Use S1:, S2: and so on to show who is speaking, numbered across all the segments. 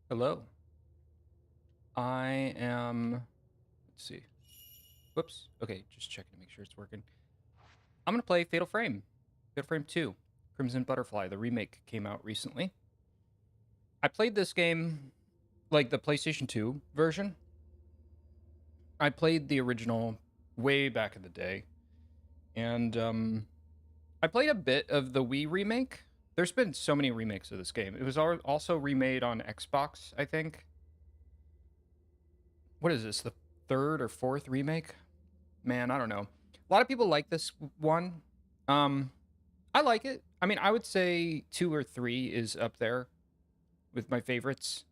S1: Hello. I am, let's see. Whoops. Okay, just checking to make sure it's working. I'm going to play Fatal Frame. Fatal Frame 2. Crimson Butterfly. The remake came out recently. I played this game, like the PlayStation 2 version. I played the original way back in the day. And I played a bit of the Wii remake. There's been so many remakes of this game. It was also remade on Xbox, I think. What is this? The third or fourth remake? Man, I don't know. A lot of people like this one. Um, I like it. I mean, I would say 2 or 3 is up there with my favorites.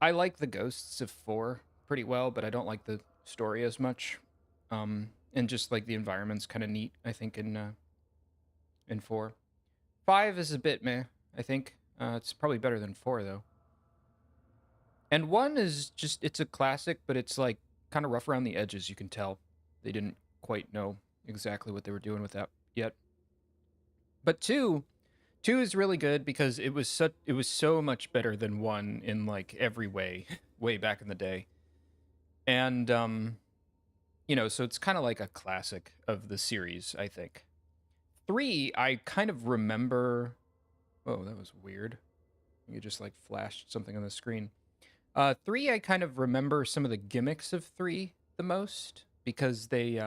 S1: I like the ghosts of 4 pretty well, but I don't like the story as much. And just like the environment's kind of neat, I think, in 4. 5 is a bit meh, I think. It's probably better than 4 though. And 1 is just, it's a classic, but it's like kind of rough around the edges, you can tell. They didn't quite know exactly what they were doing with that yet. But 2 is really good because it was so much better than 1 in like every way, way back in the day. And so it's kind of like a classic of the series, I think. 3, I kind of remember. Oh, that was weird. You just like flashed something on the screen. 3, I kind of remember some of the gimmicks of 3 the most because they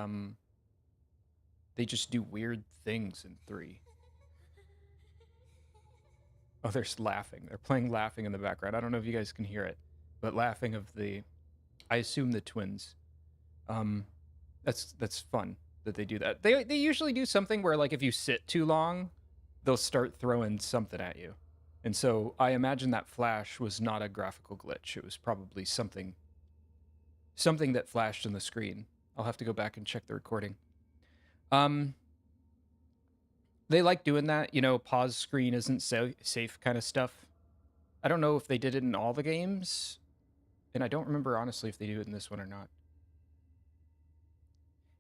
S1: just do weird things in 3. Oh, they're laughing. They're playing laughing in the background. I don't know if you guys can hear it, but laughing of I assume the twins. Um, that's fun that they do that. They usually do something where like if you sit too long, they'll start throwing something at you. And so I imagine that flash was not a graphical glitch. It was probably something that flashed on the screen. I'll have to go back and check the recording. Um, they like doing that, pause screen isn't safe kind of stuff. I don't know if they did it in all the games, and I don't remember honestly if they do it in this one or not.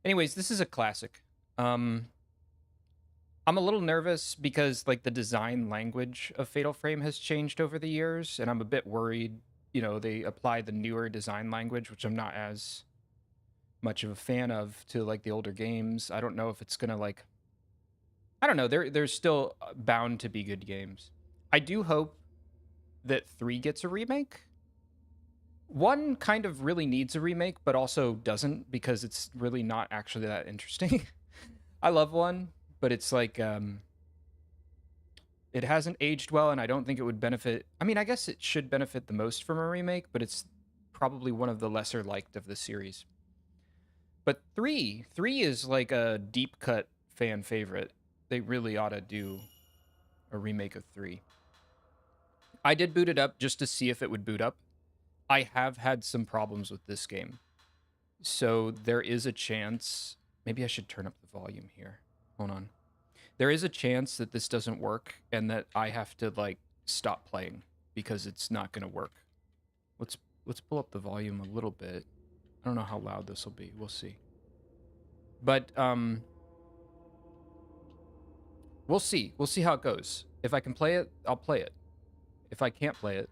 S1: Anyways, this is a classic. I'm a little nervous because like the design language of Fatal Frame has changed over the years, and I'm a bit worried. They apply the newer design language, which I'm not as much of a fan of, to like the older games. I don't know if it's gonna like. I don't know. There's still bound to be good games. I do hope that 3 gets a remake. 1 kind of really needs a remake, but also doesn't because it's really not actually that interesting. I love 1, but it's like it hasn't aged well, and I don't think it would benefit. I mean, I guess it should benefit the most from a remake, but it's probably one of the lesser liked of the series. But 3 is like a deep cut fan favorite. They really ought to do a remake of 3. I did boot it up just to see if it would boot up. I have had some problems with this game. So there is a chance. Maybe I should turn up the volume here. Hold on. There is a chance that this doesn't work and that I have to like stop playing because it's not going to work. Let's pull up the volume a little bit. I don't know how loud this will be. We'll see. But we'll see. We'll see how it goes. If I can play it, I'll play it. If I can't play it,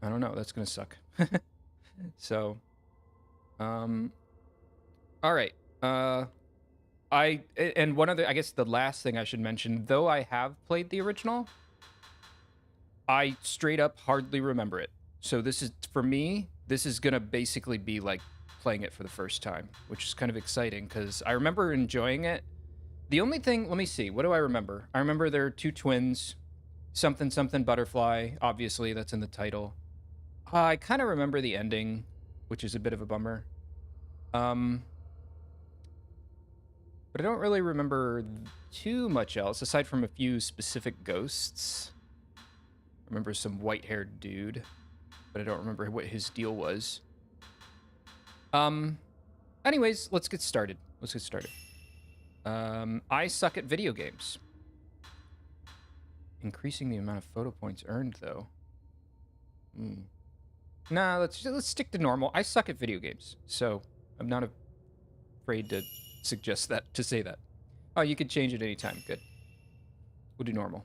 S1: I don't know. That's going to suck. So, all right. And one other, I guess the last thing I should mention, though I have played the original, I straight up hardly remember it. So this is, for me, this is gonna basically be like playing it for the first time, which is kind of exciting because I remember enjoying it. The only thing, let me see, what do I remember? I remember there are 2 twins, something something butterfly. Obviously, that's in the title. I kind of remember the ending, which is a bit of a bummer. But I don't really remember too much else aside from a few specific ghosts. I remember some white-haired dude, but I don't remember what his deal was. Anyways, let's get started. I suck at video games. Increasing the amount of photo points earned, though. Nah, let's stick to normal. I suck at video games, so I'm not afraid to suggest that, to say that. Oh, you could change it anytime. Good. We'll do normal.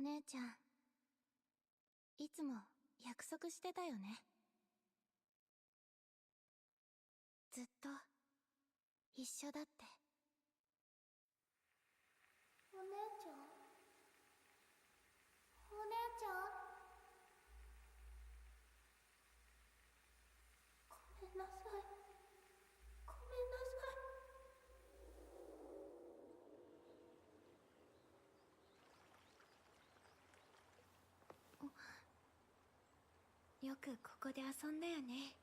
S2: 姉ちゃん、いつも約束してたよね。ずっと一緒だって。お姉ちゃん、お姉ちゃん、ごめんなさい、ごめんなさい。よくここで遊んだよね。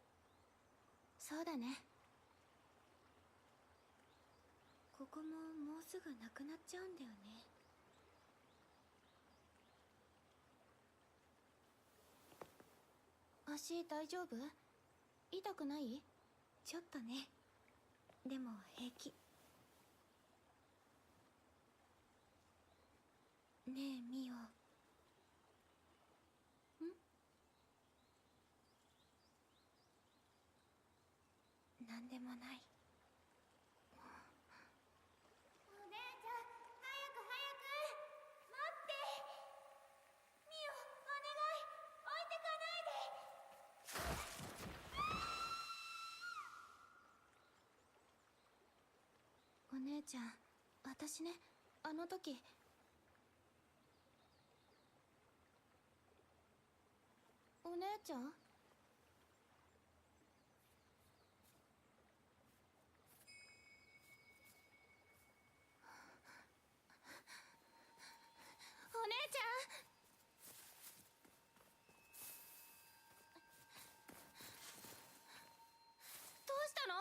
S2: そうだね。ここももうすぐなくなっちゃうんだよね。足大丈夫？痛くない？ちょっとね。でも平気。ねえミオ。なんでもない。お姉ちゃん、早く早く待って。ミオ、お願い、置いてかないで。お姉ちゃん、私ね、あの時。お姉ちゃん？お姉ちゃん、どうしたの？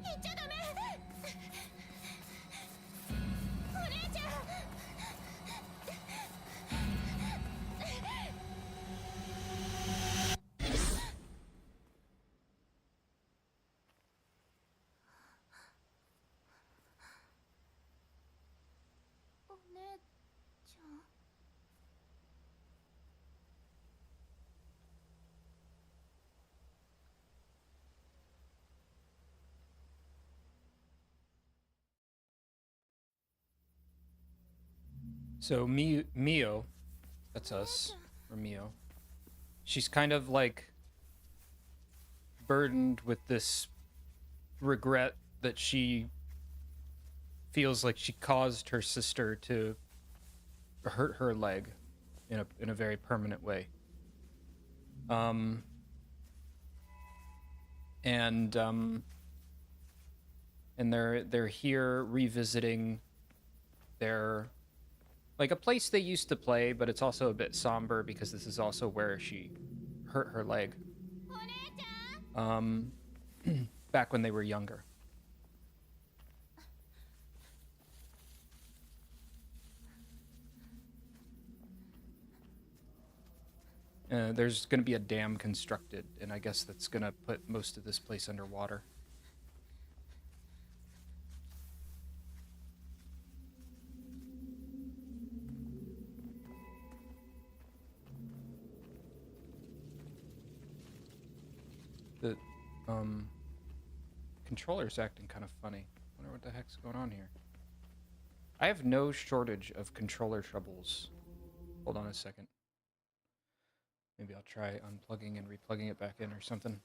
S2: 行っちゃダメ。お姉ちゃん。お姉ちゃん。
S1: So Mio, that's us, or Mio. She's kind of like burdened with this regret that she feels like she caused her sister to hurt her leg in a very permanent way. Um and they're here revisiting their, like, a place they used to play, but it's also a bit somber because this is also where she hurt her leg. Um back when they were younger. There's going to be a dam constructed, and I guess that's going to put most of this place underwater. The controller's acting kind of funny. Wonder what the heck's going on here. I have no shortage of controller troubles. Hold on a second. Maybe I'll try unplugging and replugging it back in or something.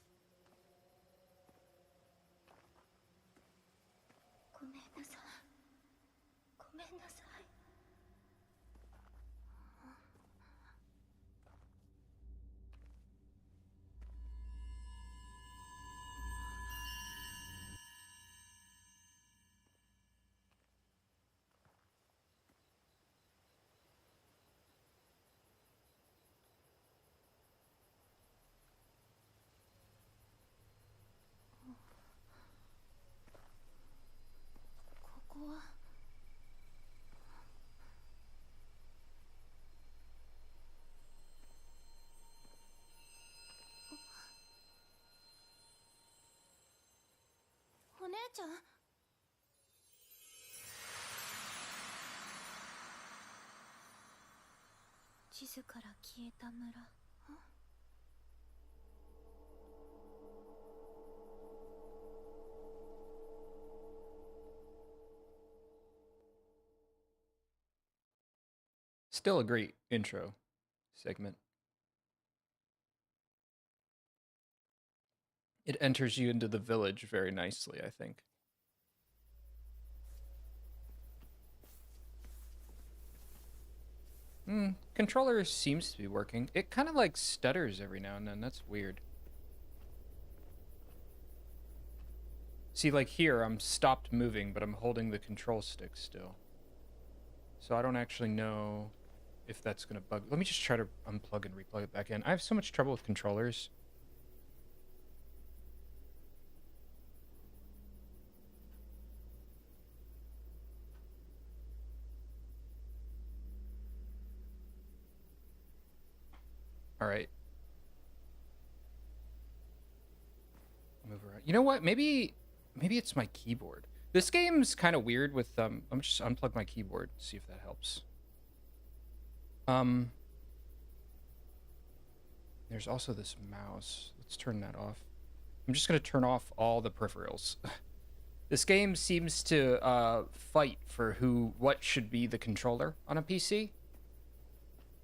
S2: お姉ちゃん。地図から消えた村。
S1: Still a great intro segment. It enters you into the village very nicely, I think. Controller seems to be working. It kind of like stutters every now and then. That's weird. See, like here, I'm stopped moving, but I'm holding the control stick still. So I don't actually know if that's going to bug. Let me just try to unplug and replug it back in. I have so much trouble with controllers. All right. Move around. You know what? Maybe it's my keyboard. This game's kind of weird with let me just unplug my keyboard, see if that helps. There's also this mouse. Let's turn that off. I'm just gonna turn off all the peripherals. This game seems to fight for what should be the controller on a PC.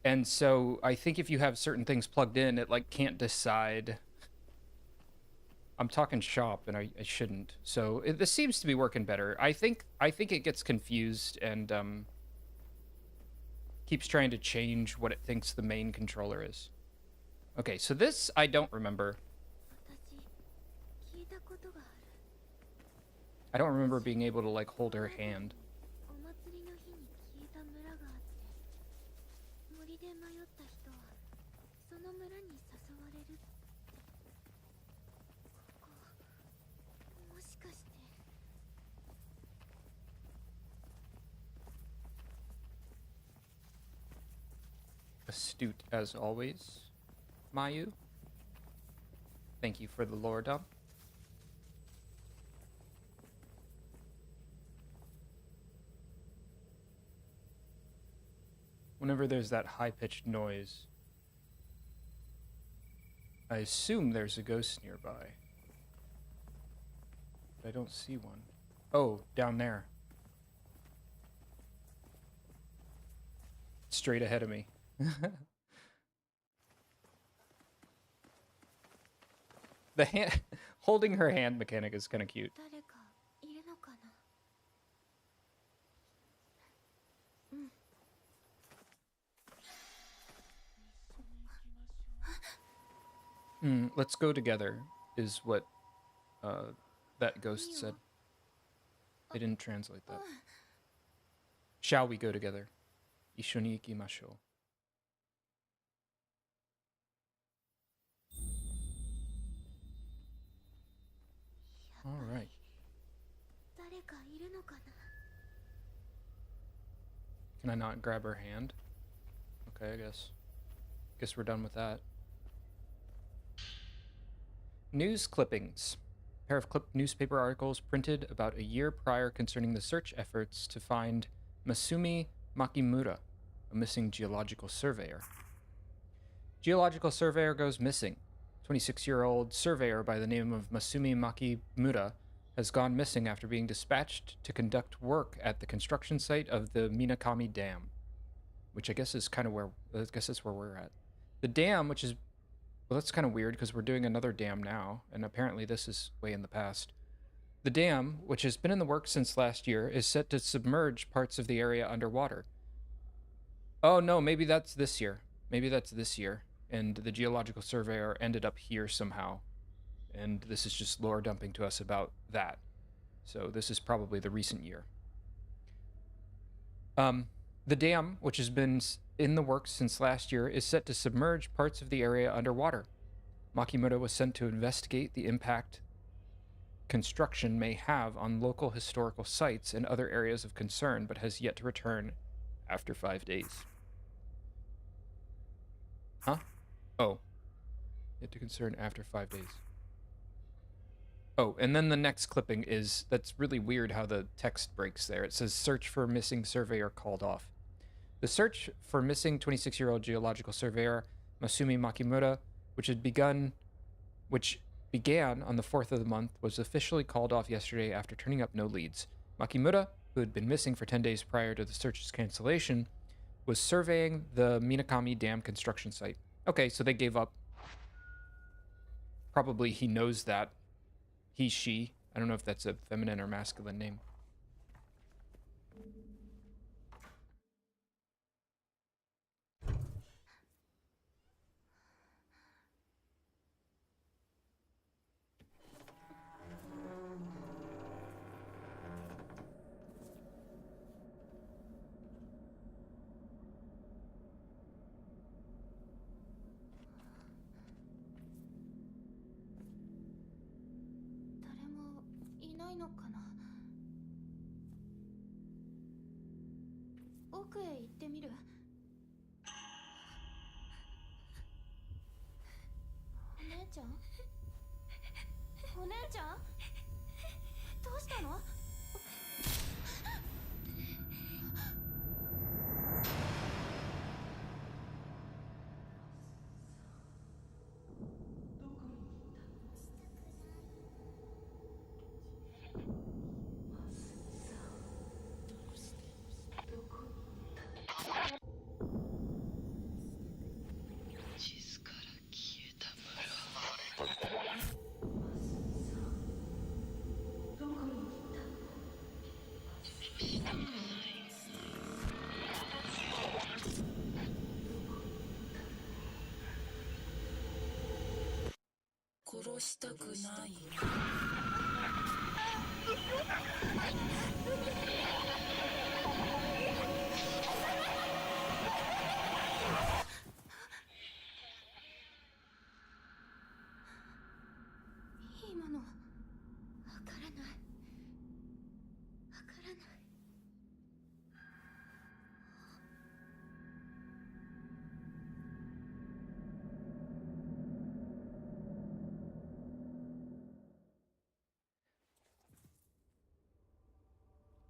S1: And so I think if you have certain things plugged in, it like can't decide. I'm talking shop, and I shouldn't. So this seems to be working better. I think it gets confused and keeps trying to change what it thinks the main controller is. Okay, so this I don't remember. I don't remember being able to like hold her hand. Astute as always, Mayu. Thank you for the lore dump. Whenever there's that high-pitched noise, I assume there's a ghost nearby. But I don't see one. Oh, down there. Straight ahead of me. The hand holding her hand mechanic is kind of cute. Let's go together is what that ghost said. They didn't translate that. Shall we go together? Ishoni ikimashou. All right. Can I not grab her hand? Okay, I guess we're done with that. News clippings. A pair of clipped newspaper articles printed about a year prior concerning the search efforts to find Masumi Makimura, a missing geological surveyor. Geological surveyor goes missing. 26-year-old surveyor by the name of Masumi Makimura has gone missing after being dispatched to conduct work at the construction site of the Minakami Dam, which I guess is kind of where that's where we're at. The dam, which is well, that's kind of weird because we're doing another dam now, and apparently this is way in the past. The dam, which has been in the works since last year, is set to submerge parts of the area underwater. Oh no, maybe that's this year. Maybe that's this year, and the geological surveyor ended up here somehow, and this is just lore dumping to us about that. So this is probably the recent year. The dam, which has been in the works since last year, is set to submerge parts of the area underwater. Makimura was sent to investigate the impact construction may have on local historical sites and other areas of concern, but has yet to return after 5 days. Huh? Oh. Yet to concern after 5 days. Oh, and then the next clipping that's really weird how the text breaks there. It says, search for missing surveyor called off. The search for missing 26-year-old geological surveyor Masumi Makimura, which began on the 4th of the month, was officially called off yesterday after turning up no leads. Makimura, who had been missing for 10 days prior to the search's cancellation, was surveying the Minakami Dam construction site. Okay, so they gave up. Probably he knows that. He, she. I don't know if that's a feminine or masculine name.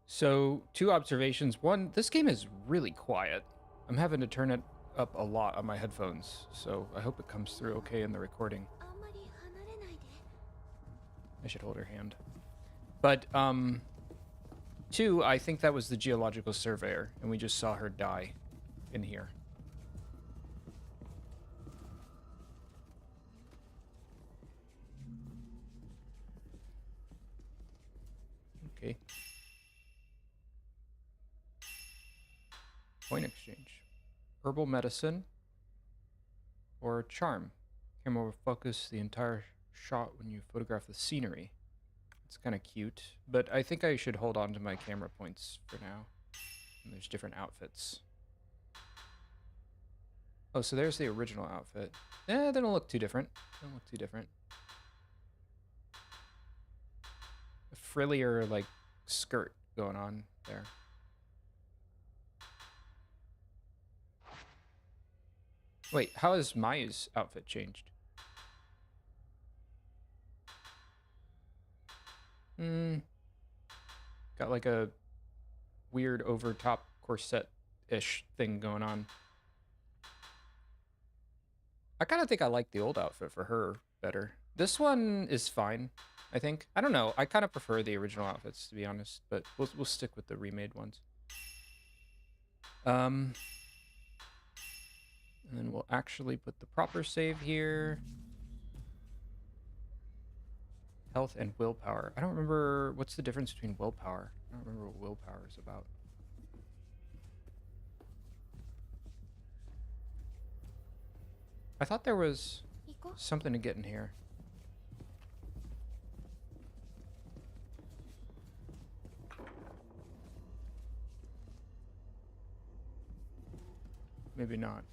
S1: So, two observations. One, this game is really quiet. I'm having to turn it up a lot on my headphones, so I hope it comes through okay in the recording. I should hold her hand. But, two, I think that was the geological surveyor, and we just saw her die in here. Okay. Coin exchange. Herbal medicine or charm. Camera will focus the entire shot when you photograph the scenery. It's kind of cute, but I think I should hold on to my camera points for now. And there's different outfits. Oh, so there's the original outfit. Eh, they don't look too different. They don't look too different. A frillier, like, skirt going on there. Wait, how has Maya's outfit changed? Got like a weird over-top corset-ish thing going on. I kind of think I like the old outfit for her better. This one is fine, I think. I don't know. I kind of prefer the original outfits, to be honest, but we'll stick with the remade ones. And then we'll actually put the proper save here. Health and willpower. I don't remember what's the difference between willpower. I don't remember what willpower is about. I thought there was something to get in here. Maybe not.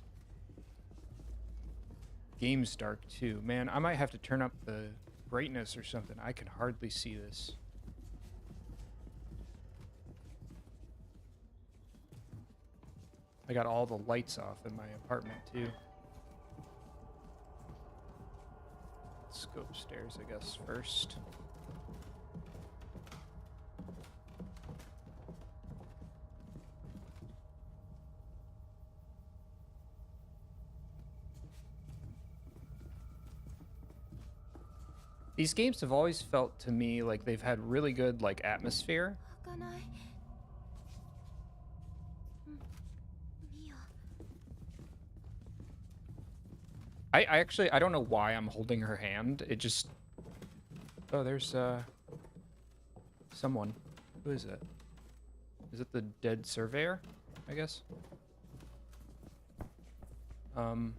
S1: Game's dark too. Man, I might have to turn up the brightness or something. I can hardly see this. I got all the lights off in my apartment too. Let's go upstairs, I guess, first. These games have always felt to me like they've had really good like atmosphere.
S2: 開かない。ミオ。
S1: I actually I don't know why I'm holding her hand. It just oh there's someone. Who is it? Is it the dead surveyor? I guess. Um.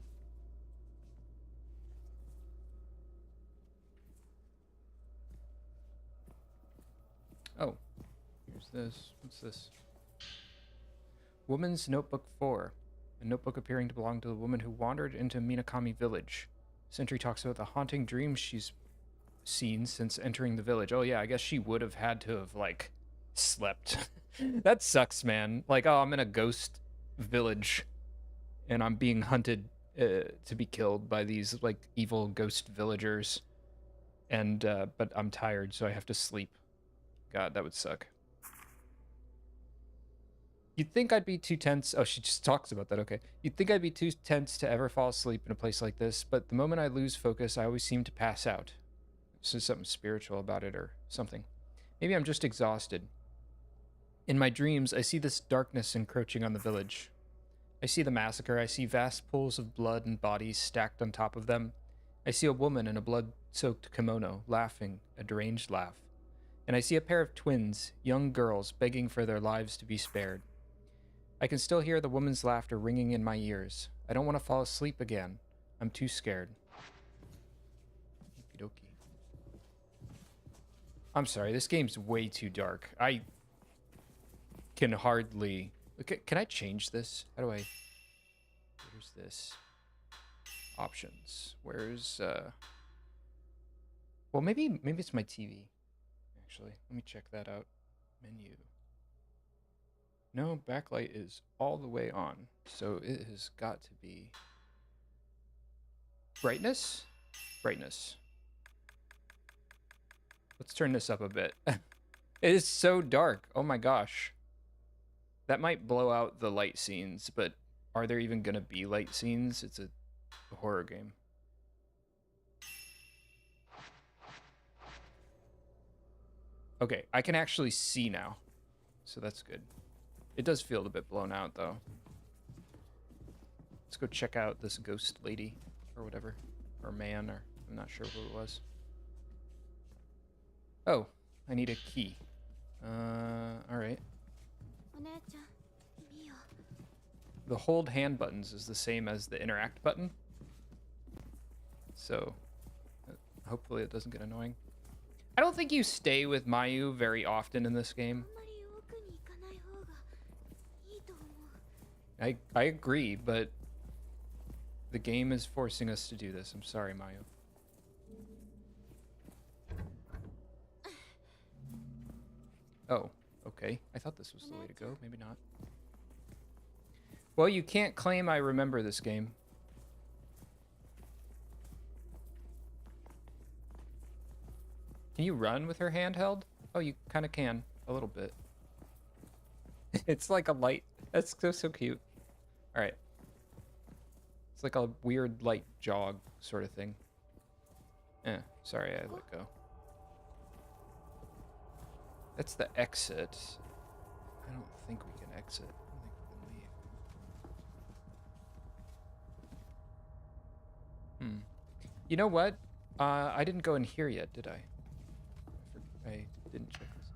S1: Oh, here's this. What's this? Woman's Notebook 4. A notebook appearing to belong to the woman who wandered into Minakami village. Sentry talks about the haunting dreams she's seen since entering the village. Oh yeah, I guess she would have had to have like slept. That sucks, man. Like, oh, I'm in a ghost village and I'm being hunted to be killed by these like evil ghost villagers. And but I'm tired, so I have to sleep. God, that would suck. You'd think I'd be too tense. Oh, she just talks about that. Okay. You'd think I'd be too tense to ever fall asleep in a place like this, but the moment I lose focus, I always seem to pass out. There's something spiritual about it or something. Maybe I'm just exhausted. In my dreams, I see this darkness encroaching on the village. I see the massacre. I see vast pools of blood and bodies stacked on top of them. I see a woman in a blood-soaked kimono, laughing, a deranged laugh. And I see a pair of twins, young girls, begging for their lives to be spared. I can still hear the woman's laughter ringing in my ears. I don't want to fall asleep again. I'm too scared. Okie dokie. I'm sorry, this game's way too dark. I can hardly... Okay, can I change this? How do I... Where's this? Options. Where's... Well, maybe it's my TV, actually. Let me check that out. Menu. No, backlight is all the way on, so it has got to be... Brightness? Brightness. Let's turn this up a bit. It is so dark. Oh my gosh. That might blow out the light scenes, but are there even gonna be light scenes? It's a horror game. Okay, I can actually see now, so that's good. It does feel a bit blown out, though. Let's go check out this ghost lady, or whatever. Or man, or I'm not sure who it was. Oh, I need a key. Alright.
S2: お姉ちゃん、ミオ。
S1: The hold hand buttons is the same as the interact button. So, hopefully it doesn't get annoying. I don't think you stay with Mayu very often in this
S2: あん
S1: game.
S2: まり奥に行かない方がいいと思う。
S1: I agree, but the game is forcing us to do this. I'm sorry, Mayu. Oh, okay. I thought this was the way to go. Maybe not. Well, you can't claim I remember this game. Can you run with her handheld? Oh, you kind of can. A little bit. It's like a light. That's so cute. All right. It's like a weird light jog sort of thing. Sorry, I let go. That's the exit. I don't think we can exit. I don't think we can leave. You know what? I didn't go in here yet, did I? I didn't check this.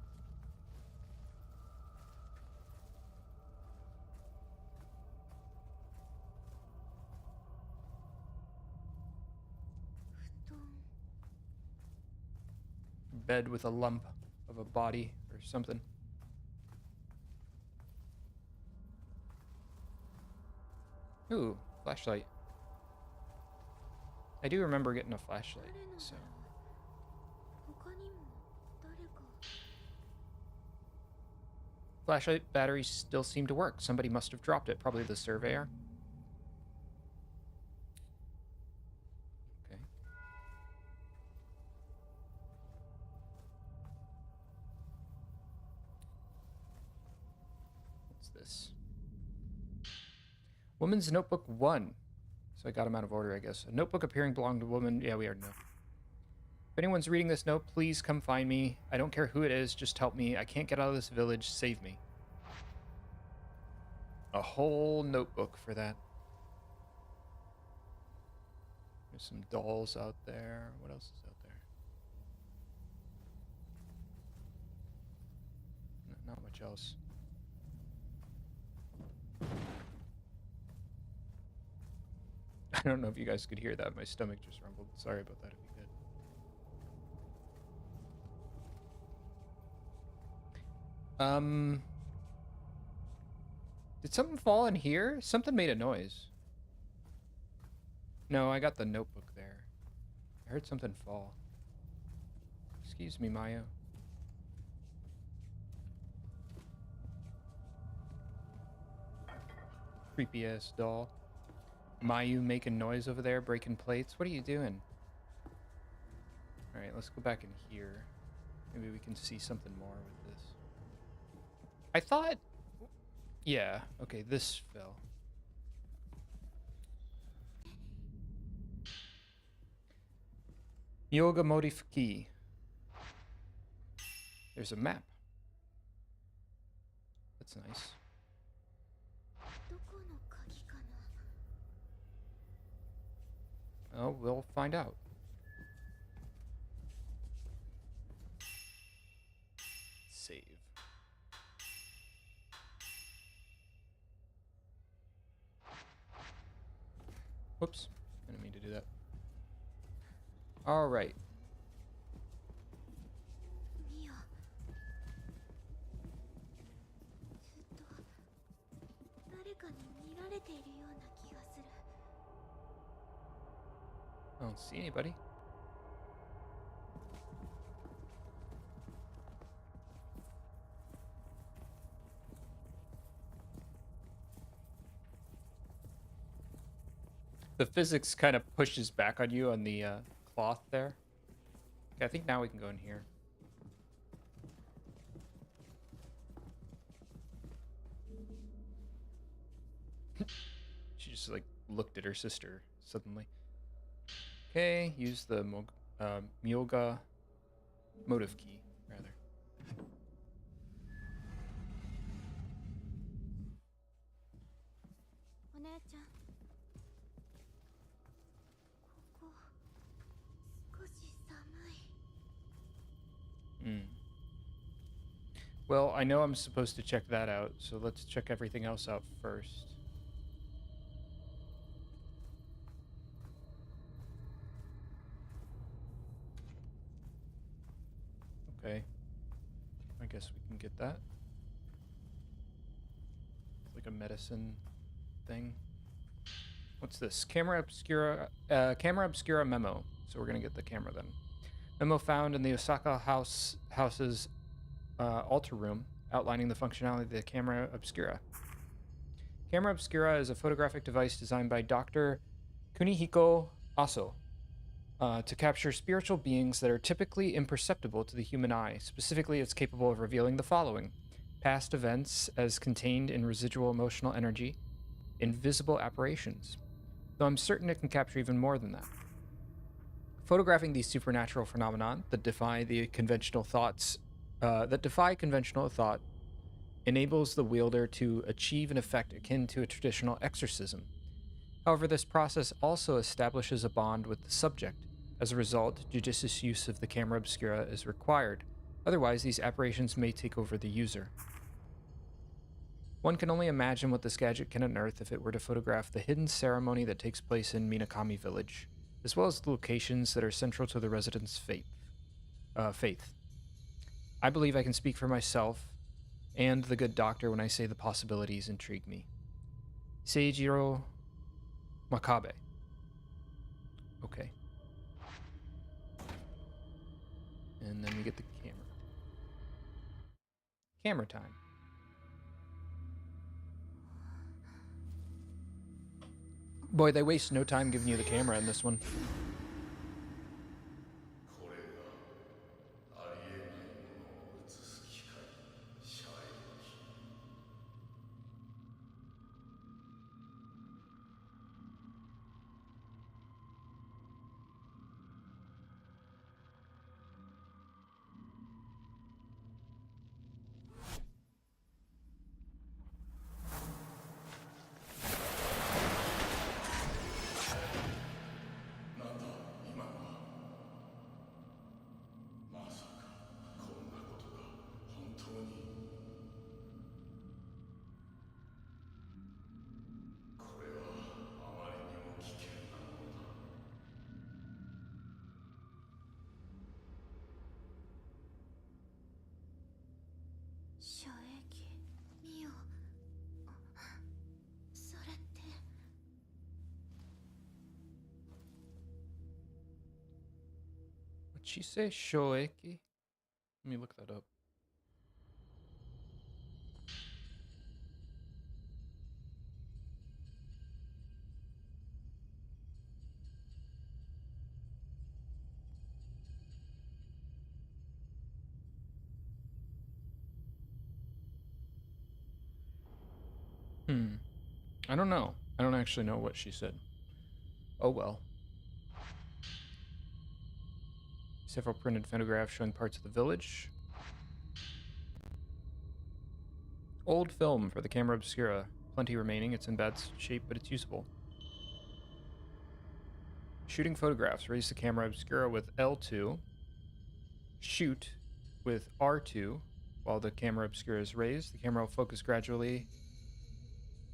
S1: Bed with a lump of a body or something. Ooh, flashlight. I do remember getting a flashlight, so.
S2: 他にも誰か。
S1: Flashlight batteries still seem to work. Somebody must have dropped it. Probably the surveyor. Okay. What's this? Woman's Notebook 1. So I got them out of order, I guess. A notebook appearing belonged to a woman. Yeah, we already know. If anyone's reading this note, please come find me. I don't care who it is, just help me. I can't get out of this village. Save me. A whole notebook for that. There's some dolls out there. What else is out there? Not much else. I don't know if you guys could hear that. My stomach just rumbled. Sorry about that if you did. Did something fall in here? Something made a noise. No, I got the notebook there. I heard something fall. Excuse me, Mayo. Creepy ass doll. Mayu making noise over there, breaking plates. What are you doing? Alright, let's go back in here. Maybe we can see something more with this. I thought... Yeah, okay, this fell. Yoga Modifiki. There's a map. That's nice. Oh, we'll find out. Save. Whoops. I didn't mean to do that. All right. I don't see anybody. The physics kind of pushes back on you on the cloth there. Okay, I think now we can go in here. She just like looked at her sister suddenly. Okay, use the Myoga motive key, rather. Well, I know I'm supposed to check that out, so let's check everything else out first. Okay. I guess we can get that. It's like a medicine thing. What's this? Camera Obscura memo. So we're gonna get the camera then. Memo found in the Osaka house's altar room, outlining the functionality of the Camera Obscura. Camera Obscura is a photographic device designed by Dr. Kunihiko Aso to capture spiritual beings that are typically imperceptible to the human eye. Specifically, it's capable of revealing the following: past events as contained in residual emotional energy, invisible apparitions. Though I'm certain it can capture even more than that. Photographing these supernatural phenomena that defy conventional thought enables the wielder to achieve an effect akin to a traditional exorcism. However, this process also establishes a bond with the subject. As a result, judicious use of the camera obscura is required. Otherwise, these apparitions may take over the user. One can only imagine what this gadget can unearth if it were to photograph the hidden ceremony that takes place in Minakami Village, as well as the locations that are central to the residents' faith. I believe I can speak for myself and the good doctor when I say the possibilities intrigue me. Seijiro Makabe. Okay. And then we get the camera. Camera time. Boy, they waste no time giving you the camera in this one. she say shoeki? Let me look that up. I don't know. I don't actually know what she said. Oh well. Several printed photographs showing parts of the village. Old film for the camera obscura. Plenty remaining. It's in bad shape, but it's usable. Shooting photographs. Raise the camera obscura with L2. Shoot with R2 while the camera obscura is raised. The camera will focus gradually.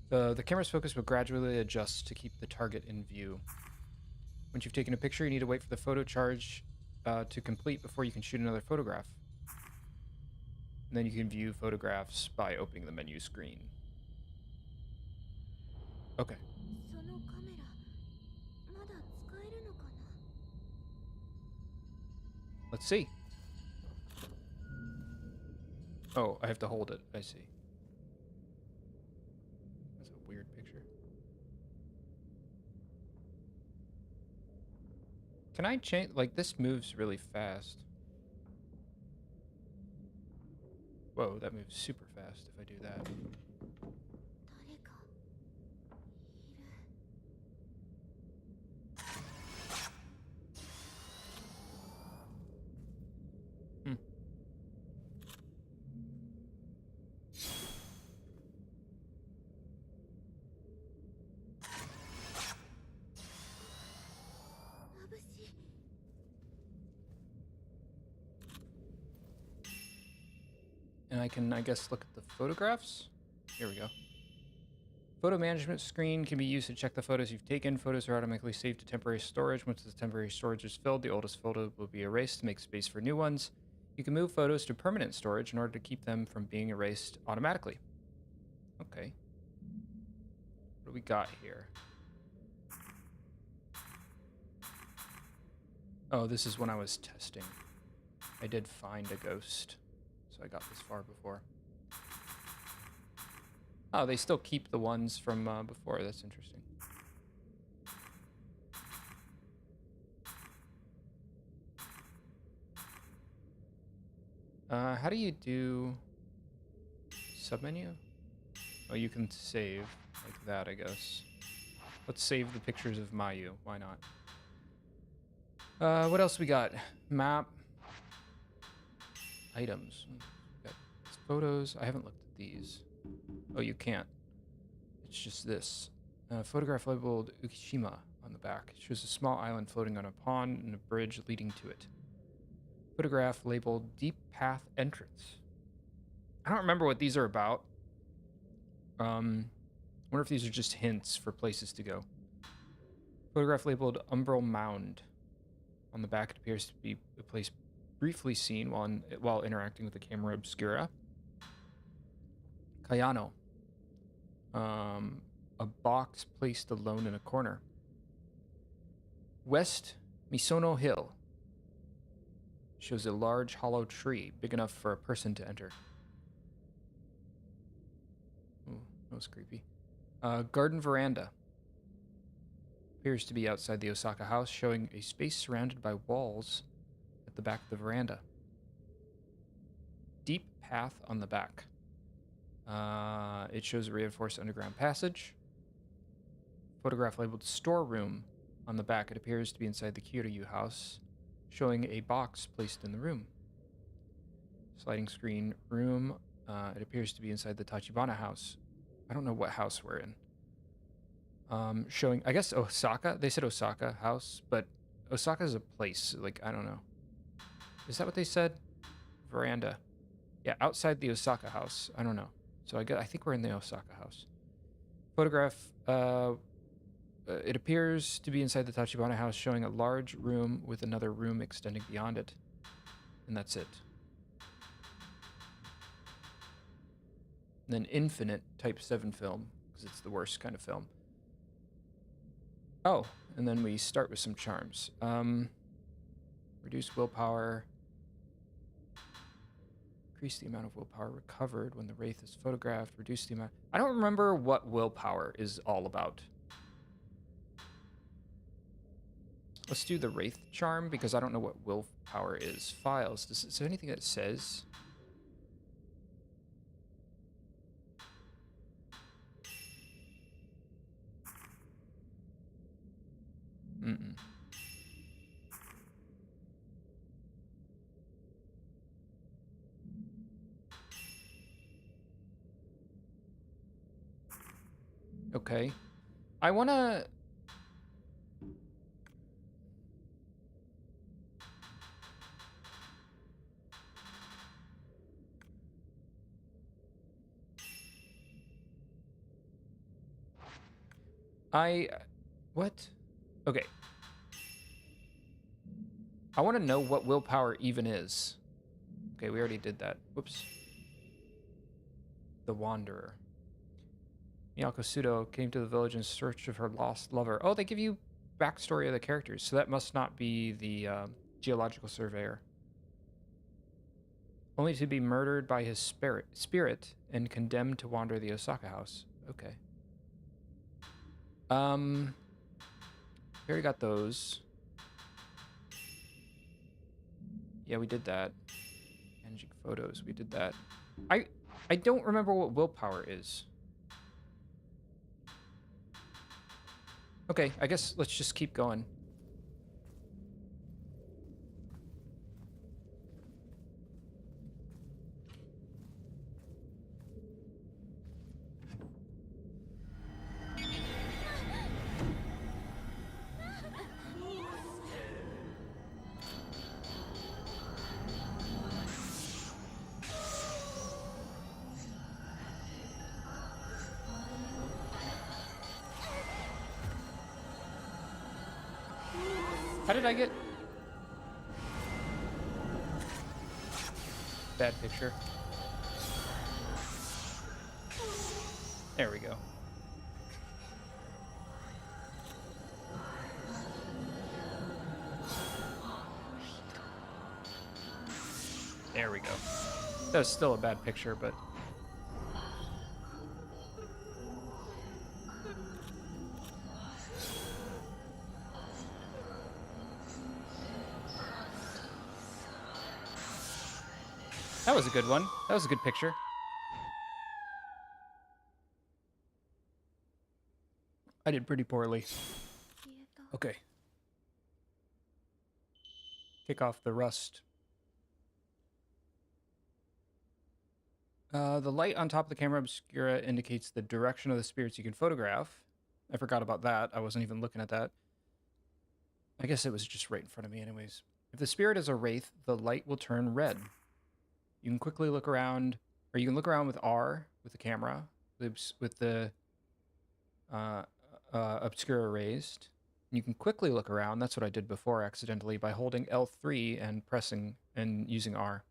S1: The camera's focus will gradually adjust to keep the target in view. Once you've taken a picture, you need to wait for the photo charge to complete before you can shoot another photograph. And then you can view photographs by opening the menu screen. Okay.
S2: そのカメラまだ使えるのかな。
S1: Let's see. Oh, I have to hold it. I see. That's a weird picture. Can I change? Like, this moves really fast. Whoa, that moves super fast if I do that.
S2: 誰かいる。
S1: Hmm. And I can, I guess, look at the photographs. Here we go. Photo management screen can be used to check the photos you've taken. Photos are automatically saved to temporary storage. Once the temporary storage is filled, the oldest photo will be erased to make space for new ones. You can move photos to permanent storage in order to keep them from being erased automatically. Okay. What do we got here? Oh, this is when I was testing. I did find a ghost, so I got this far before. Oh, they still keep the ones from before. That's interesting. How do you do submenu? Oh, you can save like that, I guess. Let's save the pictures of Mayu. Why not? What else we got? Map. Items. Got photos. I haven't looked at these. Oh, you can't. It's just this. Photograph labeled Ukishima on the back. It shows a small island floating on a pond and a bridge leading to it. Photograph labeled Deep Path Entrance. I don't remember what these are about. Wonder if these are just hints for places to go. Photograph labeled Umbral Mound. On the back, it appears to be a place briefly seen while interacting with the camera obscura. Kayano. A box placed alone in a corner. West Misono Hill. Shows a large hollow tree, big enough for a person to enter. Ooh, that was creepy. Garden veranda. Appears to be outside the Osaka house, showing a space surrounded by walls at the back of the veranda. Deep path on the back. It shows a reinforced underground passage. Photograph labeled storeroom on the back. It appears to be inside the Kyoryu house, showing a box placed in the room. Sliding screen room. It appears to be inside the Tachibana house. I don't know what house we're in. Showing, I guess, Osaka. They said Osaka house, but Osaka is a place. Like, I don't know. Is that what they said? Veranda. Yeah, outside the Osaka house. I don't know. So I think we're in the Osaka house. Photograph. It appears to be inside the Tachibana house, showing a large room with another room extending beyond it. And that's it. And then Infinite Type 7 film, because it's the worst kind of film. Oh, and then we start with some charms. Reduce willpower. Increase the amount of willpower recovered when the wraith is photographed. Reduce the amount. I don't remember what willpower is all about. Let's do the wraith charm because I don't know what willpower is. Files. Is there anything that says? Mm-mm. Okay. I want to... What? Okay. I want to know what willpower even is. Okay, we already did that. Whoops. The Wanderer. Miyako Sudo came to the village in search of her lost lover. Oh, they give you backstory of the characters, so that must not be the geological surveyor. Only to be murdered by his spirit and condemned to wander the Osaka house. Okay. We already got those. Yeah, we did that. Managing photos, we did that. I don't remember what willpower is. Okay, I guess let's just keep going. How did I get... Bad picture. There we go. There we go. That was still a bad picture, but... That was a good one. That was a good picture. I did pretty poorly. Okay. Kick off the rust. The light on top of the camera obscura indicates the direction of the spirits you can photograph. I forgot about that. I wasn't even looking at that. I guess it was just right in front of me anyways. If the spirit is a wraith, the light will turn red. You can quickly look around, or you can look around with R, with the camera, with the obscura raised. You can quickly look around. That's what I did before accidentally by holding L3 and pressing and using R.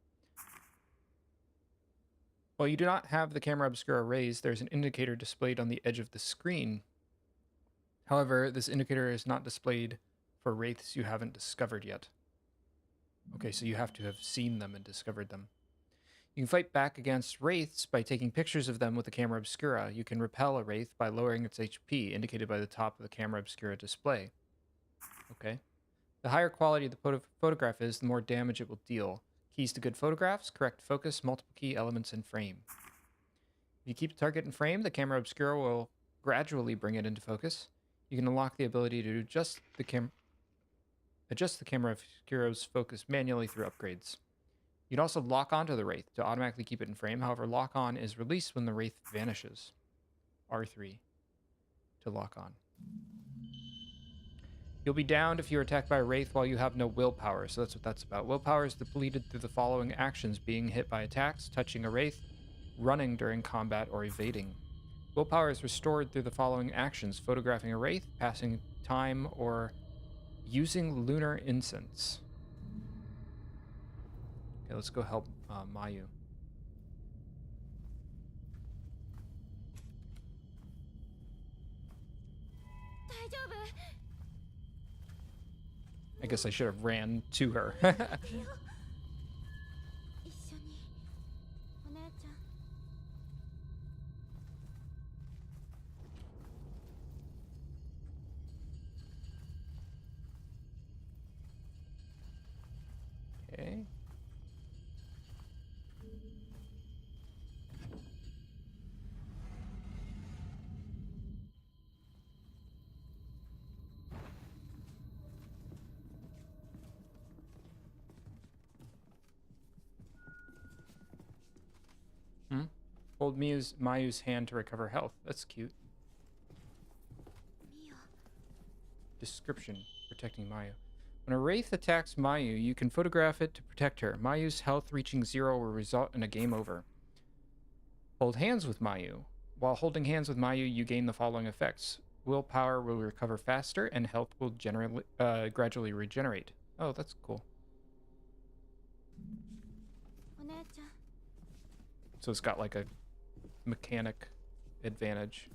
S1: While you do not have the camera obscura raised, there's an indicator displayed on the edge of the screen. However, this indicator is not displayed for wraiths you haven't discovered yet. Okay, so you have to have seen them and discovered them. You can fight back against wraiths by taking pictures of them with the camera obscura. You can repel a wraith by lowering its HP, indicated by the top of the camera obscura display. Okay. The higher quality the photograph is, the more damage it will deal. Keys to good photographs: correct focus, multiple key elements in frame. If you keep the target in frame, the camera obscura will gradually bring it into focus. You can unlock the ability to adjust the camera obscura's focus manually through upgrades. You can also lock onto the wraith to automatically keep it in frame. However, lock on is released when the wraith vanishes. R3 to lock on. You'll be downed if you're attacked by a wraith while you have no willpower, so that's what that's about. Willpower is depleted through the following actions: being hit by attacks, touching a wraith, running during combat, or evading. Willpower is restored through the following actions: photographing a wraith, passing time, or using lunar incense. Okay, let's go help Mayu. I guess I should have ran to her.
S2: 一緒にお姉ちゃん
S1: Okay. Hmm? Hold Mayu's hand to recover health. That's cute.
S2: ミオ
S1: Description. Protecting Mayu. When a wraith attacks Mayu, you can photograph it to protect her. Mayu's health reaching 0 will result in a game over. Hold hands with Mayu. While holding hands with Mayu, you gain the following effects. Willpower will recover faster, and health will gradually regenerate. Oh, that's cool.
S2: お姉ちゃん
S1: So it's got like a mechanic advantage.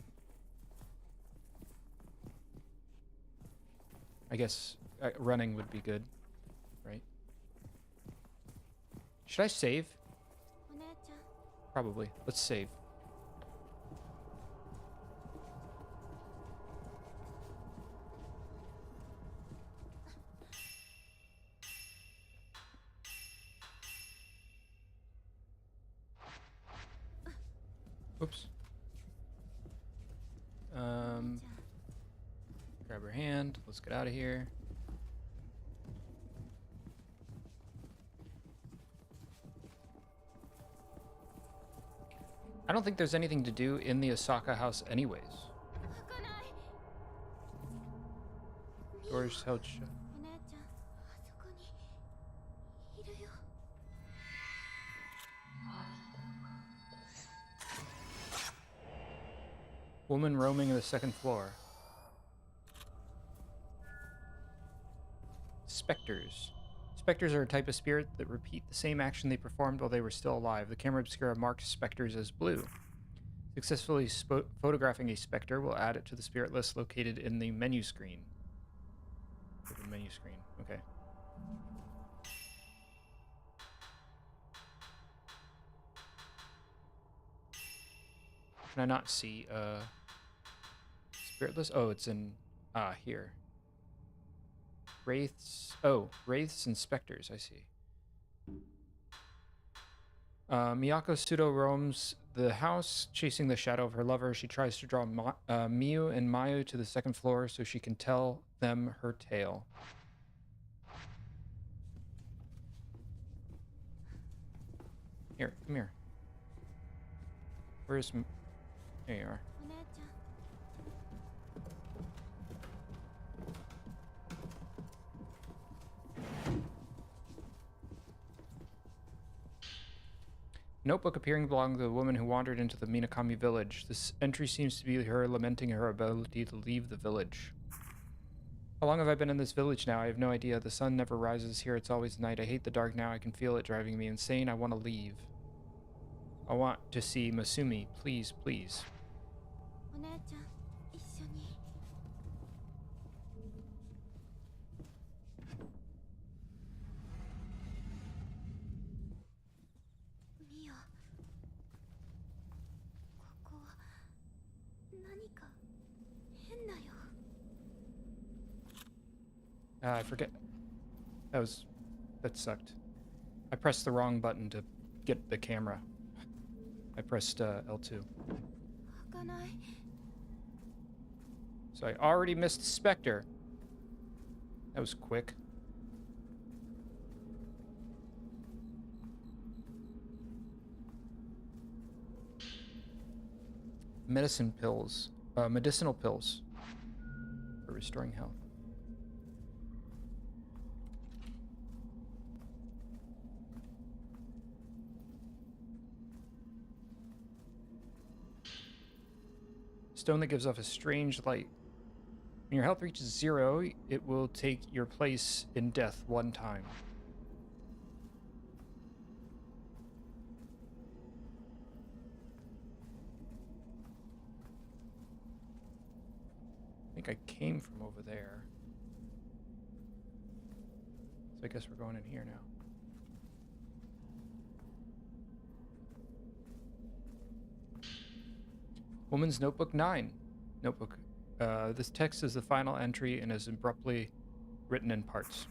S1: I guess running would be good, right? Should I save?
S2: お姉ちゃん
S1: Probably. Let's save. Oops.
S2: お姉ちゃん
S1: Grab her hand. Let's get out of here. I don't think there's anything to do in the Osaka house anyways.
S2: 開かない
S1: Doors held shut.
S2: お姉ちゃんあそこにいるよ
S1: Woman roaming the second floor. Specters. Specters are a type of spirit that repeat the same action they performed while they were still alive. The camera obscura marked specters as blue. Successfully photographing a specter will add it to the spirit list located in the menu screen. The menu screen. Okay. Can I not see spirit list? Oh, it's in here. Wraiths. Oh, wraiths and specters. I see. Miyako pseudo roams the house, chasing the shadow of her lover. She tries to draw Miu and Mayu to the second floor so she can tell them her tale. Here, come here. Where's... There you are.
S2: お姉ちゃん
S1: Notebook appearing belonging to the woman who wandered into the Minakami village. This entry seems to be her lamenting her ability to leave the village. How long have I been in this village now? I have no idea. The sun never rises here. It's always night. I hate the dark now. I can feel it driving me insane. I want to leave. I want to see Masumi. Please, please.
S2: お姉ちゃん一緒に ミオここは何か変だよ
S1: I forget. That sucked. I pressed the wrong button to get the camera. I pressed L2.
S2: 開かない
S1: So I already missed Spectre. That was quick. Medicinal pills for restoring health. Stone that gives off a strange light. When your health reaches 0, it will take your place in death one time. I think I came from over there. So I guess we're going in here now. Woman's Notebook 9. Notebook. This text is the final entry and is abruptly written in parts.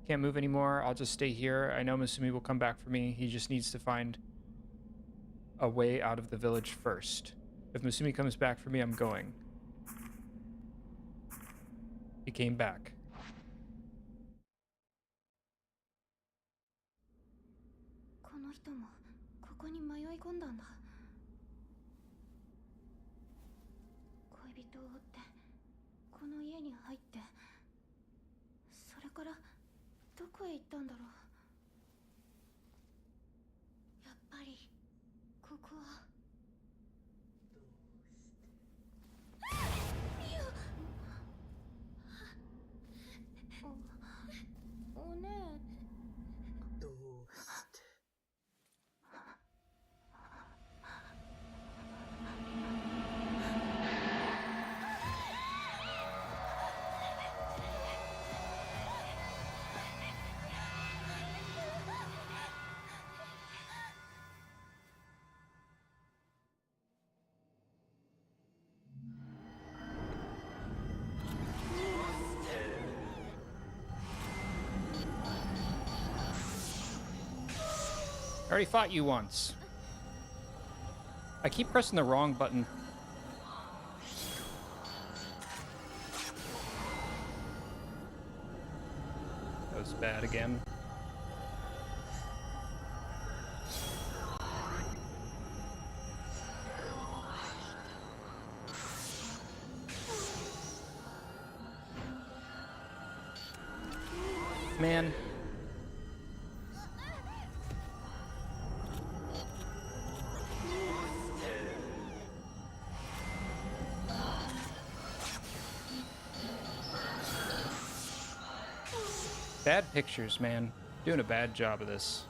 S1: Can't move anymore. I'll just stay here. I know Masumi will come back for me. He just needs to find a way out of the village first. If Masumi comes back for me, I'm going. He came back. I already fought you once. I keep pressing the wrong button. That was bad again. Man. Bad pictures, man. Doing a bad job of this.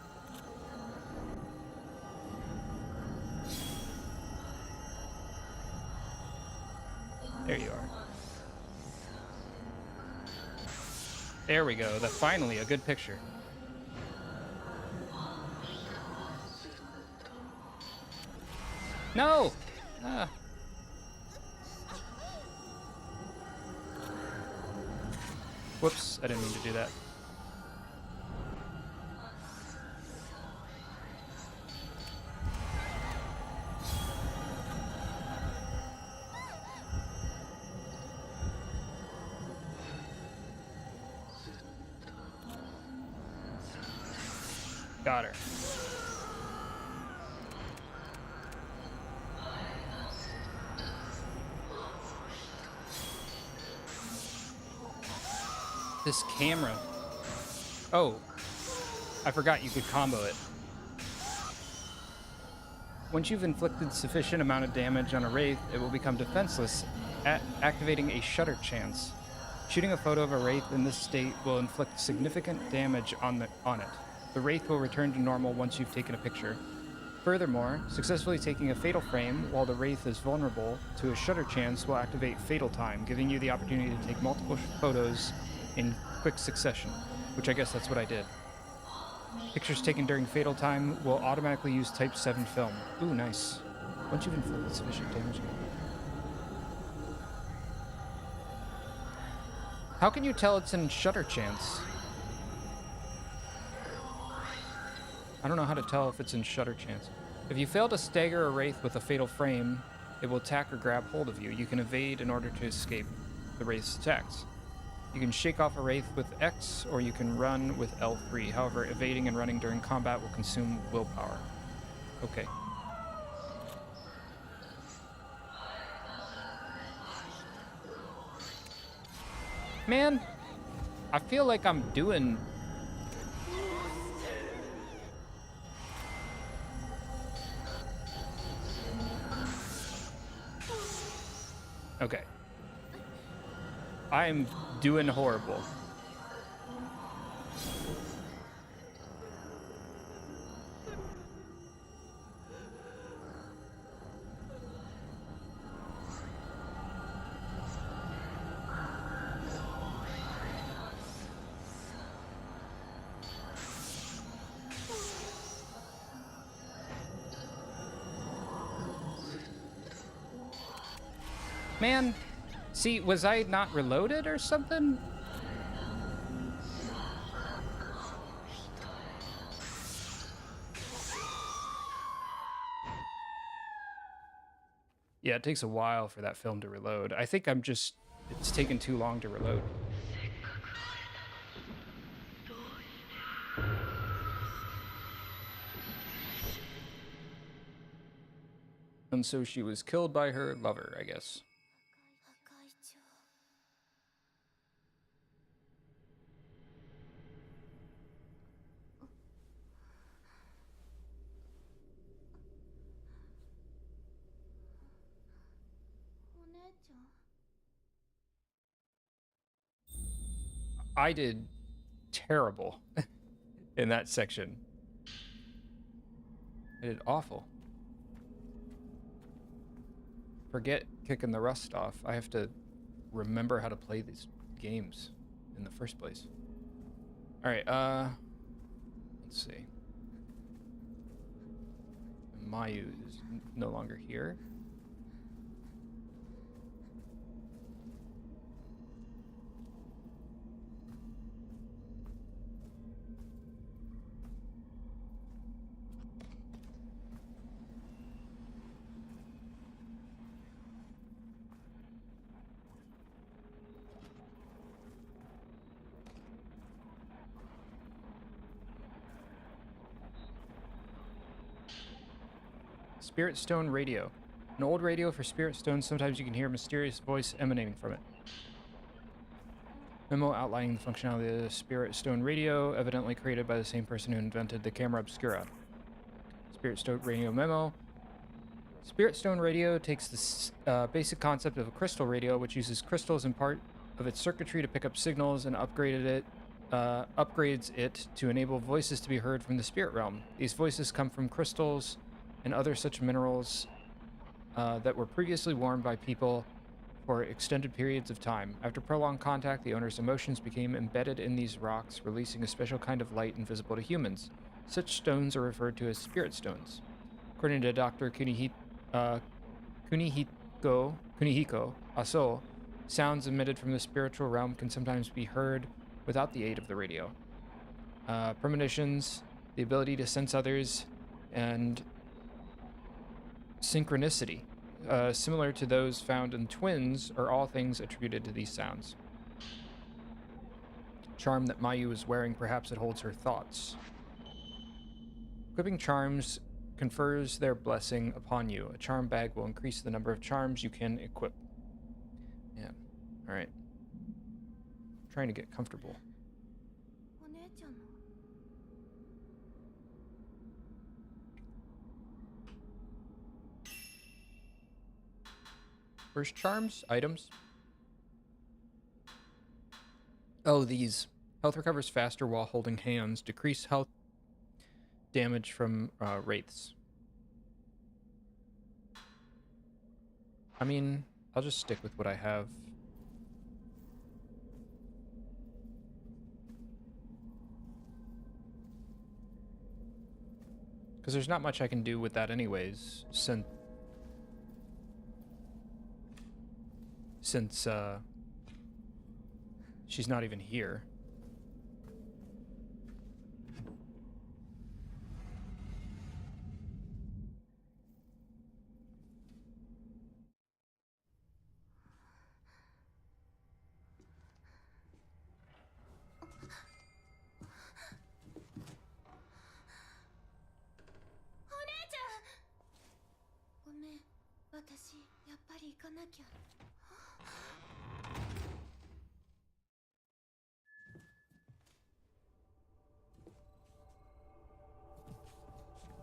S1: There you are. There we go. That's finally a good picture. No! Ah. Whoops, I didn't mean to do that. Got her. This camera. Oh, I forgot you could combo it. Once you've inflicted sufficient amount of damage on a wraith, it will become defenseless, activating a shutter chance. Shooting a photo of a wraith in this state will inflict significant damage on it. The wraith will return to normal once you've taken a picture. Furthermore, successfully taking a fatal frame while the wraith is vulnerable to a shutter chance will activate fatal time, giving you the opportunity to take multiple photos in quick succession, which I guess that's what I did. Pictures taken during fatal time will automatically use Type 7 film. Ooh, nice. Once you've inflicted sufficient damage. How can you tell it's in shutter chance? I don't know how to tell if it's in shutter chance. If you fail to stagger a wraith with a fatal frame, it will attack or grab hold of you. You can evade in order to escape the wraith's attacks. You can shake off a wraith with X, or you can run with L3. However, evading and running during combat will consume willpower. Okay. Man, I feel like I'm doing... Okay. I'm doing horrible. Man, see, was I not reloaded or something? Yeah, it takes a while for that film to reload. I think it's taken too long to reload. And so she was killed by her lover, I guess.
S2: 破壊長お姉ちゃん
S1: I did terrible in that section. I did awful. Forget kicking the rust off. I have to remember how to play these games in the first place. All right, let's see. Mayu is no longer here. Spirit Stone Radio. An old radio for Spirit Stone. Sometimes you can hear a mysterious voice emanating from it. Memo outlining the functionality of the Spirit Stone Radio, evidently created by the same person who invented the camera obscura. Spirit Stone Radio memo. Spirit Stone Radio takes the basic concept of a crystal radio, which uses crystals in part of its circuitry to pick up signals, and upgrades it to enable voices to be heard from the spirit realm. These voices come from crystals and other such minerals that were previously worn by people for extended periods of time. After prolonged contact, the owner's emotions became embedded in these rocks, releasing a special kind of light invisible to humans. Such stones are referred to as spirit stones. According to Dr. Kunihiko Aso, sounds emitted from the spiritual realm can sometimes be heard without the aid of the radio. Premonitions, the ability to sense others, and synchronicity, similar to those found in twins, are all things attributed to these sounds. Charm that Mayu is wearing, perhaps it holds her thoughts. Equipping charms confers their blessing upon you. A charm bag will increase the number of charms you can equip. Yeah. Alright. Trying to get comfortable.
S2: お姉ちゃんの
S1: Where's charms? Items? Oh, these. Health recovers faster while holding hands. Decrease health damage from wraiths. I mean, I'll just stick with what I have. Because there's not much I can do with that anyways, since she's not even here.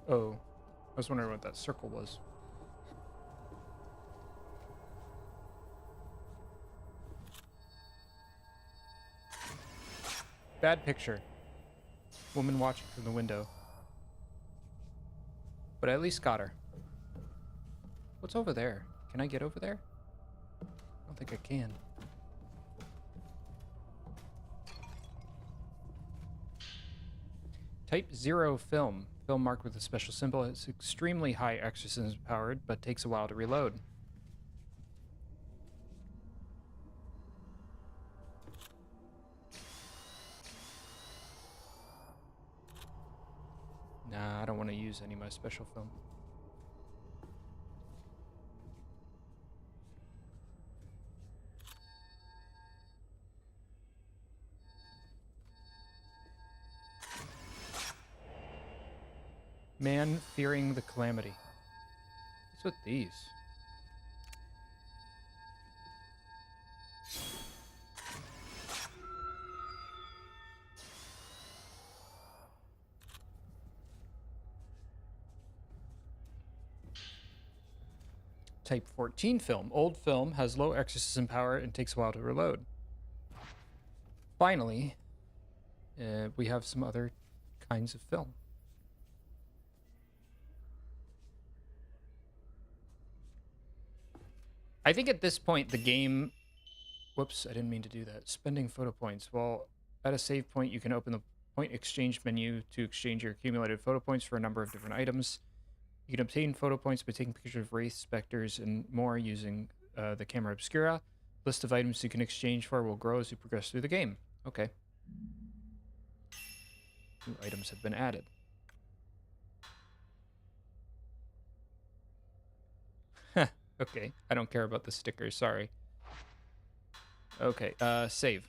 S1: Oh, I was wondering what that circle was. Bad picture. Woman watching from the window. But I at least got her. What's over there? Can I get over there? I don't think I can. Type 0 film. Film marked with a special symbol. It's extremely high exorcism powered, but takes a while to reload. Nah, I don't want to use any of my special film. Man fearing the calamity. What's with these? Type 14 film. Old film has low exorcism power and takes a while to reload. Finally, we have some other kinds of film. I think at this point the game... Whoops, I didn't mean to do that. Spending photo points. Well, at a save point, you can open the point exchange menu to exchange your accumulated photo points for a number of different items. You can obtain photo points by taking pictures of wraiths, specters, and more using the camera obscura. List of items you can exchange for will grow as you progress through the game. Okay. New items have been added. Okay, I don't care about the stickers, sorry. Okay, save.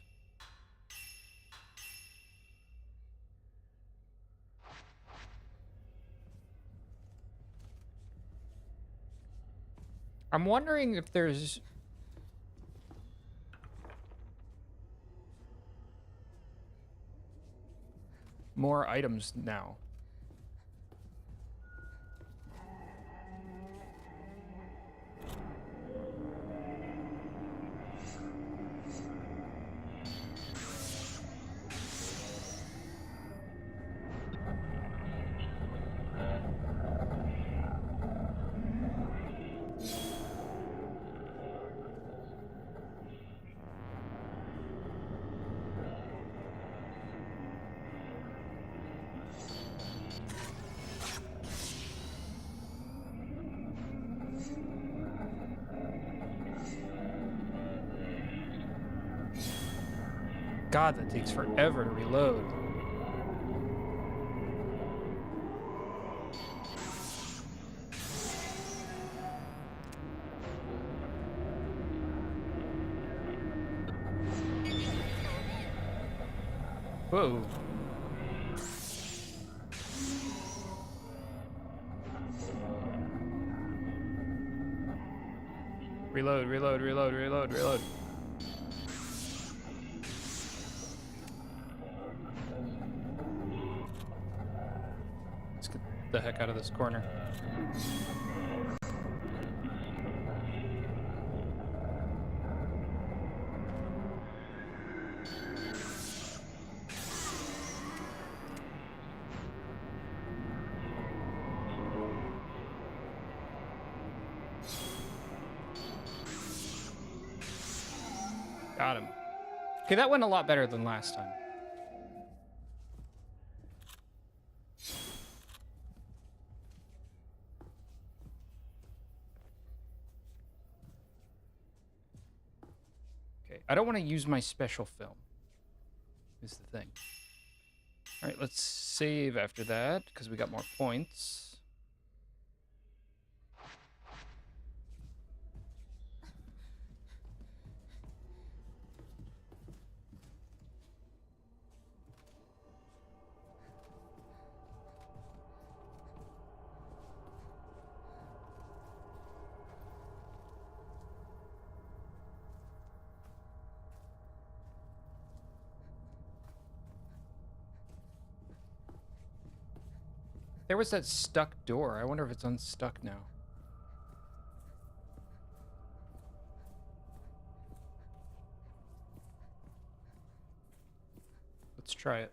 S1: I'm wondering if there's... more items now. God, that takes forever to reload. Whoa. Reload, reload, reload, reload, reload. Let's get the heck out of this corner. Got him. Okay, that went a lot better than last time. Okay, I don't want to use my special film, is the thing. All right, let's save after that, because we got more points. There was that stuck door. I wonder if it's unstuck now. Let's try it.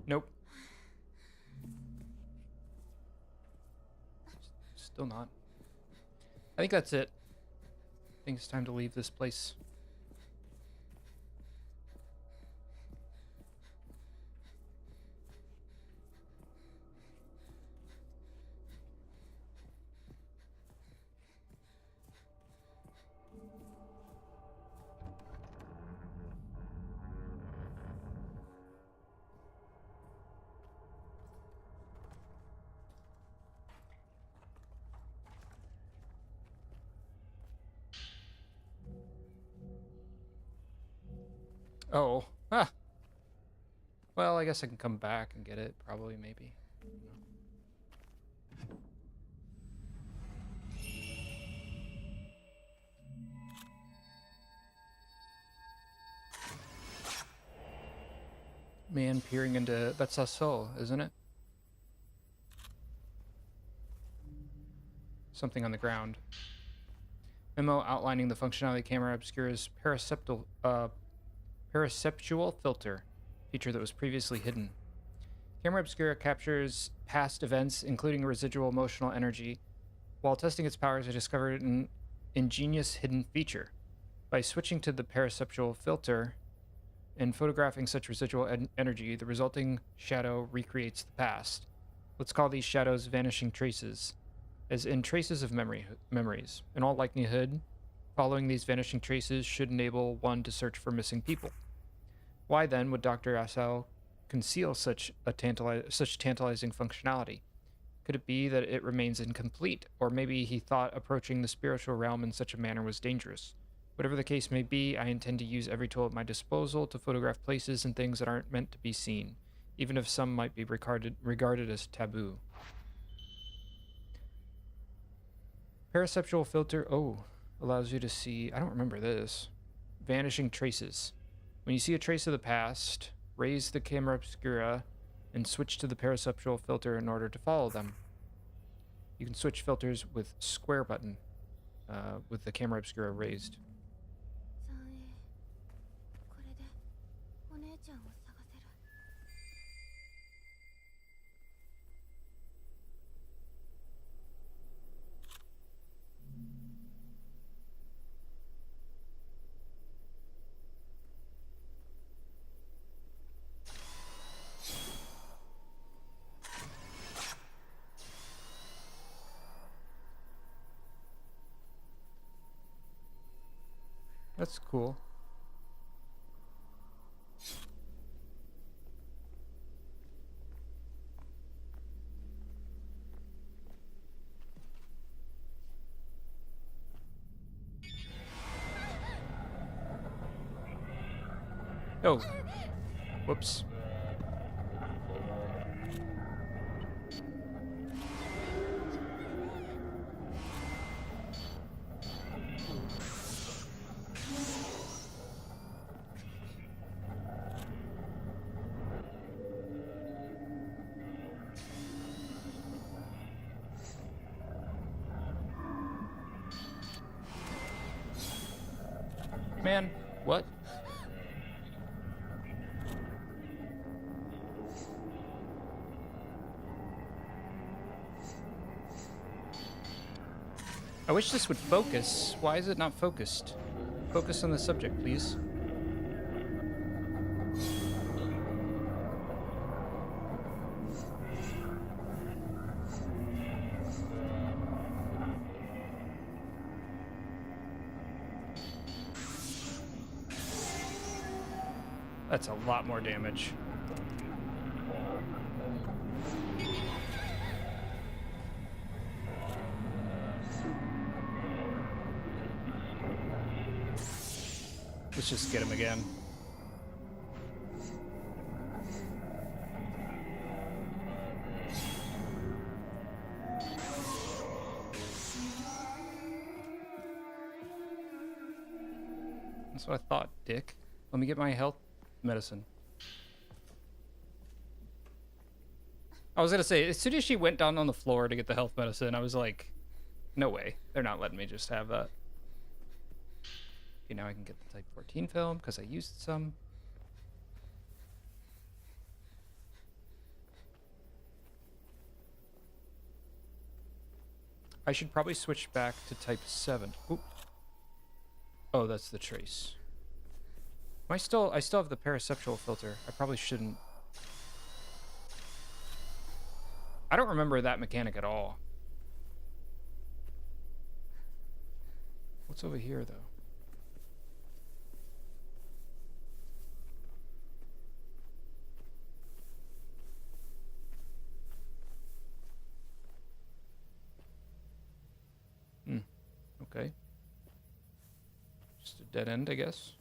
S1: Nope. Still not. I think that's it. I think it's time to leave this place. Oh. Ah. Well, I guess I can come back and get it, probably, maybe. Man peering into... That's our soul, isn't it? Something on the ground. Memo outlining the functionality of Camera Obscura's paraceptual filter, feature that was previously hidden. Camera Obscura captures past events, including residual emotional energy. While testing its powers, I discovered an ingenious hidden feature. By switching to the paraceptual filter and photographing such residual energy, the resulting shadow recreates the past. Let's call these shadows vanishing traces, as in traces of memories. In all likelihood, following these vanishing traces should enable one to search for missing people. Why then would Dr. Asau conceal such tantalizing functionality? Could it be that it remains incomplete, or maybe he thought approaching the spiritual realm in such a manner was dangerous? Whatever the case may be, I intend to use every tool at my disposal to photograph places and things that aren't meant to be seen, even if some might be regarded as taboo. Paraceptual filter, allows you to see, I don't remember this, vanishing traces. When you see a trace of the past, raise the camera obscura and switch to the paraceptual filter in order to follow them. You can switch filters with square button, with the camera obscura raised.
S2: これでお姉ちゃんを探せる。
S1: That's cool. Oh, whoops. Man, what? I wish this would focus. Why is it not focused? Focus on the subject, please. That's a lot more damage. Let's just get him again. That's what I thought, dick. Let me get my health medicine. I was gonna say, as soon as she went down on the floor to get the health medicine, I was like, no way. They're not letting me just have that. Okay, now I can get the Type 14 film because I used some. I should probably switch back to Type 7. Oop. Oh, that's the trace. I still have the paraceptual filter. I probably shouldn't. I don't remember that mechanic at all. What's over here, though? Okay. Just a dead end, I guess.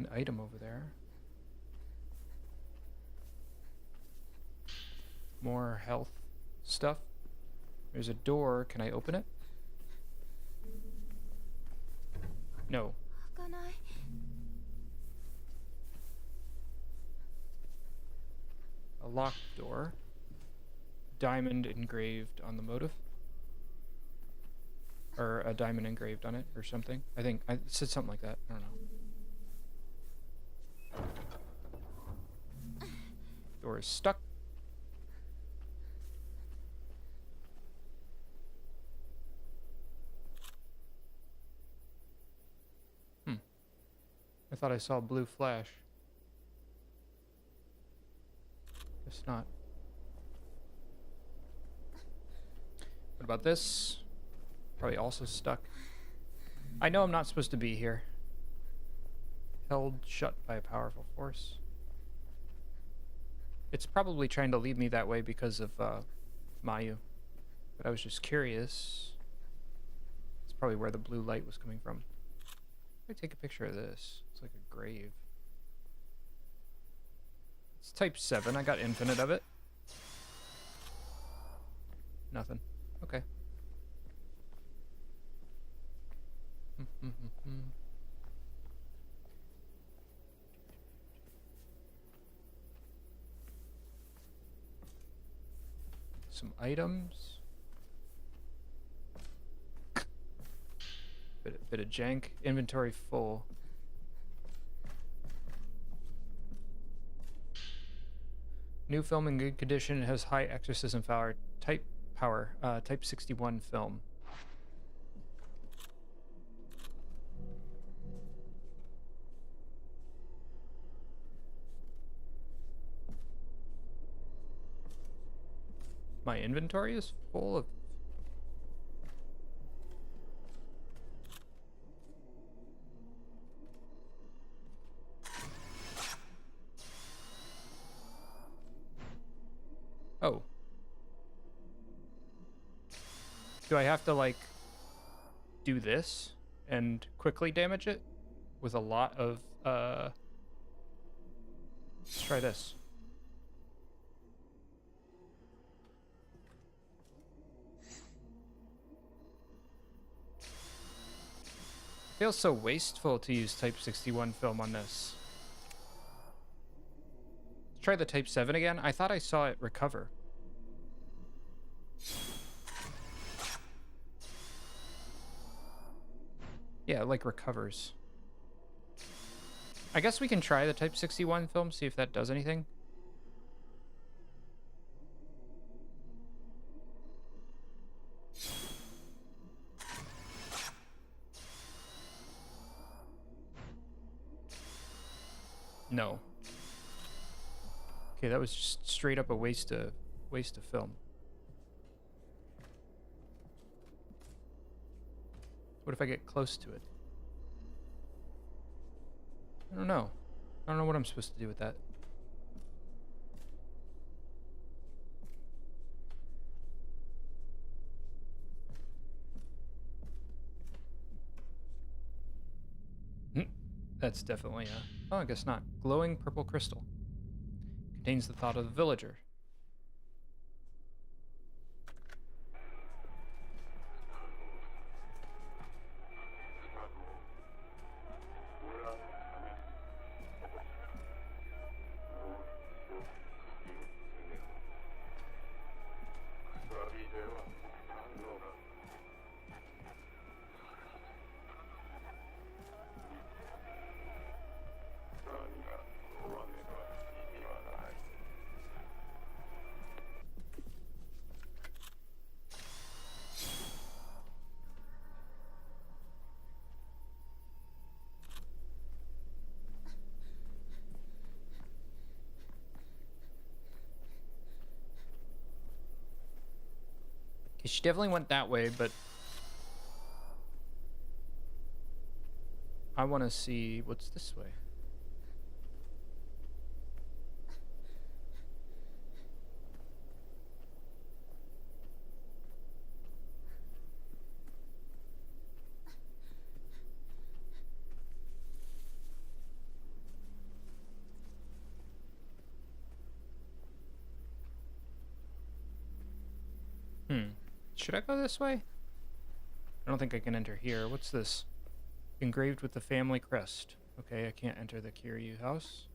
S1: an item over there. More health stuff. There's a door. Can I open it? No.
S2: 開かない。
S1: A locked door. Diamond engraved on the motive. Or a diamond engraved on it or something. I think I said something like that. I don't know. Door is stuck. I thought I saw a blue flash. Guess not. What about this? Probably also stuck. I know I'm not supposed to be here. Held shut by a powerful force. It's probably trying to lead me that way because of Mayu. But I was just curious. It's probably where the blue light was coming from. Let me take a picture of this. It's like a grave. It's type 7. I got infinite of it. Nothing. Okay. Some items. Bit of jank. Inventory full. New film in good condition. It has high exorcism power. Type 61 film. My inventory is full of... Oh. Do I have to, like, do this and quickly damage it with a lot of, let's try this. Feels so wasteful to use Type 61 film on this. Let's try the Type 7 again. I thought I saw it recover. Yeah, it like recovers. I guess we can try the Type 61 film, see if that does anything. No. Okay, that was just straight up a waste of film. What if I get close to it? I don't know. I don't know what I'm supposed to do with that. That's definitely a... Oh, I guess not. Glowing purple crystal. Contains the thought of the villager. Okay, she definitely went that way, but I want to see what's this way. Should I go this way? I don't think I can enter here. What's this? Engraved with the family crest. Okay, I can't enter the Kiryu house.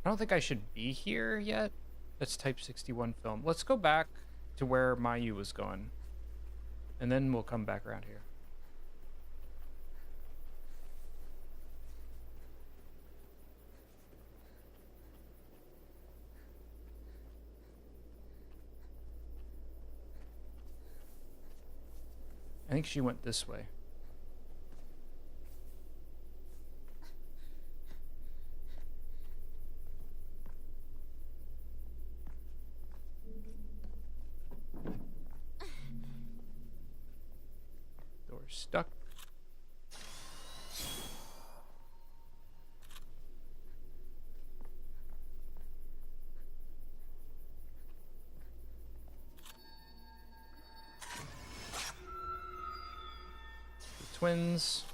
S1: I don't think I should be here yet. That's Type 61 film. Let's go back to where Mayu was going. And then we'll come back around here. I think she went this way. Door stuck. The twins.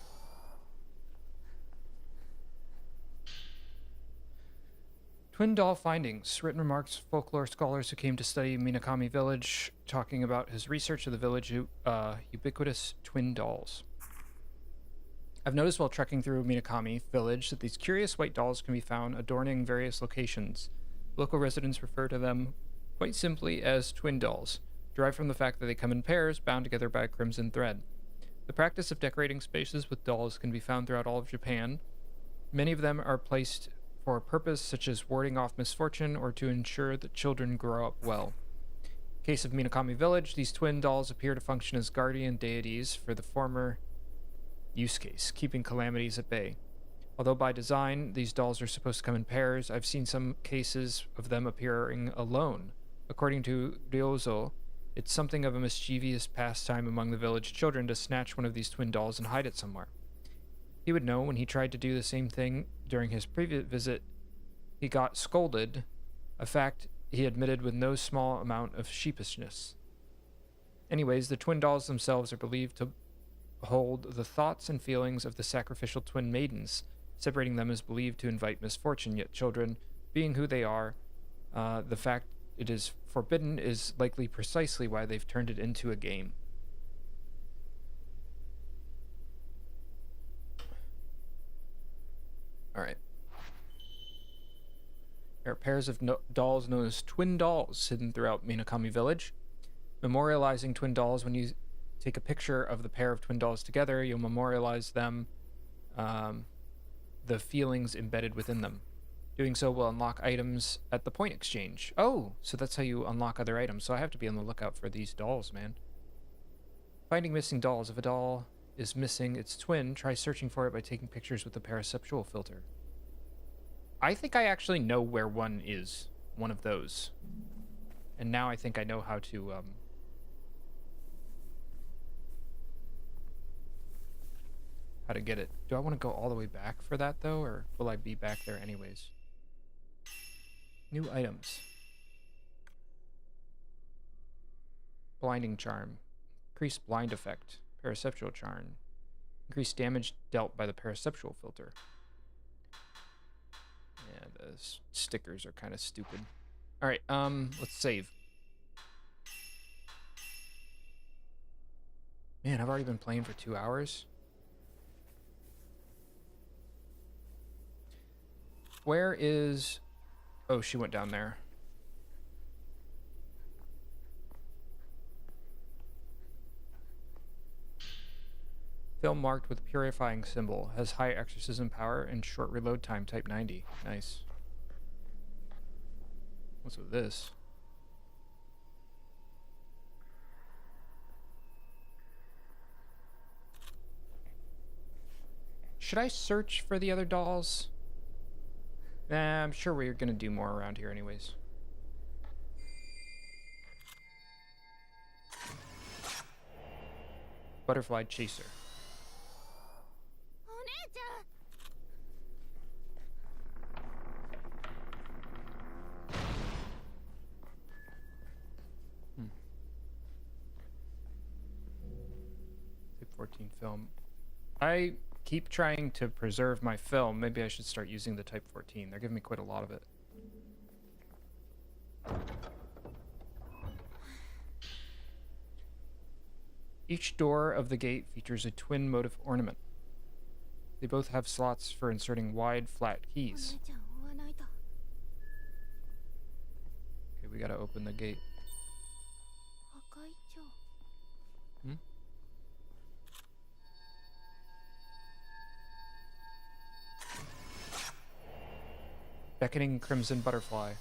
S1: Twin doll findings. Written remarks of folklore scholars who came to study Minakami Village, talking about his research of the village ubiquitous twin dolls. I've noticed while trekking through Minakami Village that these curious white dolls can be found adorning various locations. Local residents refer to them quite simply as twin dolls, derived from the fact that they come in pairs, bound together by a crimson thread. The practice of decorating spaces with dolls can be found throughout all of Japan. Many of them are placed for a purpose such as warding off misfortune or to ensure that children grow up well. In case of Minakami Village, these twin dolls appear to function as guardian deities for the former use case, keeping calamities at bay. Although by design, these dolls are supposed to come in pairs, I've seen some cases of them appearing alone. According to Ryozo, it's something of a mischievous pastime among the village children to snatch one of these twin dolls and hide it somewhere. He would know when he tried to do the same thing during his previous visit, he got scolded, a fact he admitted with no small amount of sheepishness. Anyways, the twin dolls themselves are believed to hold the thoughts and feelings of the sacrificial twin maidens. Separating them is believed to invite misfortune, yet children, being who they are, the fact it is forbidden is likely precisely why they've turned it into a game. Alright. There are pairs of dolls known as twin dolls hidden throughout Minakami Village. Memorializing twin dolls, when you take a picture of the pair of twin dolls together, you'll memorialize them, the feelings embedded within them. Doing so will unlock items at the point exchange. Oh, so that's how you unlock other items. So I have to be on the lookout for these dolls, man. Finding missing dolls. If a doll is missing its twin, try searching for it by taking pictures with the paraceptual filter. I think I actually know where one is. One of those. And now I think I know how to, how to get it. Do I want to go all the way back for that, though? Or will I be back there anyways? New items. Blinding charm. Increased blind effect. Paraceptual charm. Increased damage dealt by the paraceptual filter. Yeah, the stickers are kind of stupid. Alright, let's save. Man, I've already been playing for 2 hours. Where is... Oh, she went down there. Film marked with purifying symbol. Has high exorcism power and short reload time, type 90. Nice. What's with this? Should I search for the other dolls? Nah, I'm sure we're gonna do more around here anyways. Butterfly Chaser.
S2: お姉ちゃん
S1: Type 14 film. I keep trying to preserve my film. Maybe I should start using the Type 14. They're giving me quite a lot of it. Each door of the gate features a twin motif ornament. They both have slots for inserting wide, flat
S2: お
S1: keys.
S2: 姉ちゃん追わないと
S1: Okay, we gotta open the gate.
S2: 赤い蝶
S1: Hmm? Beckoning crimson butterfly.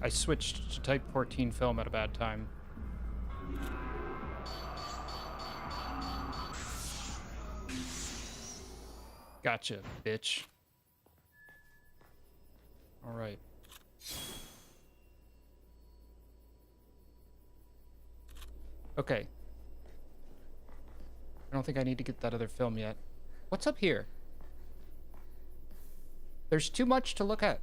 S1: I switched to Type 14 film at a bad time. Gotcha, bitch. All right. Okay. I don't think I need to get that other film yet. What's up here? There's too much to look at.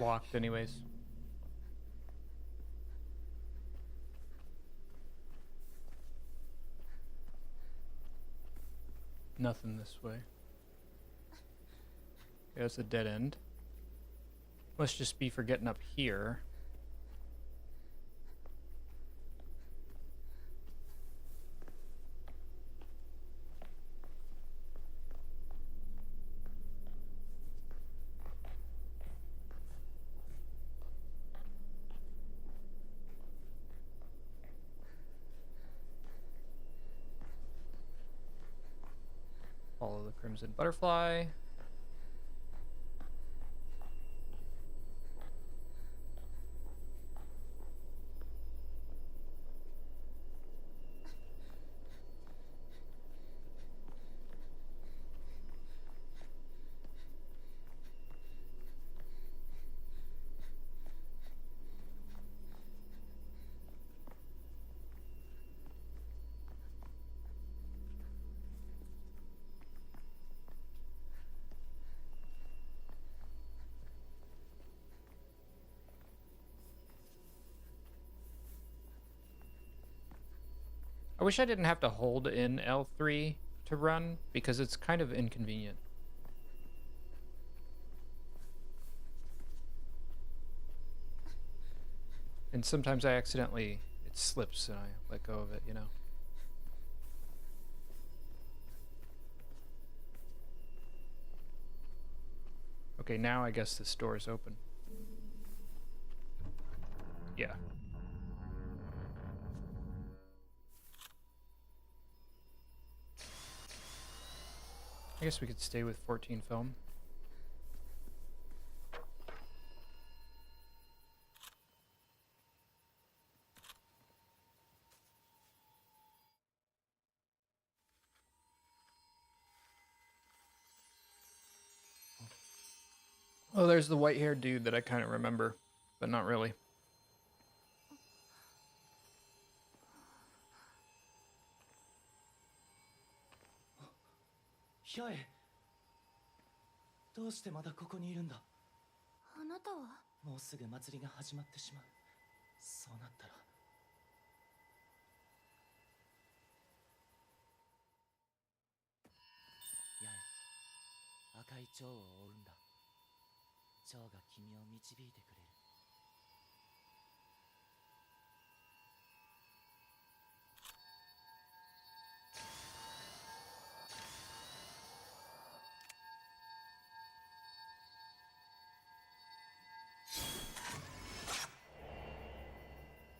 S1: Locked, anyways. Nothing this way. There's a dead end. Must just be for getting up here. Follow the crimson butterfly. I wish I didn't have to hold in L3 to run, because it's kind of inconvenient. And sometimes I accidentally, it slips and I let go of it, you know? Okay, now I guess this door is open. Yeah. I guess we could stay with 14 film. Oh, there's the white-haired dude that I kind of remember, but not really.
S3: Hyae, どうしてまだここにいるんだ。
S2: あなたは
S3: もうすぐ祭りが始まってしまう。そうなったら。い蝶を追うんだ。蝶が君を導いてくれる。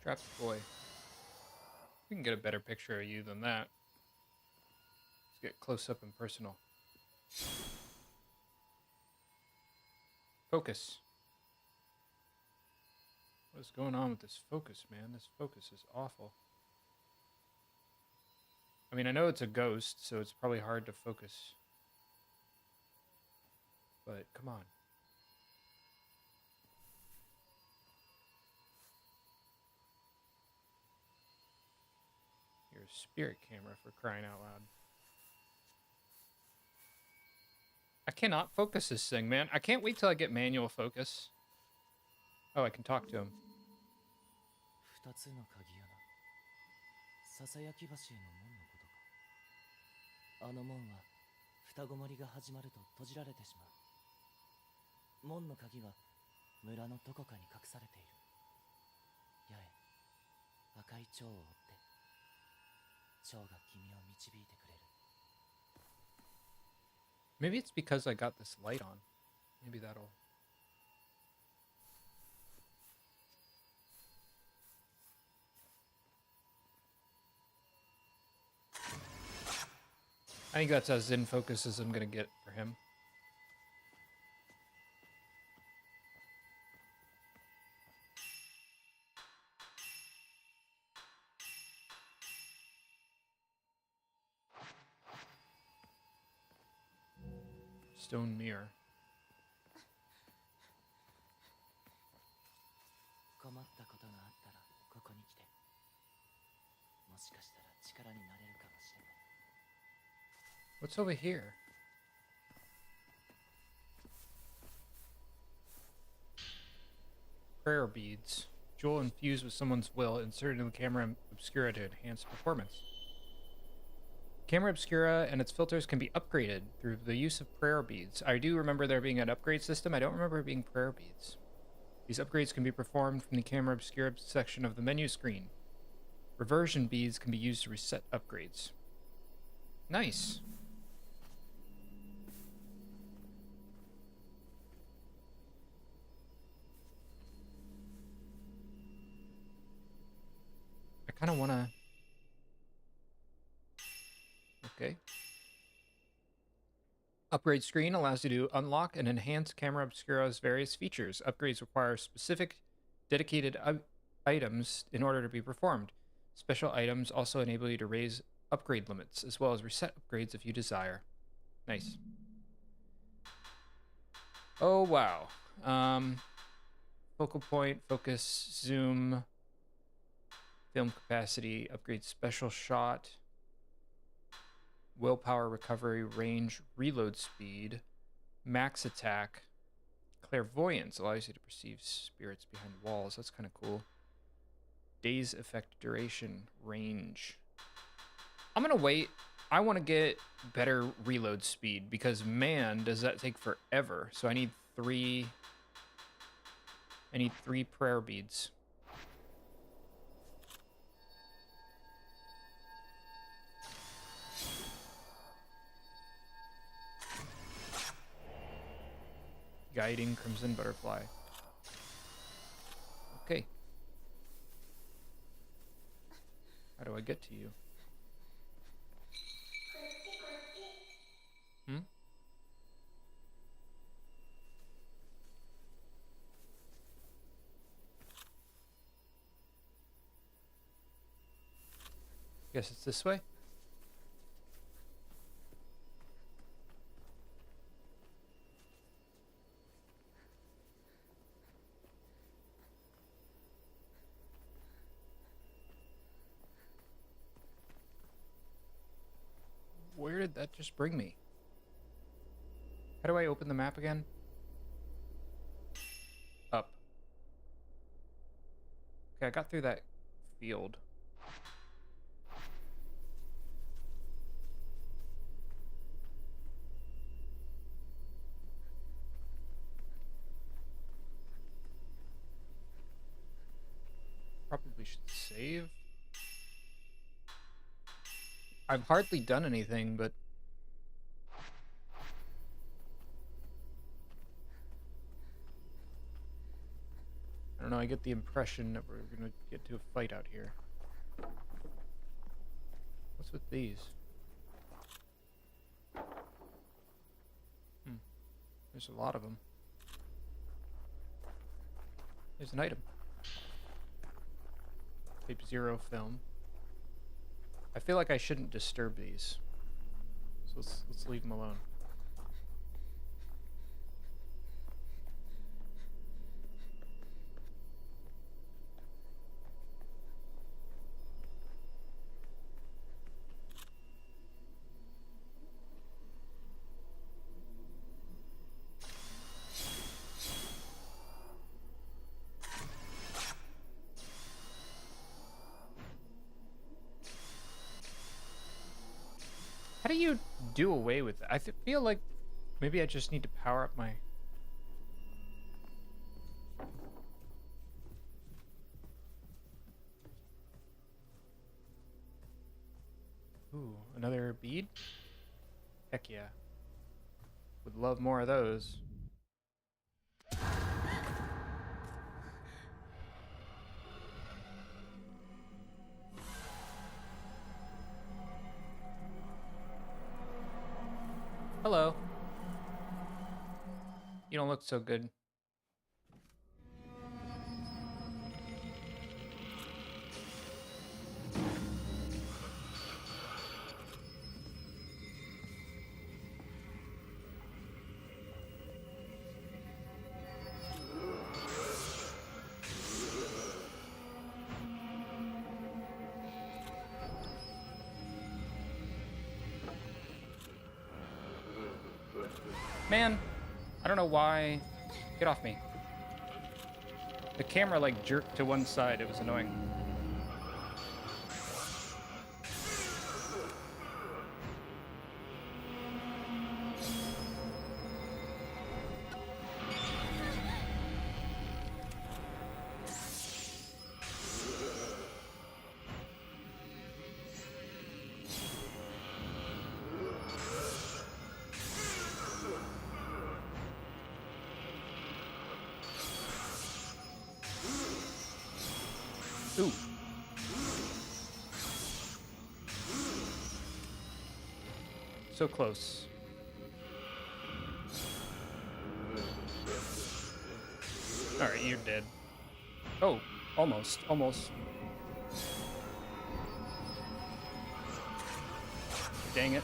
S1: Trapped boy. We can get a better picture of you than that. Let's get close up and personal. Focus. What is going on with this focus, man? This focus is awful. I mean, I know it's a ghost, so it's probably hard to focus. But come on. You're a spirit camera, for crying out loud. I cannot focus this thing, man. I can't wait till I get manual focus. Oh, I can talk to him.
S3: 二つの鍵穴。ささやき橋への門のことか。あの門は双子森が始まると閉じられてしまう。門の鍵は村のどこかに隠されている。八重、赤い蝶を追って、蝶が君を導いてくれる。
S1: Maybe it's because I got this light on. Maybe that'll... I think that's as in focus as I'm gonna get for him. Stone mirror.
S3: 困ったことがあったらここに来て。もしかしたら力になれるかもしれない。
S1: What's over here? Prayer beads. Jewel infused with someone's will, inserted in the camera obscura to enhance performance. Camera obscura and its filters can be upgraded through the use of prayer beads. I do remember there being an upgrade system. I don't remember it being prayer beads. These upgrades can be performed from the camera obscura section of the menu screen. Reversion beads can be used to reset upgrades. Nice. I kind of want to... Okay. Upgrade screen allows you to unlock and enhance Camera Obscura's various features. Upgrades require specific dedicated items in order to be performed. Special items also enable you to raise upgrade limits, as well as reset upgrades if you desire. Nice. Oh, wow. Focal point, focus, zoom, film capacity, upgrade special shot, willpower recovery, range, reload speed, max attack, clairvoyance allows you to perceive spirits behind walls. That's kind of cool. Daze effect duration, range. I'm gonna wait. I want to get better reload speed because man, does that take forever. So I need three prayer beads. Guiding Crimson Butterfly. Okay. How do I get to you? Hmm? Guess it's this way. Where did that just bring me? How do I open the map again? Up. Okay, I got through that field. we should save. I've hardly done anything, but I don't know, I get the impression that we're gonna get to a fight out here. What's with these? There's a lot of them. There's an item. Tape 0 film. I feel like I shouldn't disturb these. So let's leave them alone. How do you do away with that? I feel like maybe I just need to power up my... Ooh, another bead? Heck yeah. Would love more of those. Hello. You don't look so good. Man, I don't know why. Get off me. The camera like jerked to one side. It was annoying. Ooh. So close. Alright, you're dead. Oh, almost, almost. Dang it.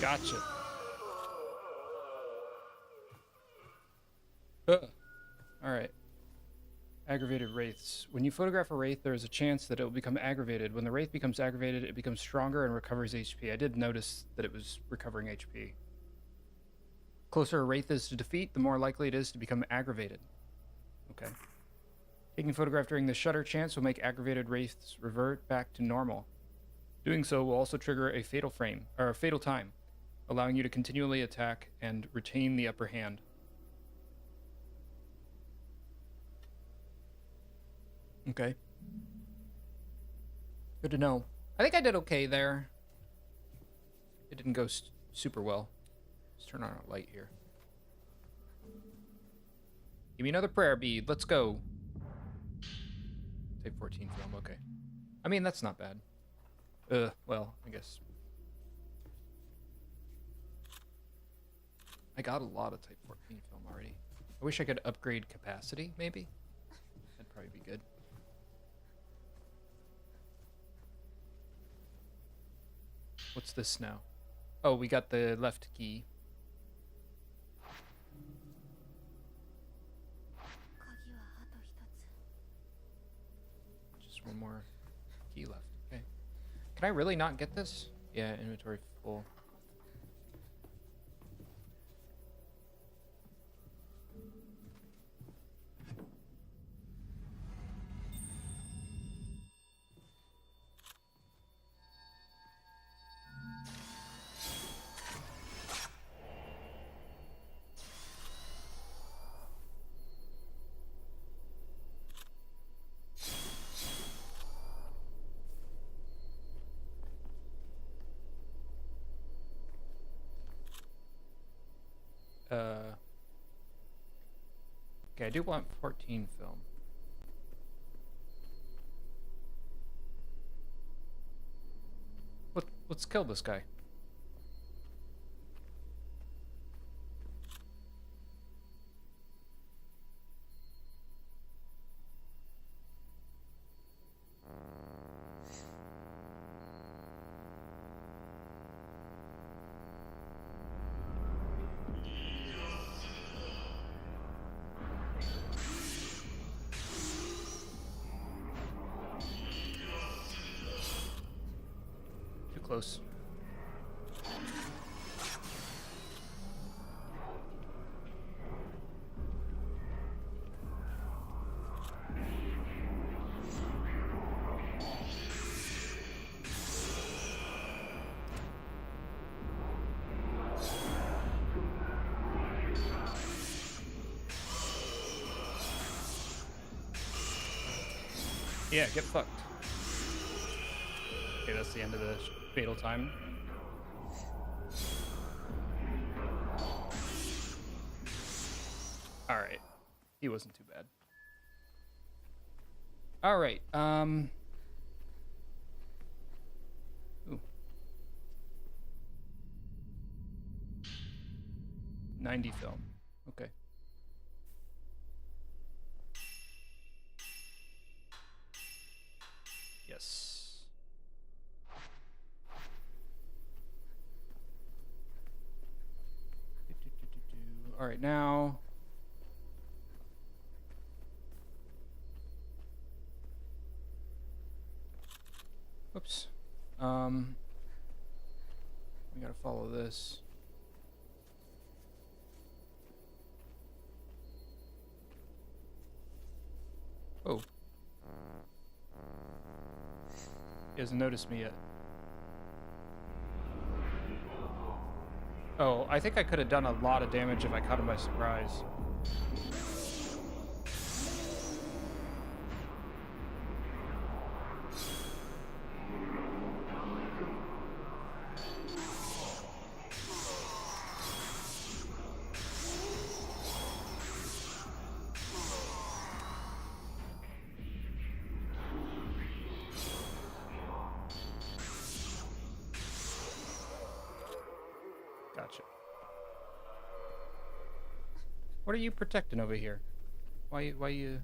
S1: Gotcha. Alright. Aggravated wraiths. When you photograph a wraith, there is a chance that it will become aggravated. When the wraith becomes aggravated, it becomes stronger and recovers HP. I did notice that it was recovering HP. Closer a wraith is to defeat, the more likely it is to become aggravated. Okay. Taking a photograph during the shutter chance will make aggravated wraiths revert back to normal. Doing so will also trigger a fatal frame, or a fatal time, allowing you to continually attack and retain the upper hand. Okay. Good to know. I think I did okay there. It didn't go super well. Let's turn on our light here. Give me another prayer bead. Let's go. Take 14 film. Okay. I mean, that's not bad. Well, I guess. I got a lot of Type 14 film already. I wish I could upgrade capacity, maybe. That'd probably be good. What's this now? Oh, we got the left key. Just one more key left. Okay. Can I really not get this? Yeah, inventory full. Okay, I do want 14 film. Let's kill this guy. Too close. Yeah, get fucked. Okay, that's the end of the fatal time. Alright. He wasn't too bad. Alright, Ooh. 90 film. Okay. Yes. All right, now. Oops. We gotta follow this. Oh. He hasn't noticed me yet. Oh, I think I could have done a lot of damage if I caught him by surprise. Gotcha. What are you protecting over here? Why you...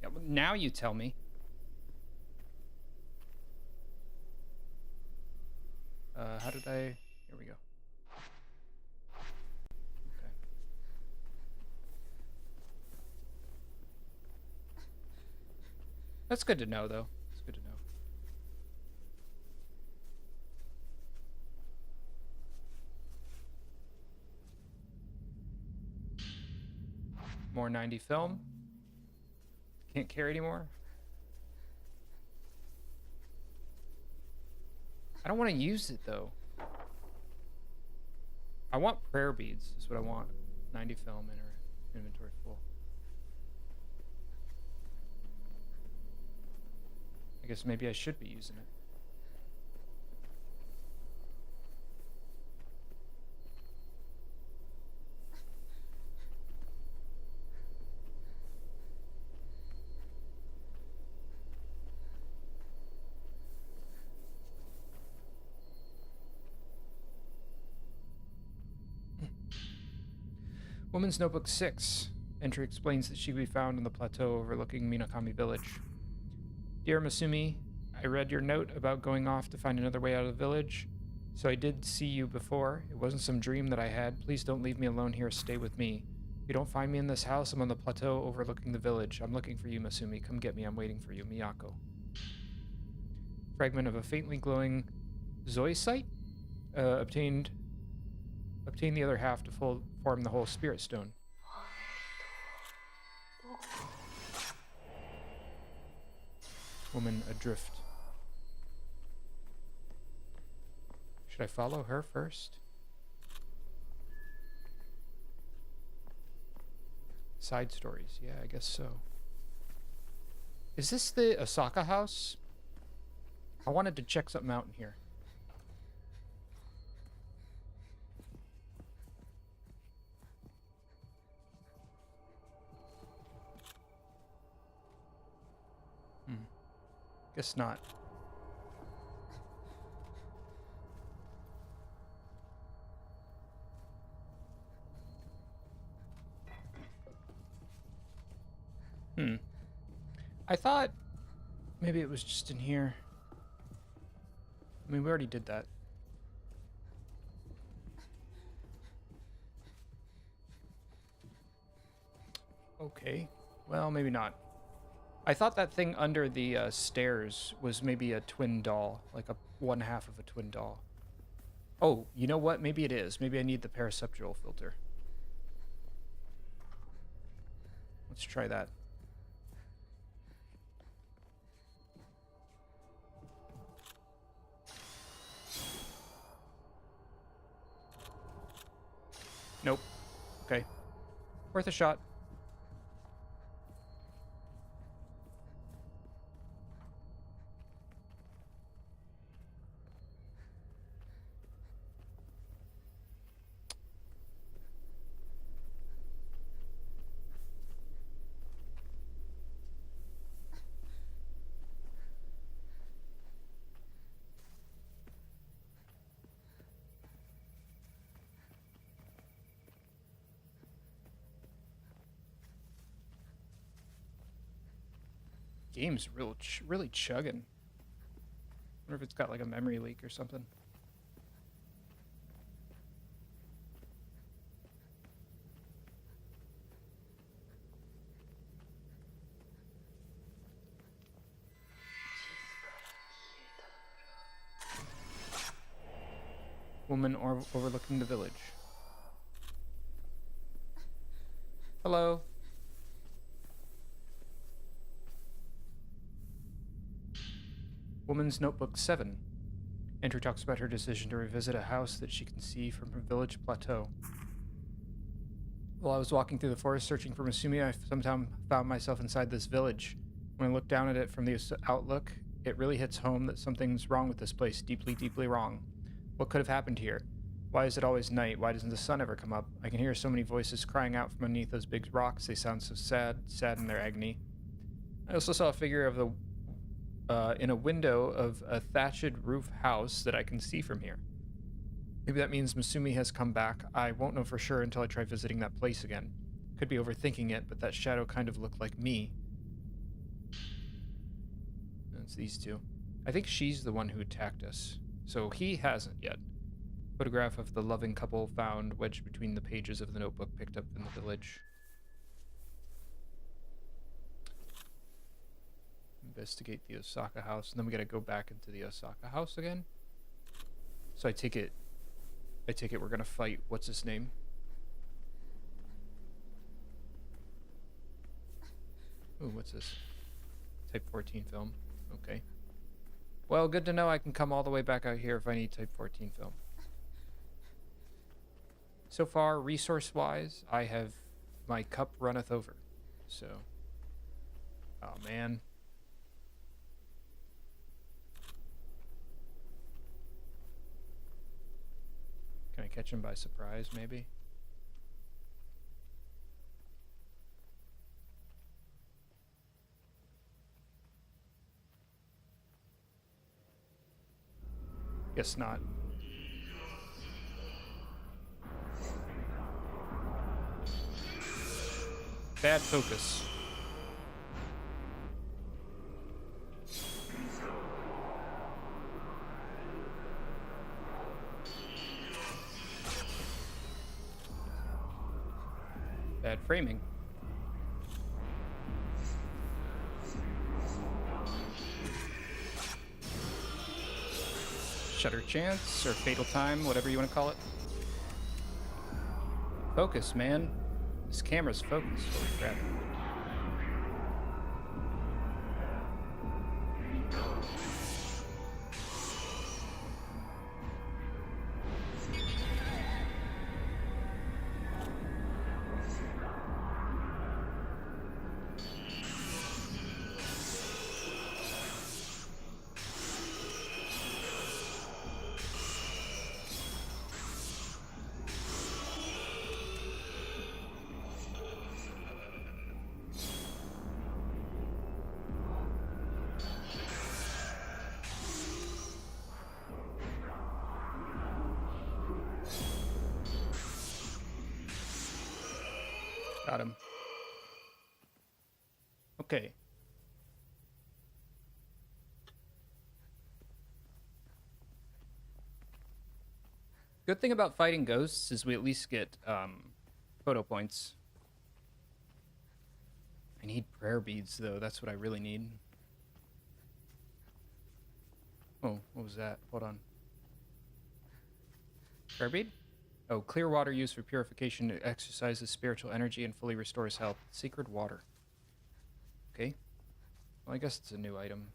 S1: Yeah, well, now you tell me. How did I... Here we go. Okay. That's good to know, though. It's good to know. More 90 film. Can't carry anymore. I don't want to use it, though. I want prayer beads, is what I want. 90 film in our inventory full. I guess maybe I should be using it. Woman's Notebook 6. Entry explains that she could be found on the plateau overlooking Minakami Village. Dear Masumi, I read your note about going off to find another way out of the village. So I did see you before. It wasn't some dream that I had. Please don't leave me alone here. Stay with me. If you don't find me in this house, I'm on the plateau overlooking the village. I'm looking for you, Masumi. Come get me. I'm waiting for you. Miyako. Fragment of a faintly glowing zoisite? Obtained the other half to form the whole spirit stone. Woman adrift. Should I follow her first? Side stories. Yeah, I guess so. Is this the Osaka house? I wanted to check something out in here. Guess not. I thought maybe it was just in here. I mean, we already did that. Okay. Well, maybe not. I thought that thing under the stairs was maybe a twin doll, like a one half of a twin doll. Oh, you know what? Maybe it is. Maybe I need the perceptual filter. Let's try that. Nope. Okay. Worth a shot. Game's really chugging. Wonder if it's got like a memory leak or something. Woman overlooking the village. Hello. Woman's Notebook 7. Enter talks about her decision to revisit a house that she can see from her village plateau. While I was walking through the forest searching for Masumi, I somehow found myself inside this village. When I look down at it from the outlook, it really hits home that something's wrong with this place. Deeply, deeply wrong. What could have happened here? Why is it always night? Why doesn't the sun ever come up? I can hear so many voices crying out from underneath those big rocks. They sound so sad, sad in their agony. I also saw a figure of the in a window of a thatched roof house that I can see from here. Maybe that means Masumi has come back. I won't know for sure until I try visiting that place again. Could be overthinking it, but that shadow kind of looked like me. It's these two. I think she's the one who attacked us, so he hasn't yet. Photograph of the loving couple found wedged between the pages of the notebook picked up in the village. Investigate the Osaka house, and then we gotta go back into the Osaka house again. So I take it we're gonna fight, what's his name? Ooh, what's this? Type 14 film. Okay. Well, good to know I can come all the way back out here if I need Type 14 film. So far, resource-wise, I have... my cup runneth over. So... oh, man. Can I catch him by surprise, maybe? Guess not. Bad focus. Bad framing. Shutter chance, or fatal time, whatever you want to call it. Focus, man. This camera's focused. Holy crap. Got him. Okay. Good thing about fighting ghosts is we at least get photo points. I need prayer beads, though. That's what I really need. Oh, what was that? Hold on. Prayer bead? Oh, clear water used for purification. It exercises spiritual energy and fully restores health. Sacred water. Okay. Well, I guess it's a new item.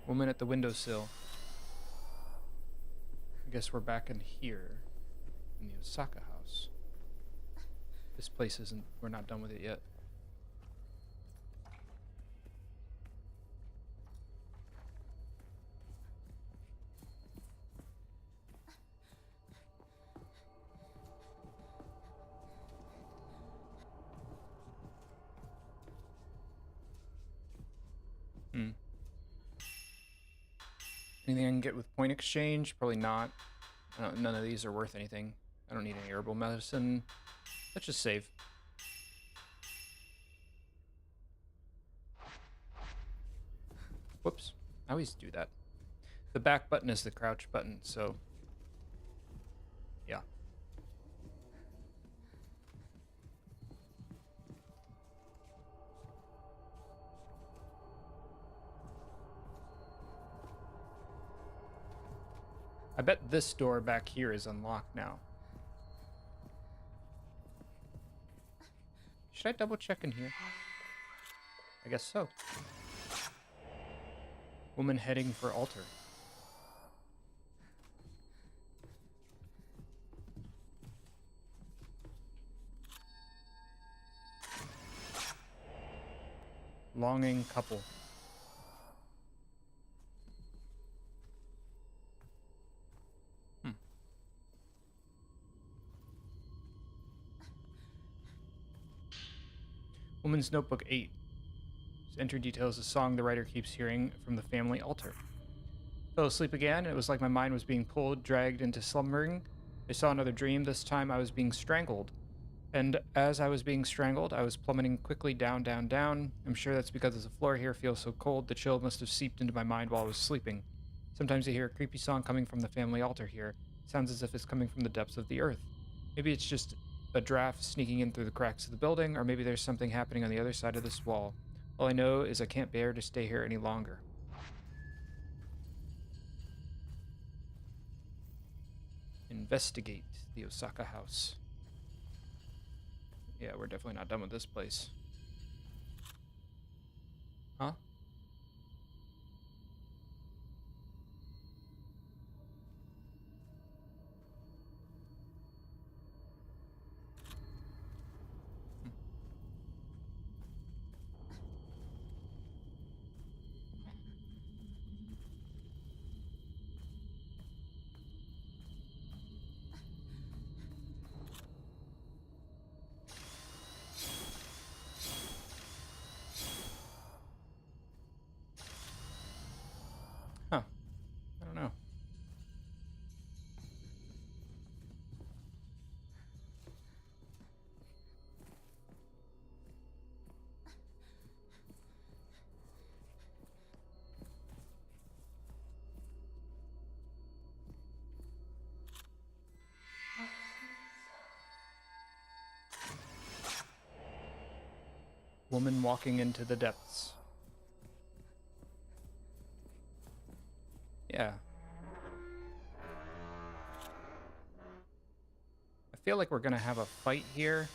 S1: Woman at the windowsill. I guess we're back in here. In the Osaka house. This place isn't... We're not done with it yet. Anything I can get with point exchange? Probably not. None of these are worth anything. I don't need any herbal medicine. Let's just save. Whoops. I always do that. The back button is the crouch button, so... yeah. I bet this door back here is unlocked now. Should I double check in here? I guess so. Woman heading for altar. Longing couple. Woman's Notebook 8. Just enter details of a song the writer keeps hearing from the family altar. Fell asleep again. It was like my mind was being pulled, dragged into slumbering. I saw another dream. This time I was being strangled. And as I was being strangled, I was plummeting quickly down, down, down. I'm sure that's because the floor here feels so cold. The chill must have seeped into my mind while I was sleeping. Sometimes I hear a creepy song coming from the family altar here. It sounds as if it's coming from the depths of the earth. Maybe it's just a draft sneaking in through the cracks of the building, or maybe there's something happening on the other side of this wall. All I know is I can't bear to stay here any longer. Investigate the Osaka house. Yeah, we're definitely not done with this place. Huh? Huh. I don't know. Woman walking into the depths. Yeah. I feel like we're gonna have a fight here.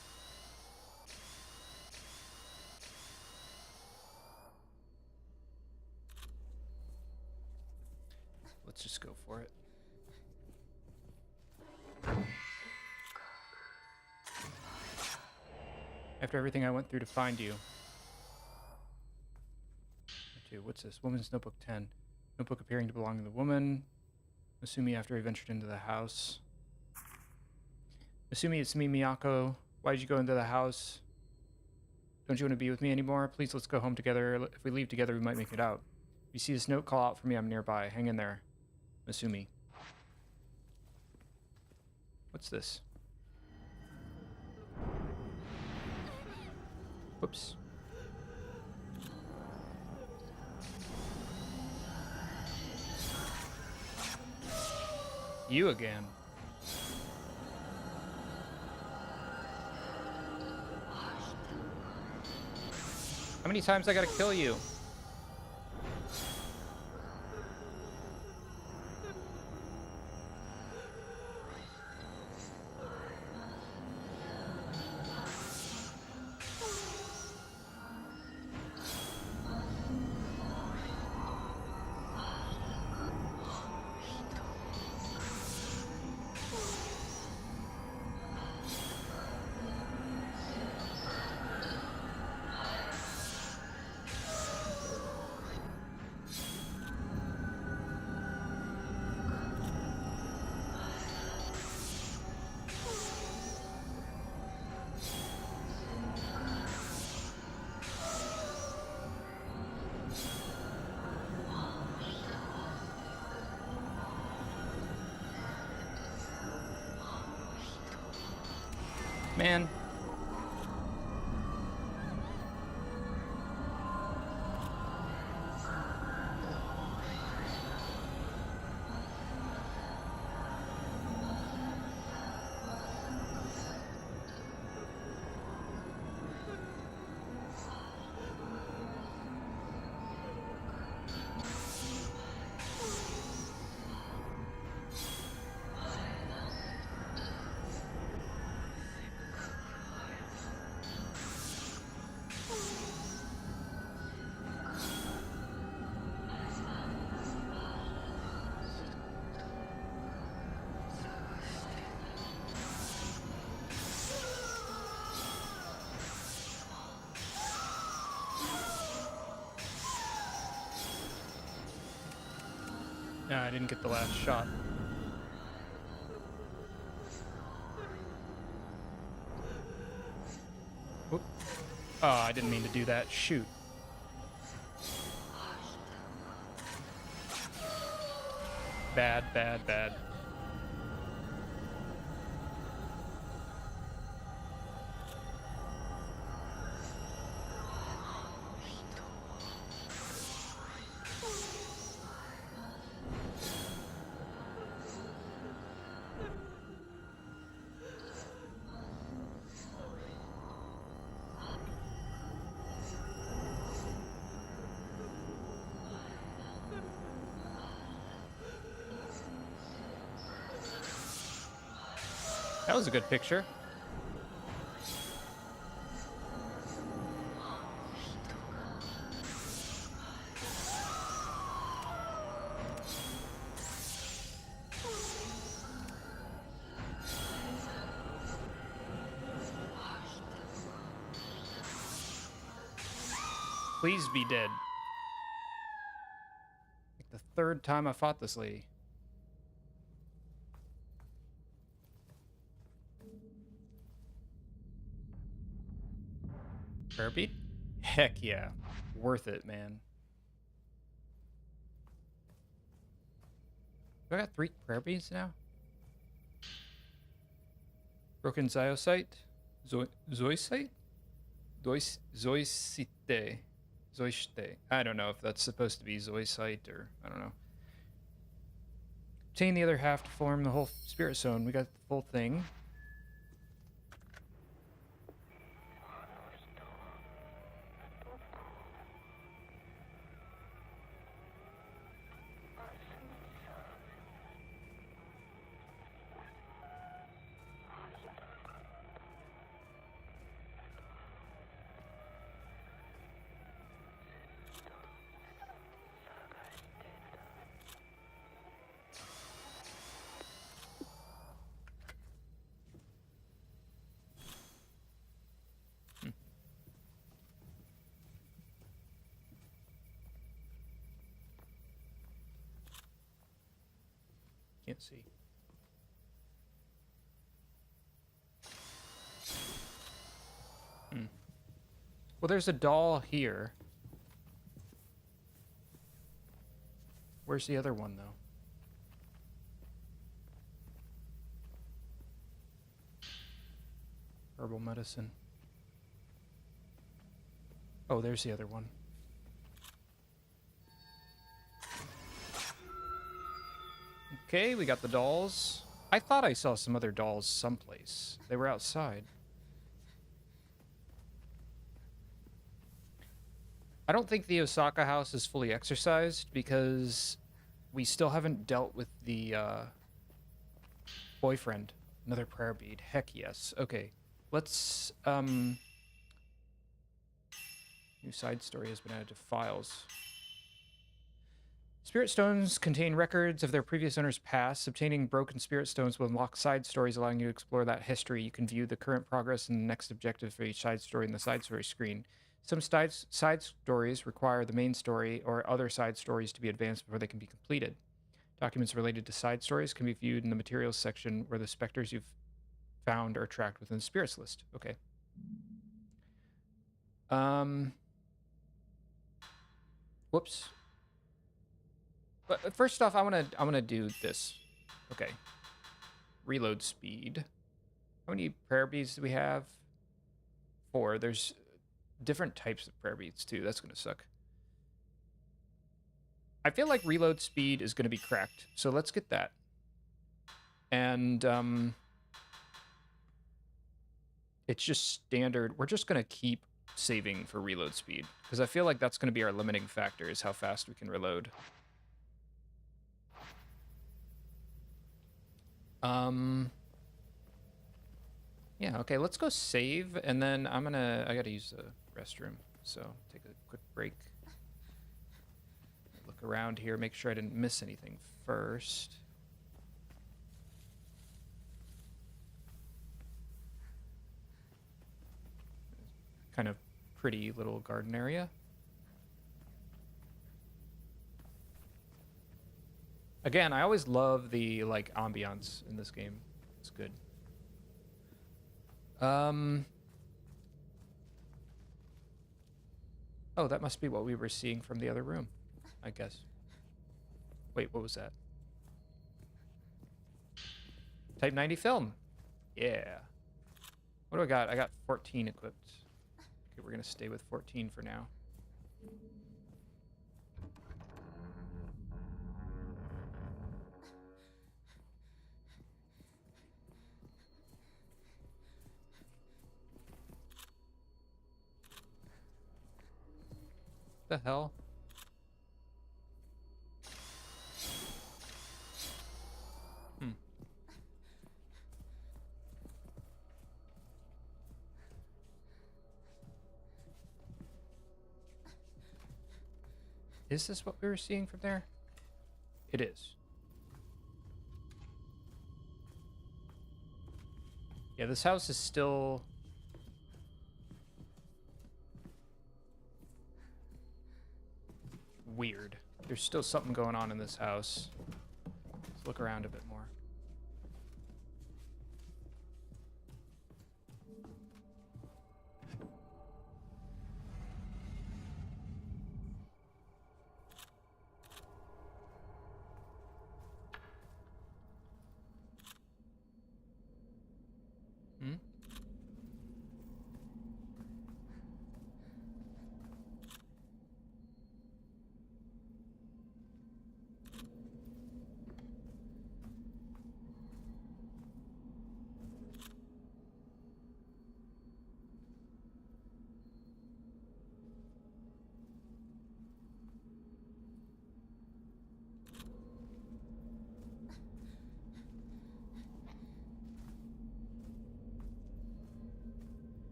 S1: Let's just go for it. After everything I went through to find you. What's this? Woman's Notebook 10. Notebook appearing to belong to the woman. Assuming after he ventured into the house. Assuming it's me, Miyako. Why did you go into the house? Don't you want to be with me anymore? Please, let's go home together. If we leave together, we might make it out. If you see this note, call out for me. I'm nearby. Hang in there. Masumi. What's this? Whoops. You again. How many times I gotta kill you? Man. Nah, I didn't get the last shot. Whoop. Oh, I didn't mean to do that. Shoot. Bad, bad, bad. That was a good picture. Please be dead. Like the third time I fought this lady. Prayer bead? Heck yeah. Worth it, man. Do I got 3 prayer beads now? Broken Zyosite? Zoisite? Zoisite. Zoisite. I don't know if that's supposed to be Zoisite or I don't know. Obtain the other half to form the whole spirit zone. We got the full thing. Can't see. Hmm. Well, there's a doll here. Where's the other one, though? Herbal medicine. Oh, there's the other one. Okay, we got the dolls. I thought I saw some other dolls someplace. They were outside. I don't think the Osaka house is fully exercised because we still haven't dealt with the boyfriend. Another prayer bead. Heck yes. Okay. Let's new side story has been added to files. Spirit stones contain records of their previous owner's past. Obtaining broken spirit stones will unlock side stories, allowing you to explore that history. You can view the current progress and the next objective for each side story in the side story screen. Some side stories require the main story or other side stories to be advanced before they can be completed. Documents related to side stories can be viewed in the materials section where the specters you've found are tracked within the spirits list. Okay. Whoops. But first off, I wanna do this. Okay. Reload speed. How many prayer beads do we have? 4. There's different types of prayer beads too. That's gonna suck. I feel like reload speed is gonna be cracked, so let's get that. And it's just standard. We're just gonna keep saving for reload speed because I feel like that's gonna be our limiting factor is how fast we can reload. Yeah, okay, let's go save, and then I gotta use the restroom, so take a quick break. Look around here, make sure I didn't miss anything first. Kind of pretty little garden area. Again, I always love the, like, ambiance in this game. It's good. Oh, that must be what we were seeing from the other room, I guess. Wait, what was that? Type 90 film. Yeah. What do I got? I got 14 equipped. Okay, we're gonna stay with 14 for now. The hell? Hmm. Is this what we were seeing from there? It is. Yeah, this house is still... weird. There's still something going on in this house. Let's look around a bit more. Hmm?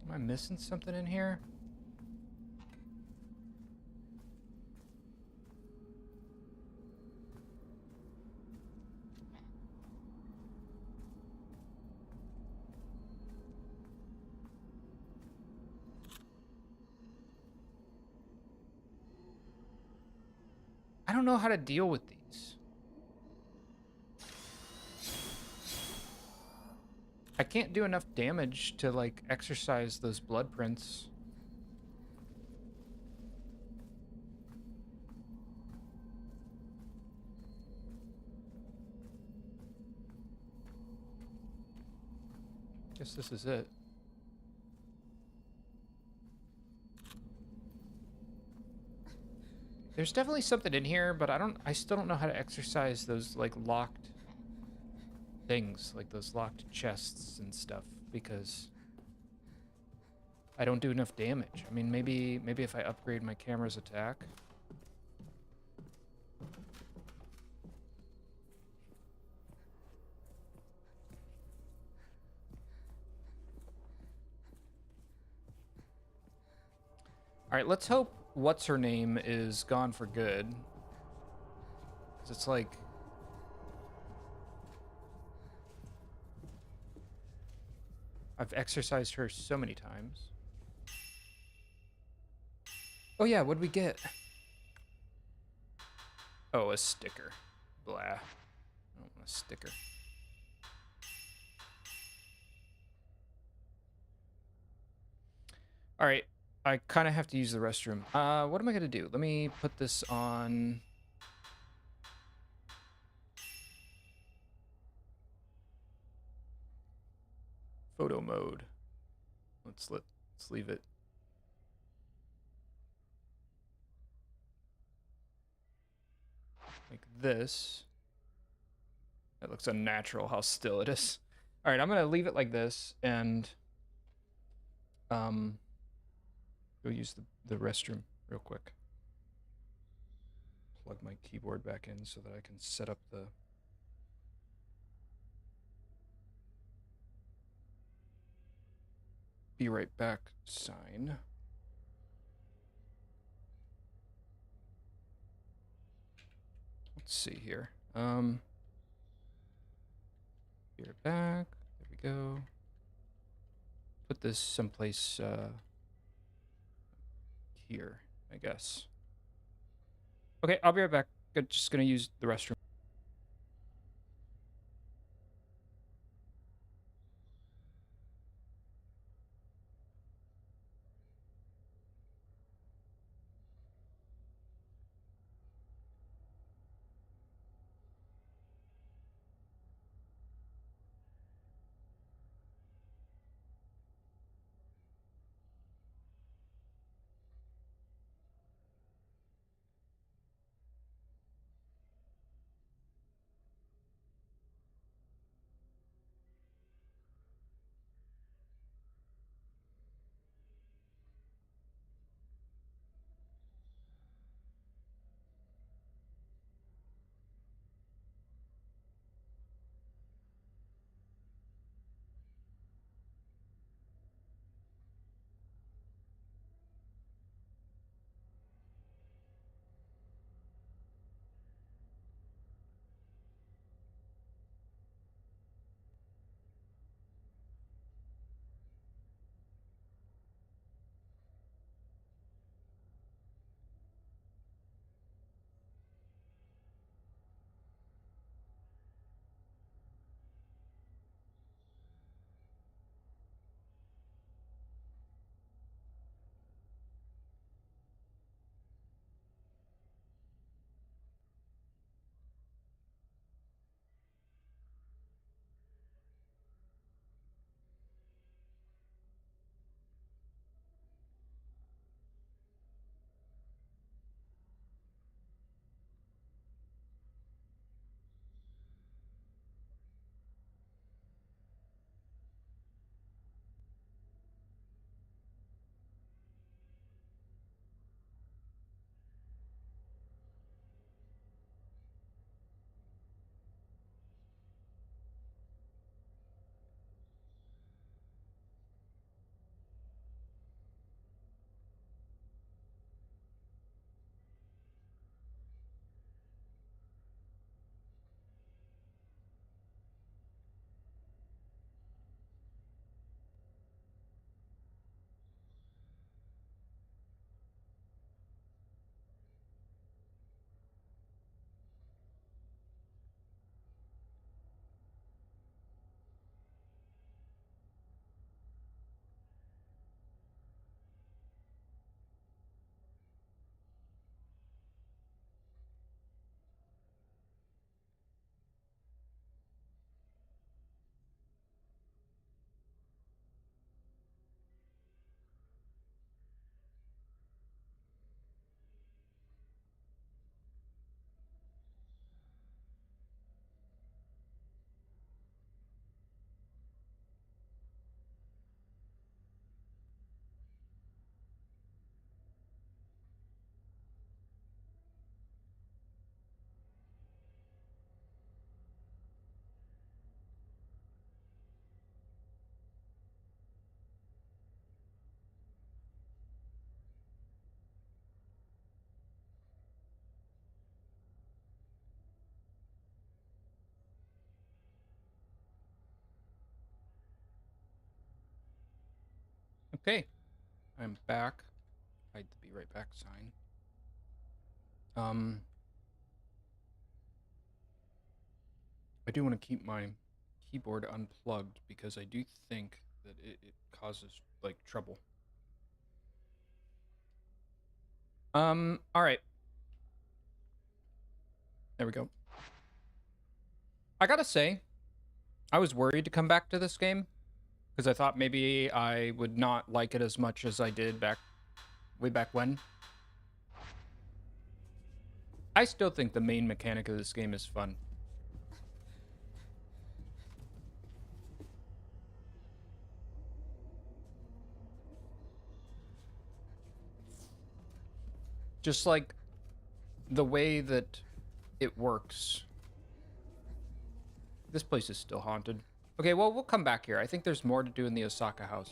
S1: Am I missing something in here? I don't know how to deal with these. I can't do enough damage to, like, exercise those blood prints. Guess this is it. There's definitely something in here, but I still don't know how to exercise those, like, locked things, like those locked chests and stuff, because I don't do enough damage. I mean, maybe if I upgrade my camera's attack. All right, let's hope what's her name is gone for good. Cuz it's like I've exercised her so many times. Oh yeah, what'd we get? Oh, a sticker. Blah. I don't want a sticker. All right, I kind of have to use the restroom. What am I gonna do? Let me put this on. Photo mode. Let's leave it. Like this. That looks unnatural how still it is. All right, I'm gonna leave it like this and go use the restroom real quick. Plug my keyboard back in so that I can set up the be right back sign. Let's see here. Be right back. There we go. Put this someplace here, I guess. Okay, I'll be right back. Just gonna use the restroom. Okay, I'm back. Hide the be right back sign. I do want to keep my keyboard unplugged because I do think that it causes like trouble. All right. There we go. I gotta say, I was worried to come back to this game because I thought maybe I would not like it as much as I did way back when. I still think the main mechanic of this game is fun. Just like the way that it works. This place is still haunted. Okay, well, we'll come back here. I think there's more to do in the Osaka house.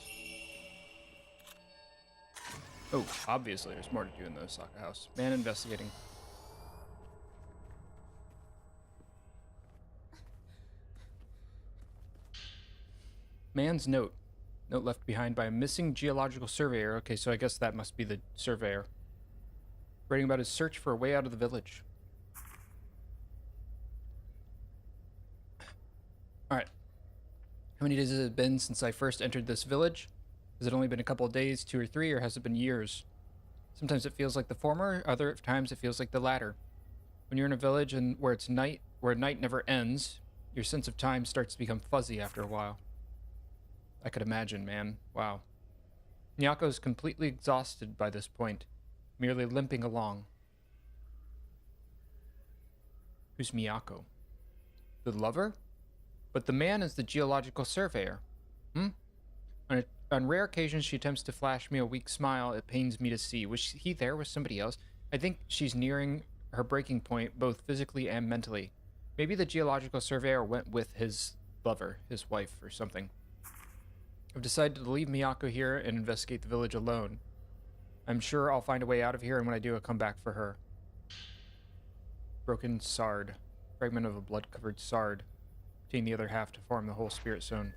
S1: Oh, obviously there's more to do in the Osaka house. Man investigating. Man's note. Note left behind by a missing geological surveyor. Okay, so I guess that must be the surveyor. Writing about his search for a way out of the village. Alright. How many days has it been since I first entered this village? Has it only been a couple of days, 2 or 3, or has it been years? Sometimes it feels like the former, other times it feels like the latter. When you're in a village and where night never ends, your sense of time starts to become fuzzy after a while. I could imagine, man. Wow. Miyako is completely exhausted by this point, merely limping along. Who's Miyako? The lover? But the man is the geological surveyor. On rare occasions, she attempts to flash me a weak smile. It pains me to see. Was he there with somebody else? I think she's nearing her breaking point, both physically and mentally. Maybe the geological surveyor went with his lover, his wife, or something. I've decided to leave Miyako here and investigate the village alone. I'm sure I'll find a way out of here, and when I do, I'll come back for her. Broken sard. Fragment of a blood-covered sard. Obtain the other half to form the whole spirit zone.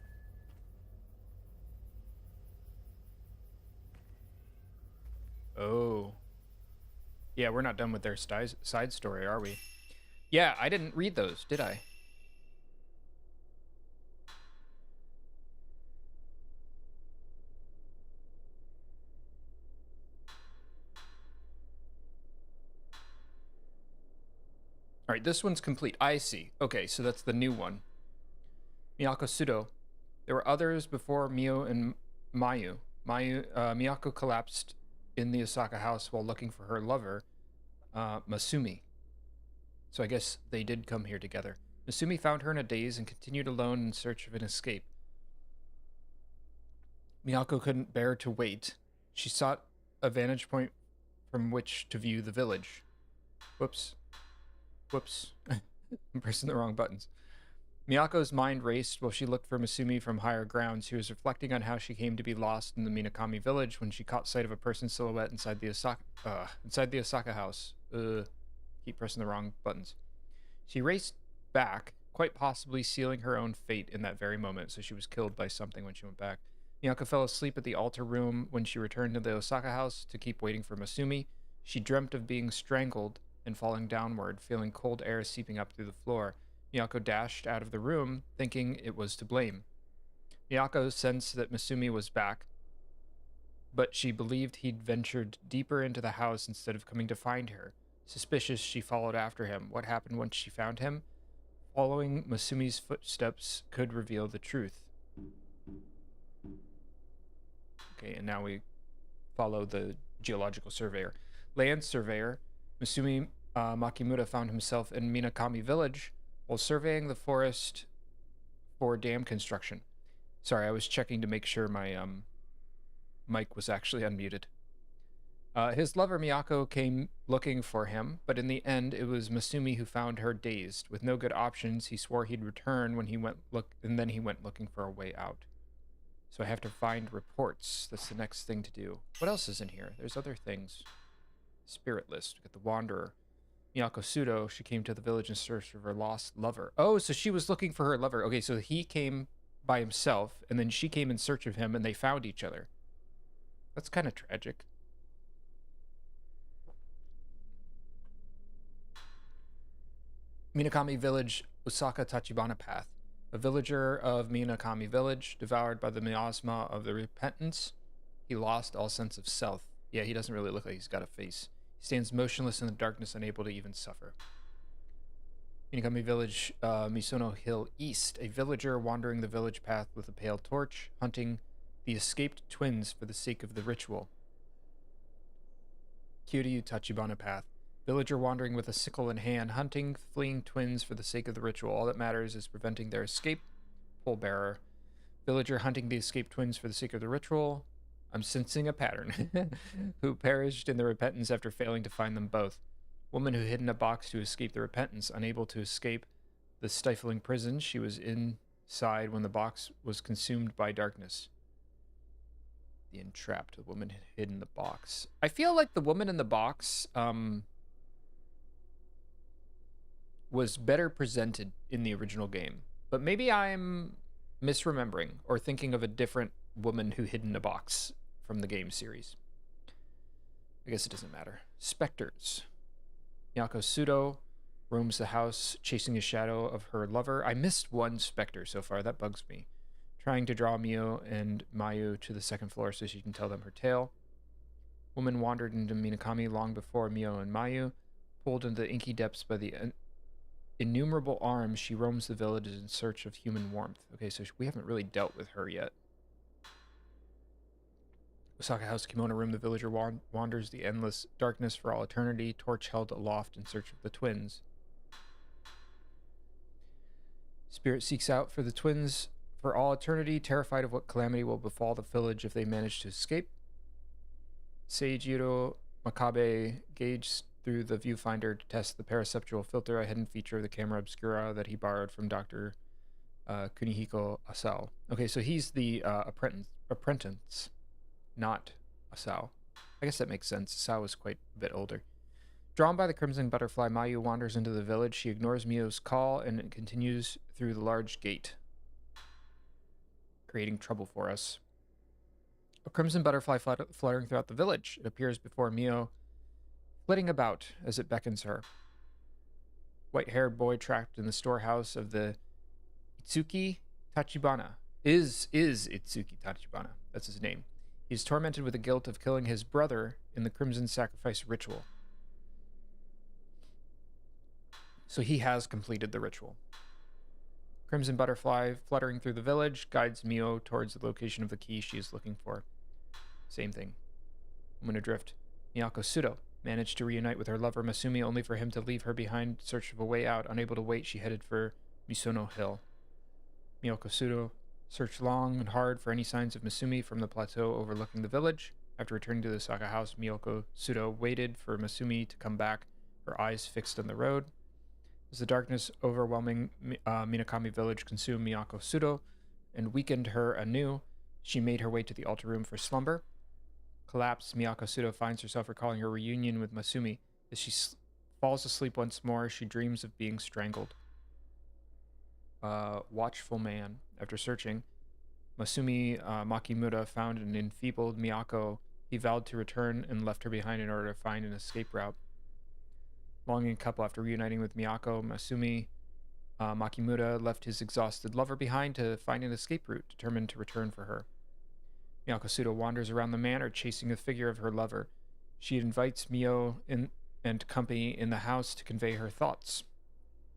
S1: Oh. Yeah, we're not done with their side story, are we? Yeah, I didn't read those, did I? All right, this one's complete. I see. Okay, so that's the new one. Miyako Sudo. There were others before Mio and Mayu. Miyako collapsed in the Osaka house while looking for her lover, Masumi. So I guess they did come here together. Masumi found her in a daze and continued alone in search of an escape. Miyako couldn't bear to wait. She sought a vantage point from which to view the village. Whoops. I'm pressing the wrong buttons. Miyako's mind raced while she looked for Masumi from higher ground. She was reflecting on how she came to be lost in the Minakami village when she caught sight of a person's silhouette inside the Osaka house. Keep pressing the wrong buttons. She raced back, quite possibly sealing her own fate in that very moment, so she was killed by something when she went back. Miyako fell asleep at the altar room when she returned to the Osaka house to keep waiting for Masumi. She dreamt of being strangled and falling downward, feeling cold air seeping up through the floor. Miyako dashed out of the room, thinking it was to blame. Miyako sensed that Masumi was back, but she believed he'd ventured deeper into the house instead of coming to find her. Suspicious, she followed after him. What happened once she found him? Following Masumi's footsteps could reveal the truth. Okay, and now we follow the geological surveyor. Land surveyor Masumi Makimura found himself in Minakami village while surveying the forest for dam construction. Sorry, I was checking to make sure my mic was actually unmuted. His lover Miyako came looking for him, but in the end, it was Masumi who found her dazed. With no good options, he swore he'd return when he went then he went looking for a way out. So I have to find reports. That's the next thing to do. What else is in here? There's other things. Spirit list. We got the Wanderer. Miyako Sudo, she came to the village in search of her lost lover. Oh, so she was looking for her lover. Okay, so he came by himself, and then she came in search of him, and they found each other. That's kind of tragic. Minakami Village, Osaka Tachibana Path. A villager of Minakami Village, devoured by the miasma of the repentance, he lost all sense of self. Yeah, he doesn't really look like he's got a face. He stands motionless in the darkness, unable to even suffer. Minakami Village, Misono Hill East. A villager wandering the village path with a pale torch, hunting the escaped twins for the sake of the ritual. Kyuryu Tachibana Path. Villager wandering with a sickle in hand, hunting fleeing twins for the sake of the ritual. All that matters is preventing their escape. Pole bearer. Villager hunting the escaped twins for the sake of the ritual. I'm sensing a pattern. Who perished in the repentance after failing to find them both. Woman who hid in a box to escape the repentance, unable to escape the stifling prison she was inside when the box was consumed by darkness. The entrapped, the woman hid in the box. I feel like the woman in the box was better presented in the original game, but maybe I'm misremembering or thinking of a different woman who hid in a box from the game series. I guess it doesn't matter. Specters. Miyako Sudo roams the house, chasing a shadow of her lover. I missed one specter so far. That bugs me. Trying to draw Mio and Mayu to the second floor so she can tell them her tale. Woman wandered into Minakami long before Mio and Mayu. Pulled into the inky depths by the innumerable arms, she roams the village in search of human warmth. Okay, so we haven't really dealt with her yet. Osaka House Kimono Room, the villager wanders the endless darkness for all eternity, torch held aloft in search of the twins. Spirit seeks out for the twins for all eternity, terrified of what calamity will befall the village if they manage to escape. Seijiro Makabe gauged through the viewfinder to test the paraceptual filter, a hidden feature of the camera obscura that he borrowed from Dr. Kunihiko Asao. Okay, so he's the apprentice, not Asao. I guess that makes sense. Asao is quite a bit older. Drawn by the crimson butterfly, Mayu wanders into the village. She ignores Mio's call and continues through the large gate, creating trouble for us. A crimson butterfly fluttering throughout the village. It appears before Mio, flitting about as it beckons her. White-haired boy trapped in the storehouse of the Itsuki Tachibana. Is Itsuki Tachibana. That's his name. He is tormented with the guilt of killing his brother in the crimson sacrifice ritual. So he has completed the ritual. Crimson butterfly fluttering through the village guides Mio towards the location of the key she is looking for. Same thing. Woman adrift. Miyako Sudo managed to reunite with her lover Masumi only for him to leave her behind in search of a way out. Unable to wait, she headed for Misono Hill. Miyako Sudo searched long and hard for any signs of Masumi from the plateau overlooking the village. After returning to the Osaka house, Miyako Sudo waited for Masumi to come back, her eyes fixed on the road. As the darkness overwhelming Minakami village consumed Miyako Sudo and weakened her anew, she made her way to the altar room for slumber. Collapsed, Miyako Sudo finds herself recalling her reunion with Masumi. As she falls asleep once more, she dreams of being strangled. Watchful man. After searching, Masumi Makimura found an enfeebled Miyako. He vowed to return and left her behind in order to find an escape route. Longing couple, after reuniting with Miyako, Masumi Makimura left his exhausted lover behind to find an escape route, determined to return for her. Miyako Sudo wanders around the manor, chasing the figure of her lover. She invites Mio and company in the house to convey her thoughts.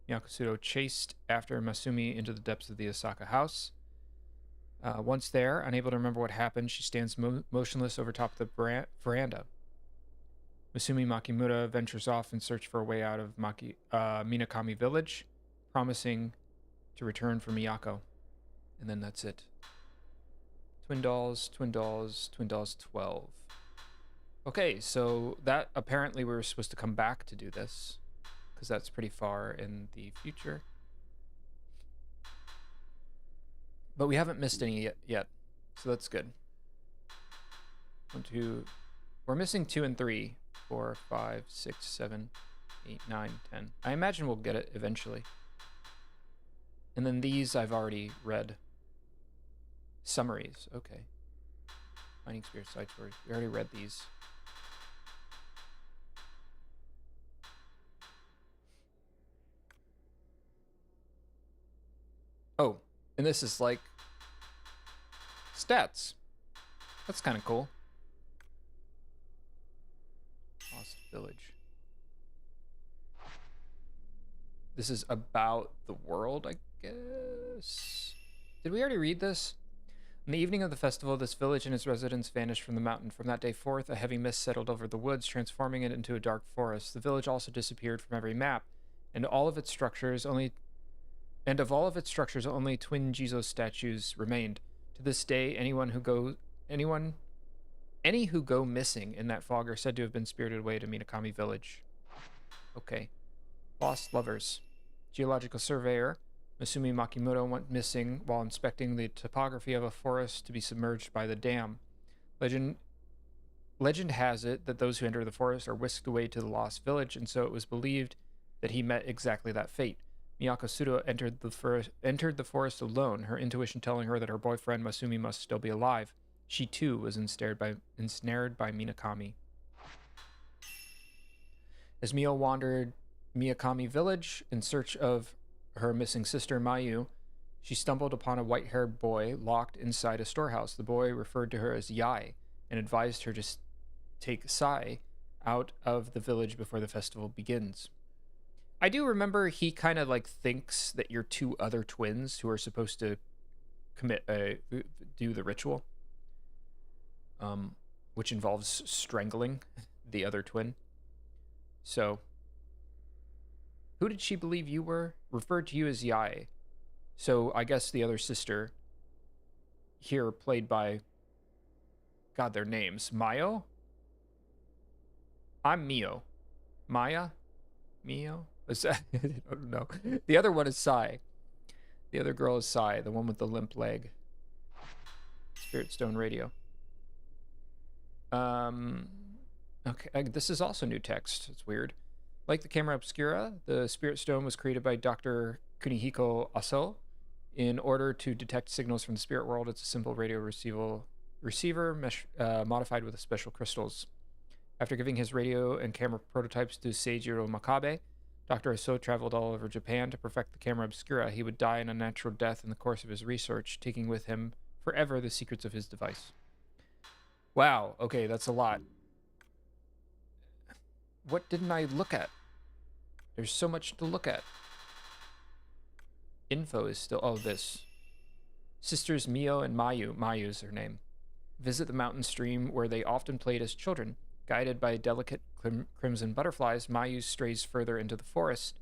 S1: Miyako Sudo chased after Masumi into the depths of the Osaka house. Once there, unable to remember what happened, she stands motionless over top of the veranda. Masumi Makimura ventures off in search for a way out of Minakami village, promising to return for Miyako. And then that's it. Twin Dolls, Twin Dolls, Twin Dolls 12. Okay, so that apparently we were supposed to come back to do this, because that's pretty far in the future. But we haven't missed any yet, so that's good. 1, 2. We're missing 2 and 3. 4, 5, 6, 7, 8, 9, 10. I imagine we'll get it eventually. And then these I've already read. Summaries, okay. Finding Spirit side stories. We already read these. Oh, and this is like stats. That's kind of cool. Lost Village. This is about the world, I guess. Did we already read this? On the evening of the festival, this village and its residents vanished from the mountain. From that day forth, a heavy mist settled over the woods, transforming it into a dark forest. The village also disappeared from every map, and of all of its structures, only twin Jizo statues remained. To this day, any who go missing in that fog are said to have been spirited away to Minakami Village. Okay. Lost lovers. Geological surveyor Masumi Makimoto went missing while inspecting the topography of a forest to be submerged by the dam. Legend has it that those who enter the forest are whisked away to the lost village, and so it was believed that he met exactly that fate. Miyako Sudo entered the forest alone, her intuition telling her that her boyfriend Masumi must still be alive. She too was ensnared by Minakami. As Mio wandered Miyakami village in search of her missing sister Mayu, she stumbled upon a white-haired boy locked inside a storehouse. The boy referred to her as Yai and advised her to take Sai out of the village before the festival begins. I do remember he kind of like thinks that you're two other twins who are supposed to do the ritual, which involves strangling the other twin. So, who did she believe you were? Referred to you as Yai. So I guess the other sister here played by, God, their names. Mayo? I'm Mio. Maya? Mio? I don't know. The other one is Sai. The other girl is Sai, the one with the limp leg. Spirit Stone Radio. Okay, this is also new text. It's weird. Like the camera obscura, the Spirit Stone was created by Dr. Kunihiko Aso. In order to detect signals from the spirit world, it's a simple radio receiver modified with special crystals. After giving his radio and camera prototypes to Seijiro Makabe, Dr. Aso traveled all over Japan to perfect the camera obscura. He would die an unnatural death in the course of his research, taking with him forever the secrets of his device. Wow, okay, that's a lot. What didn't I look at? There's so much to look at. Info is still... Oh, this. Sisters Mio and Mayu. Mayu's her name. Visit the mountain stream where they often played as children. Guided by delicate crimson butterflies, Mayu strays further into the forest.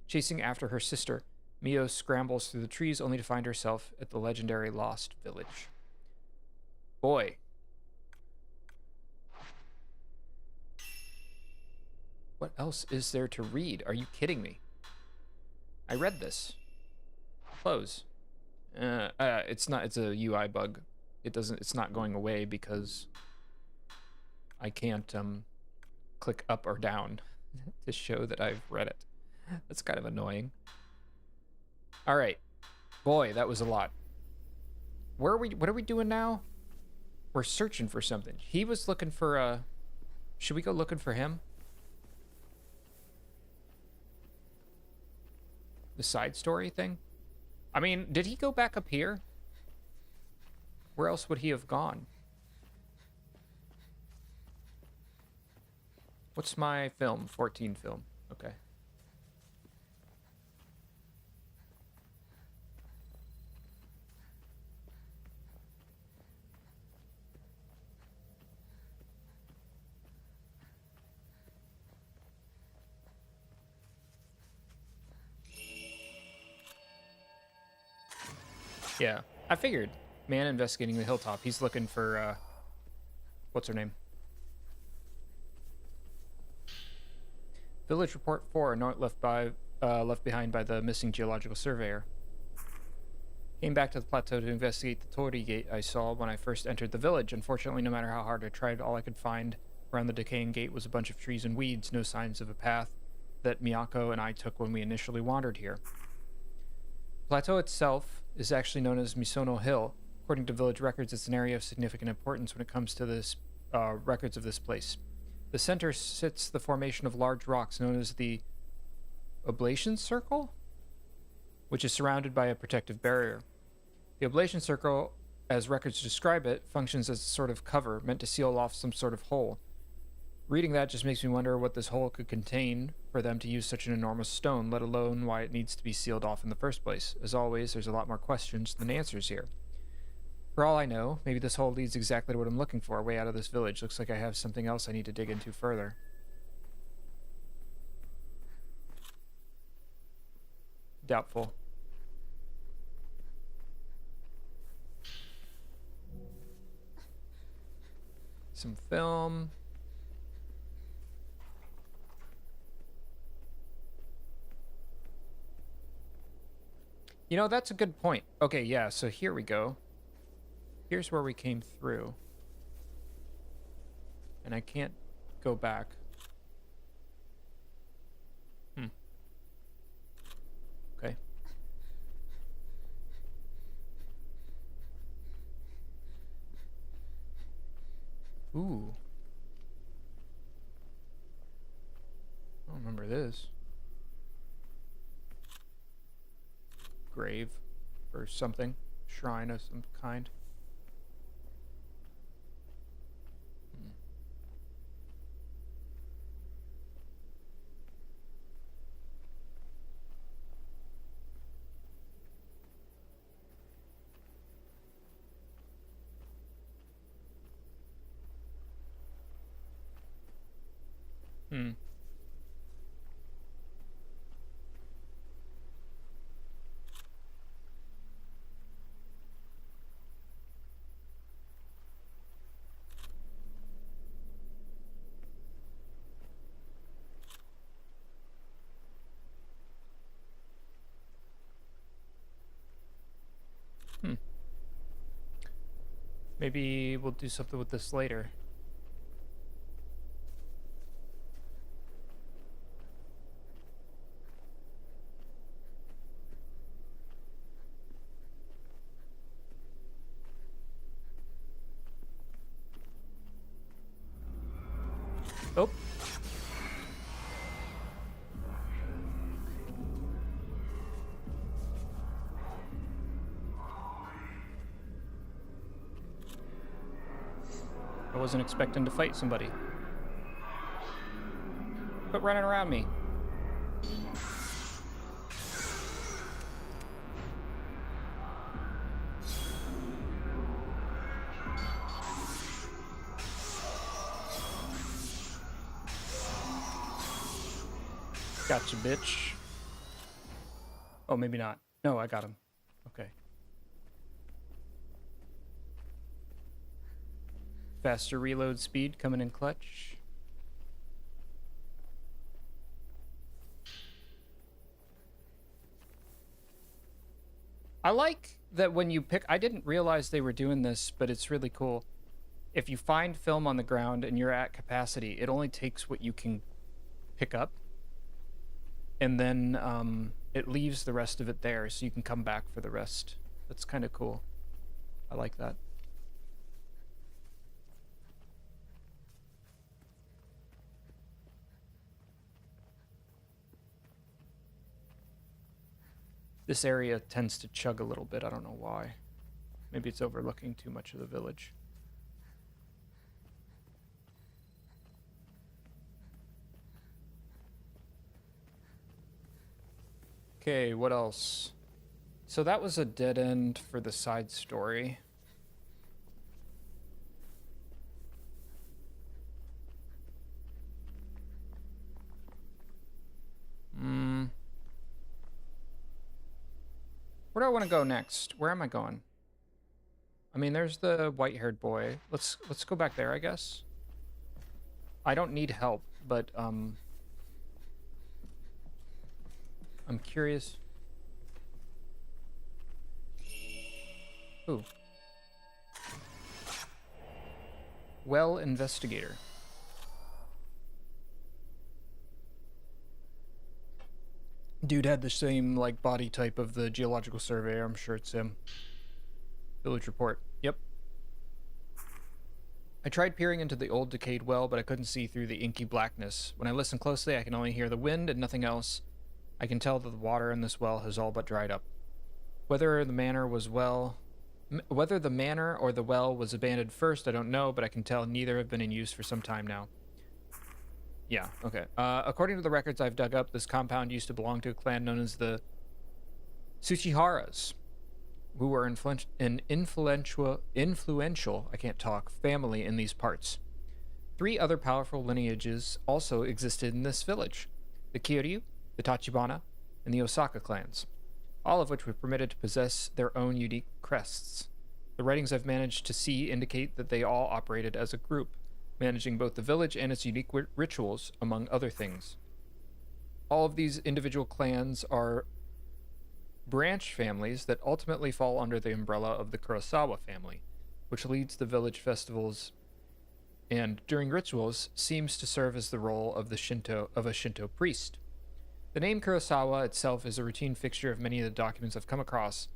S1: Chasing after her sister, Mio scrambles through the trees only to find herself at the legendary Lost Village. Boy. What else is there to read? Are you kidding me? I read this. Close. It's a UI bug. It's not going away because I can't click up or down to show that I've read it. That's kind of annoying. All right. Boy, that was a lot. What are we doing now? We're searching for something. He was looking for should we go looking for him? The side story thing? I mean, did he go back up here? Where else would he have gone? What's my film? 14 film. Okay. Yeah, I figured. Man investigating the hilltop. He's looking for, what's her name? Village Report 4, note left behind by the missing geological surveyor. Came back to the plateau to investigate the torii gate I saw when I first entered the village. Unfortunately, no matter how hard I tried, all I could find around the decaying gate was a bunch of trees and weeds, no signs of a path that Miyako and I took when we initially wandered here. The plateau itself is actually known as Misono Hill. According to village records, it's an area of significant importance when it comes to this records of this place. The center sits the formation of large rocks known as the Oblation Circle, which is surrounded by a protective barrier. The Oblation Circle, as records describe it, functions as a sort of cover meant to seal off some sort of hole. Reading that just makes me wonder what this hole could contain for them to use such an enormous stone, let alone why it needs to be sealed off in the first place. As always, there's a lot more questions than answers here. For all I know, maybe this hole leads exactly to what I'm looking for, way out of this village. Looks like I have something else I need to dig into further. Doubtful. Some film. You know, that's a good point. Okay, yeah, so here we go. Here's where we came through. And I can't go back. Okay. Ooh. I don't remember this. Grave or something. Shrine of some kind. Hmm. Hmm. Maybe we'll do something with this later. Oh. I wasn't expecting to fight somebody. Quit running around me. Gotcha, bitch. Oh, maybe not. No, I got him. Okay. Faster reload speed coming in clutch. I like that when you pick... I didn't realize they were doing this, but it's really cool. If you find film on the ground and you're at capacity, it only takes what you can pick up. And then it leaves the rest of it there, so you can come back for the rest. That's kind of cool. I like that. This area tends to chug a little bit. I don't know why. Maybe it's overlooking too much of the village. Okay, what else? So that was a dead end for the side story. Where do I want to go next? Where am I going? I mean, there's the white-haired boy. Let's go back there, I guess. I don't need help, but I'm curious. Ooh. Well, investigator. Dude had the same, like, body type of the geological surveyor. I'm sure it's him. Village report. Yep. I tried peering into the old decayed well, but I couldn't see through the inky blackness. When I listen closely, I can only hear the wind and nothing else. I can tell that the water in this well has all but dried up. Whether the manor or the well was abandoned first, I don't know, but I can tell neither have been in use for some time now. Yeah, okay. According to the records I've dug up, this compound used to belong to a clan known as the Tsuchiharas, who were an influential, I can't talk, family in these parts. 3 other powerful lineages also existed in this village: the Kiryu, the Tachibana, and the Osaka clans, all of which were permitted to possess their own unique crests. The writings I've managed to see indicate that they all operated as a group, managing both the village and its unique rituals, among other things. All of these individual clans are branch families that ultimately fall under the umbrella of the Kurosawa family, which leads the village festivals and, during rituals, seems to serve as the role of a Shinto priest. The name Kurosawa itself is a routine fixture of many of the documents I've come across,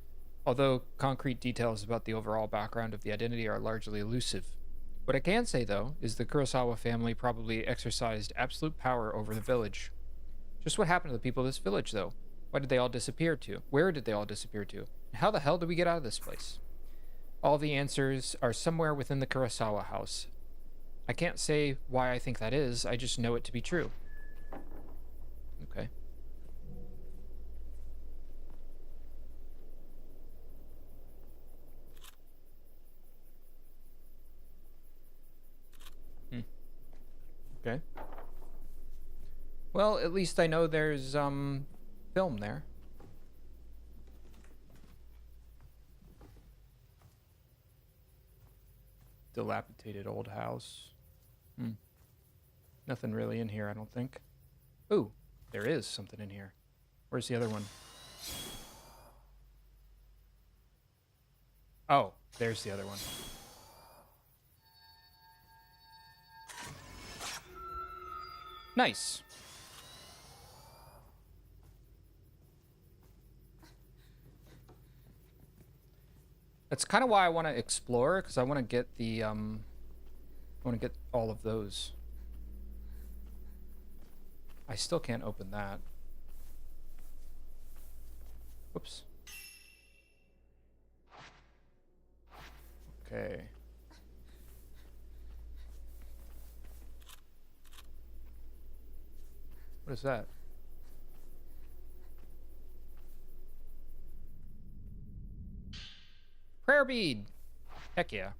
S1: although concrete details about the overall background of the identity are largely elusive. What I can say, though, is the Kurosawa family probably exercised absolute power over the village. Just what happened to the people of this village, though? Why did they all disappear to? Where did they all disappear to? And how the hell did we get out of this place? All the answers are somewhere within the Kurosawa house. I can't say why I think that is, I just know it to be true. Okay. Okay. Well, at least I know there's film there. Dilapidated old house. Nothing really in here, I don't think. Ooh, there is something in here. Where's the other one? Oh, there's the other one. Nice. That's kind of why I want to explore, because I want to get the I want to get all of those. I still can't open that. Whoops. Okay. What is that? Prayer bead! Heck yeah. How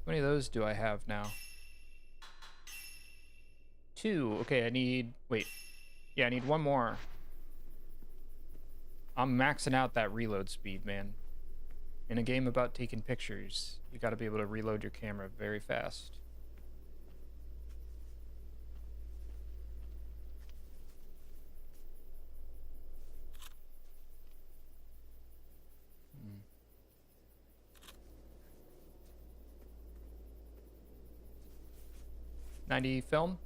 S1: many of those do I have now? 2. Okay, I need... Wait. Yeah, I need 1 more. I'm maxing out that reload speed, man. In a game about taking pictures, you gotta be able to reload your camera very fast. $90 film?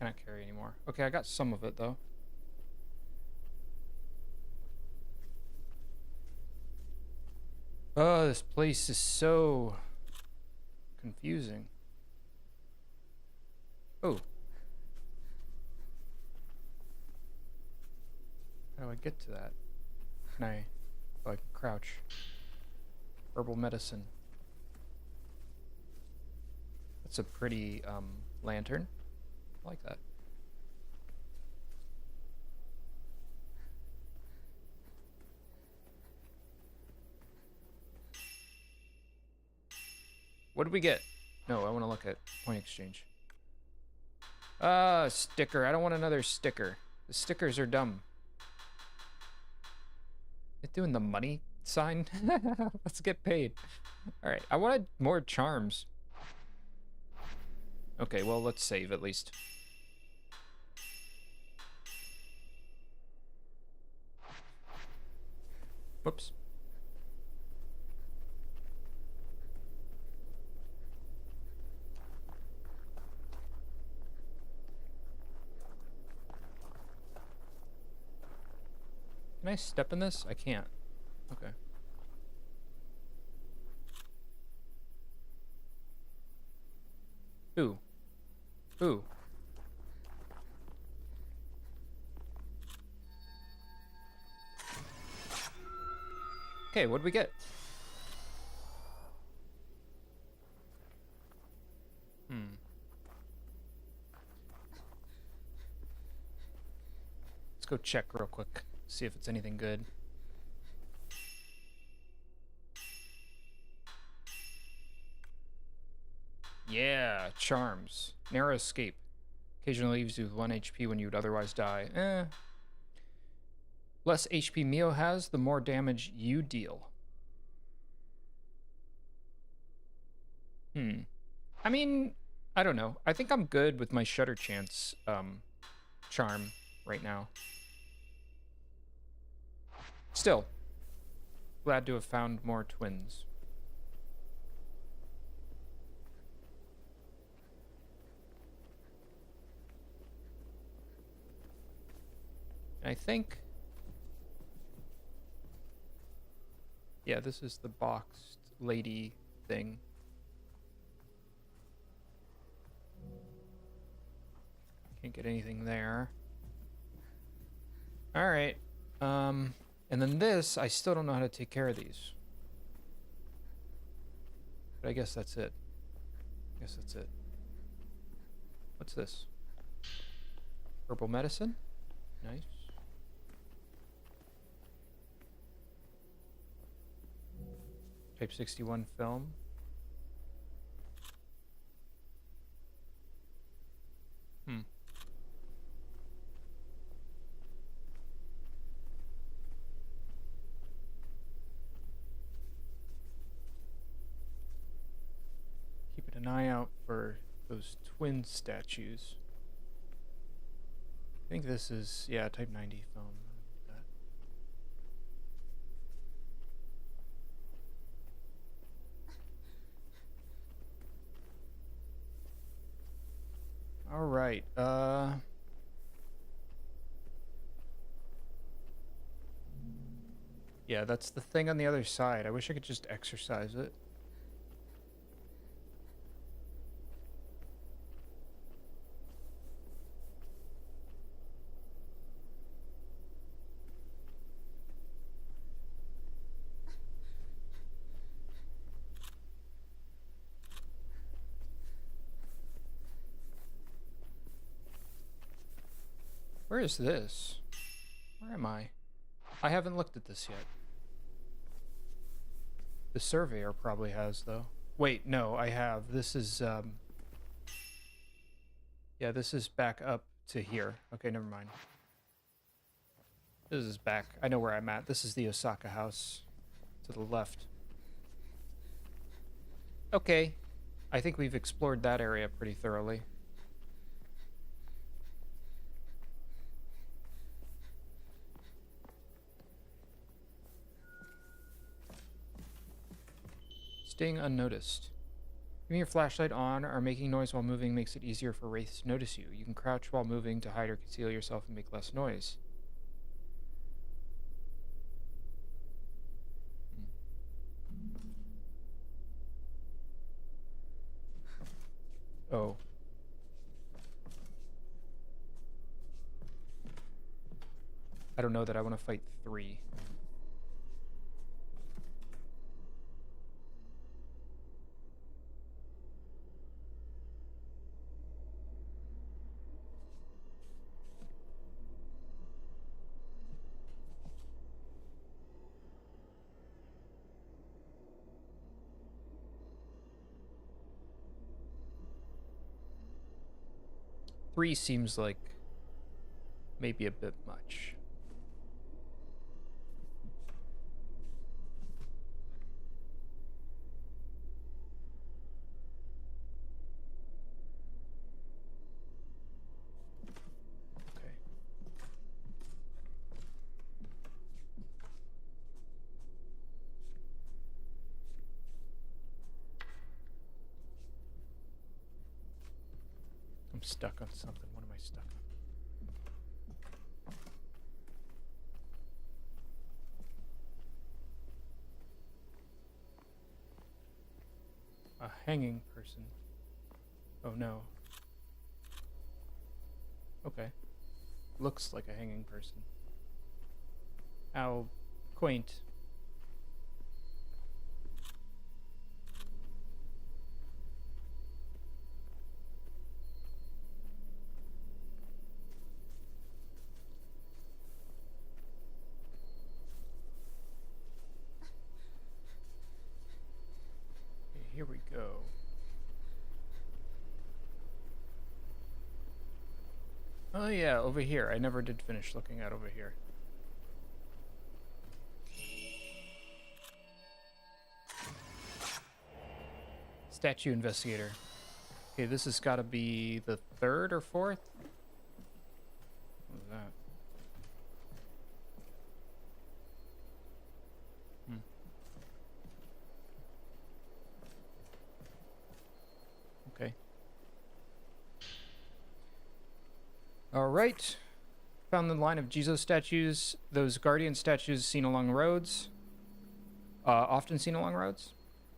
S1: Cannot carry anymore. Okay, I got some of it though. Oh, this place is so confusing. Oh. How do I get to that? Can I... Oh, I can crouch. Herbal medicine. That's a pretty, lantern. I like that. What did we get? No, I want to look at point exchange. Sticker. I don't want another sticker. The stickers are dumb. It doing the money sign? Let's get paid. Alright, I wanted more charms. Okay, well, let's save at least. Whoops. Can I step in this? I can't. Okay. Ooh. Ooh. Okay, what'd we get? Let's go check real quick. See if it's anything good. Yeah, charms. Narrow escape. Occasionally leaves you with 1 HP when you would otherwise die. Less HP Mio has, the more damage you deal. I mean, I don't know. I think I'm good with my Shutter Chance charm right now. Still, glad to have found more twins. I think... Yeah, this is the boxed lady thing. Can't get anything there. Alright. And then this, I still don't know how to take care of these. But I guess that's it. What's this? Herbal medicine? Nice. Type 61 film. Keeping an eye out for those twin statues. I think this is, yeah, type 90 film. All right. Yeah, that's the thing on the other side. I wish I could just exercise it. Where is this? Where am I? I haven't looked at this yet. The surveyor probably has, though. Wait, no, I have. This is, yeah, this is back up to here. Okay, never mind. This is back. I know where I'm at. This is the Osaka house. To the left. Okay. I think we've explored that area pretty thoroughly. Staying unnoticed. Keeping your flashlight on or making noise while moving makes it easier for wraiths to notice you. You can crouch while moving to hide or conceal yourself and make less noise. Oh. I don't know that I want to fight 3. Three seems like maybe a bit much. Okay. I'm stuck on something. What am I stuck on? A hanging person. Oh no. Okay. Looks like a hanging person. How quaint. Okay, here we go. Oh yeah, over here. I never did finish looking at over here. Statue investigator. Okay, this has got to be the third or fourth. What was that? Hmm. Okay. All right. Found the line of Jizo statues. Those guardian statues seen along roads. Often seen along roads.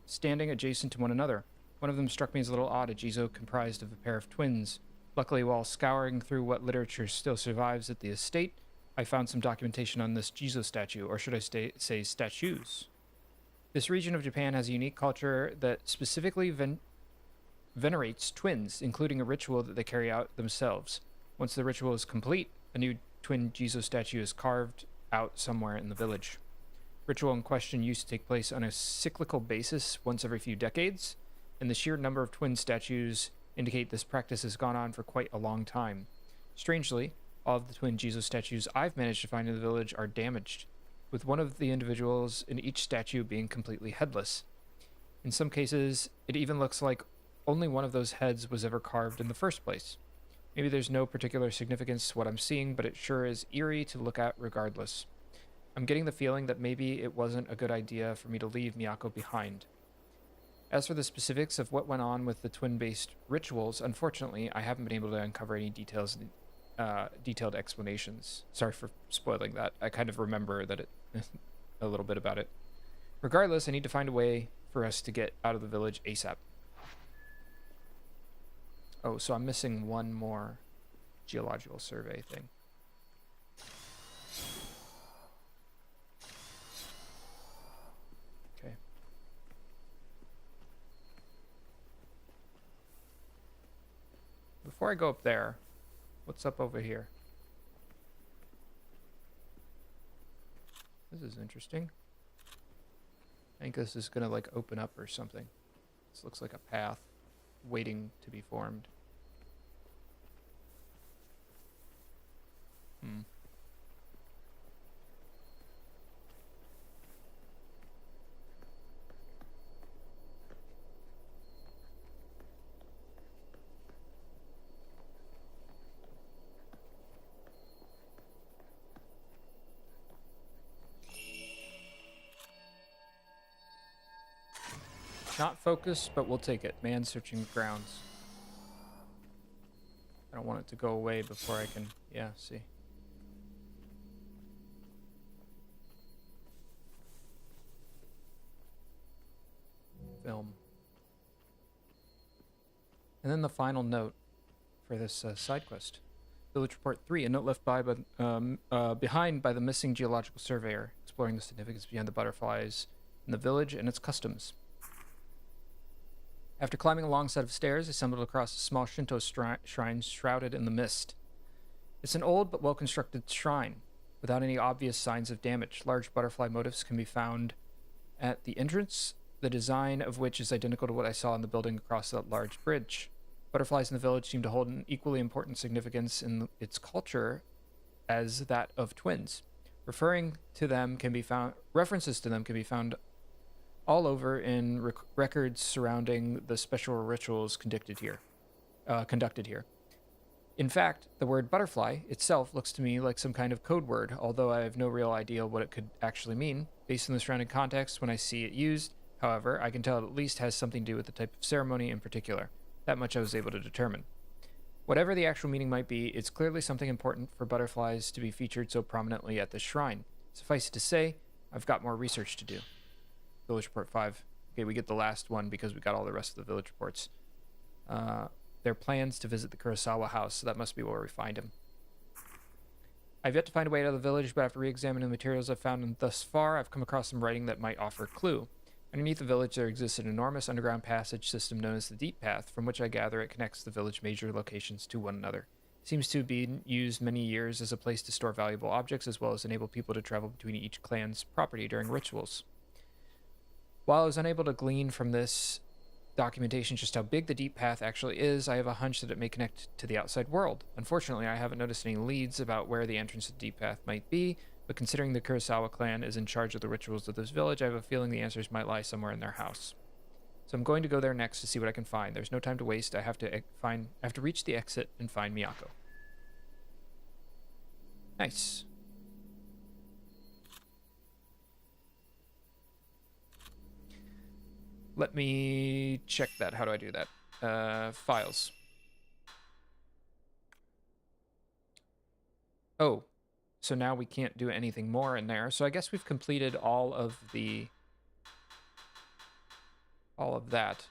S1: Standing adjacent to one another. One of them struck me as a little odd, a Jizo comprised of a pair of twins. Luckily, while scouring through what literature still survives at the estate, I found some documentation on this Jizo statue, or should I say statues. This region of Japan has a unique culture that specifically venerates twins, including a ritual that they carry out themselves. Once the ritual is complete, a new twin Jizo statue is carved out somewhere in the village. Ritual in question used to take place on a cyclical basis once every few decades, and the sheer number of twin statues indicate this practice has gone on for quite a long time. Strangely, all of the twin Jizo statues I've managed to find in the village are damaged, with one of the individuals in each statue being completely headless. In some cases, it even looks like only one of those heads was ever carved in the first place. Maybe there's no particular significance to what I'm seeing, but it sure is eerie to look at regardless. I'm getting the feeling that maybe it wasn't a good idea for me to leave Miyako behind. As for the specifics of what went on with the twin-based rituals, unfortunately, I haven't been able to uncover any detailed explanations. Sorry for spoiling that. I kind of remember that a little bit about it. Regardless, I need to find a way for us to get out of the village ASAP. Oh, so I'm missing one more geological survey thing. Okay. Before I go up there, what's up over here? This is interesting. I think this is gonna like open up or something. This looks like a path waiting to be formed. Not focused, but we'll take it. Man searching grounds. I don't want it to go away before I can... Yeah, see. Film. And then the final note for this side quest. Village Report 3, a note left behind by the missing geological surveyor, exploring the significance behind the butterflies in the village and its customs. After climbing a long set of stairs, I stumbled across a small Shinto shrine shrouded in the mist. It's an old but well-constructed shrine, without any obvious signs of damage. Large butterfly motifs can be found at the entrance, the design of which is identical to what I saw in the building across that large bridge. Butterflies in the village seem to hold an equally important significance in its culture as that of twins. References to them can be found all over in records surrounding the special rituals conducted here. In fact, the word butterfly itself looks to me like some kind of code word, although I have no real idea what it could actually mean. Based on the surrounding context, when I see it used, however, I can tell it at least has something to do with the type of ceremony in particular. That much I was able to determine. Whatever the actual meaning might be, it's clearly something important for butterflies to be featured so prominently at this shrine. Suffice it to say, I've got more research to do. Village Report 5. Okay, we get the last one because we got all the rest of the village reports. Their plans to visit the Kurosawa house, so that must be where we find him. I've yet to find a way out of the village, but after re-examining the materials I've found thus far, I've come across some writing that might offer a clue. Underneath the village, there exists an enormous underground passage system known as the Deep Path, from which I gather it connects the village major locations to one another. It seems to be used many years as a place to store valuable objects, as well as enable people to travel between each clan's property during rituals. While I was unable to glean from this documentation just how big the Deep Path actually is, I have a hunch that it may connect to the outside world. Unfortunately, I haven't noticed any leads about where the entrance to the Deep Path might be, but considering the Kurosawa clan is in charge of the rituals of this village, I have a feeling the answers might lie somewhere in their house. So I'm going to go there next to see what I can find. There's no time to waste. I have to reach the exit and find Miyako. Nice. Let me check that. How do I do that? Files. Oh, so now we can't do anything more in there. So I guess we've completed all of that.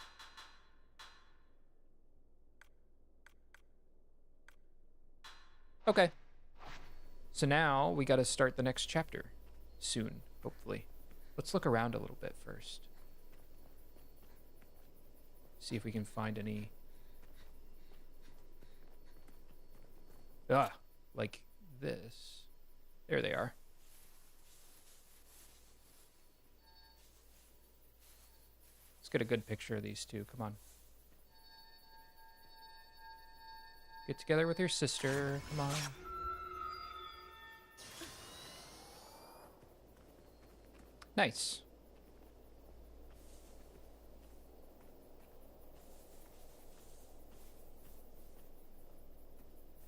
S1: Okay. So now we got to start the next chapter soon, hopefully. Let's look around a little bit first. See if we can find any... like this. There they are. Let's get a good picture of these two. Come on. Get together with your sister. Come on. Nice.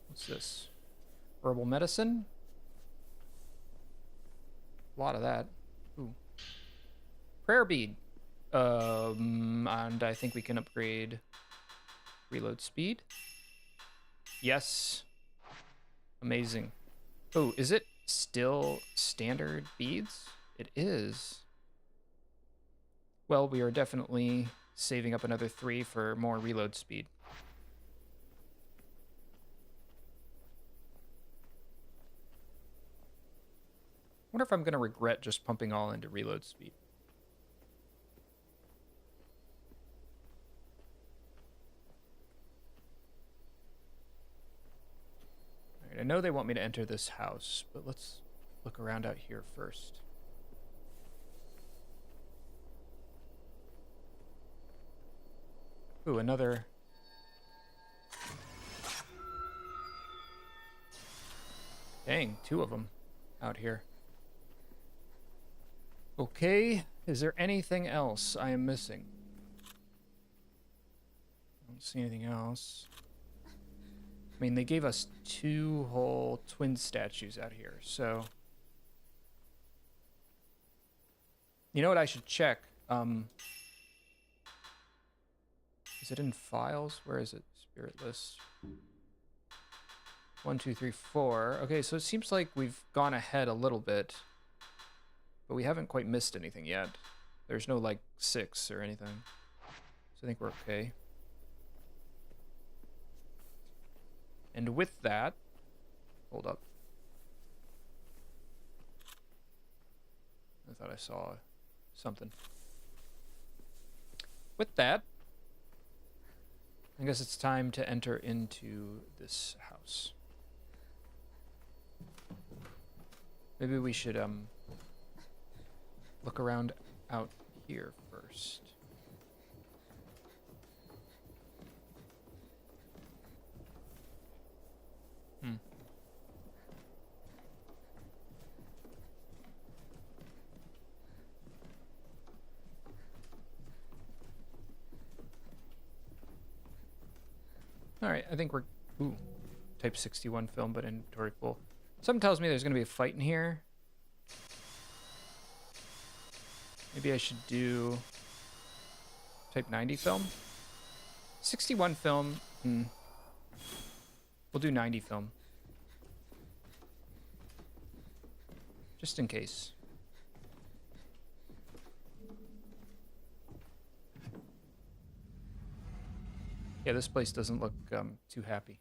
S1: What's this? Herbal medicine? A lot of that. Ooh. Prayer bead. And I think we can upgrade reload speed. Yes. Amazing. Oh, is it still standard beads? It is. Well, we are definitely saving up another 3 for more reload speed. Wonder if I'm going to regret just pumping all into reload speed. All right, I know they want me to enter this house, but let's look around out here first. Ooh, another... Dang, 2 of them out here. Okay, is there anything else I am missing? I don't see anything else. I mean, they gave us 2 whole twin statues out here, so... You know what I should check? Is it in files? Where is it? Spirit list. 1, 2, 3, 4. Okay, so it seems like we've gone ahead a little bit. But we haven't quite missed anything yet. There's no, like, 6 or anything. So I think we're okay. And with that... Hold up. I thought I saw something. With that, I guess it's time to enter into this house. Maybe we should, look around out here first. Alright, I think we're... Ooh. Type 61 film, but inventory full. Something tells me there's going to be a fight in here. Maybe I should do... Type 90 film? 61 film. We'll do 90 film. Just in case. Yeah, this place doesn't look too happy.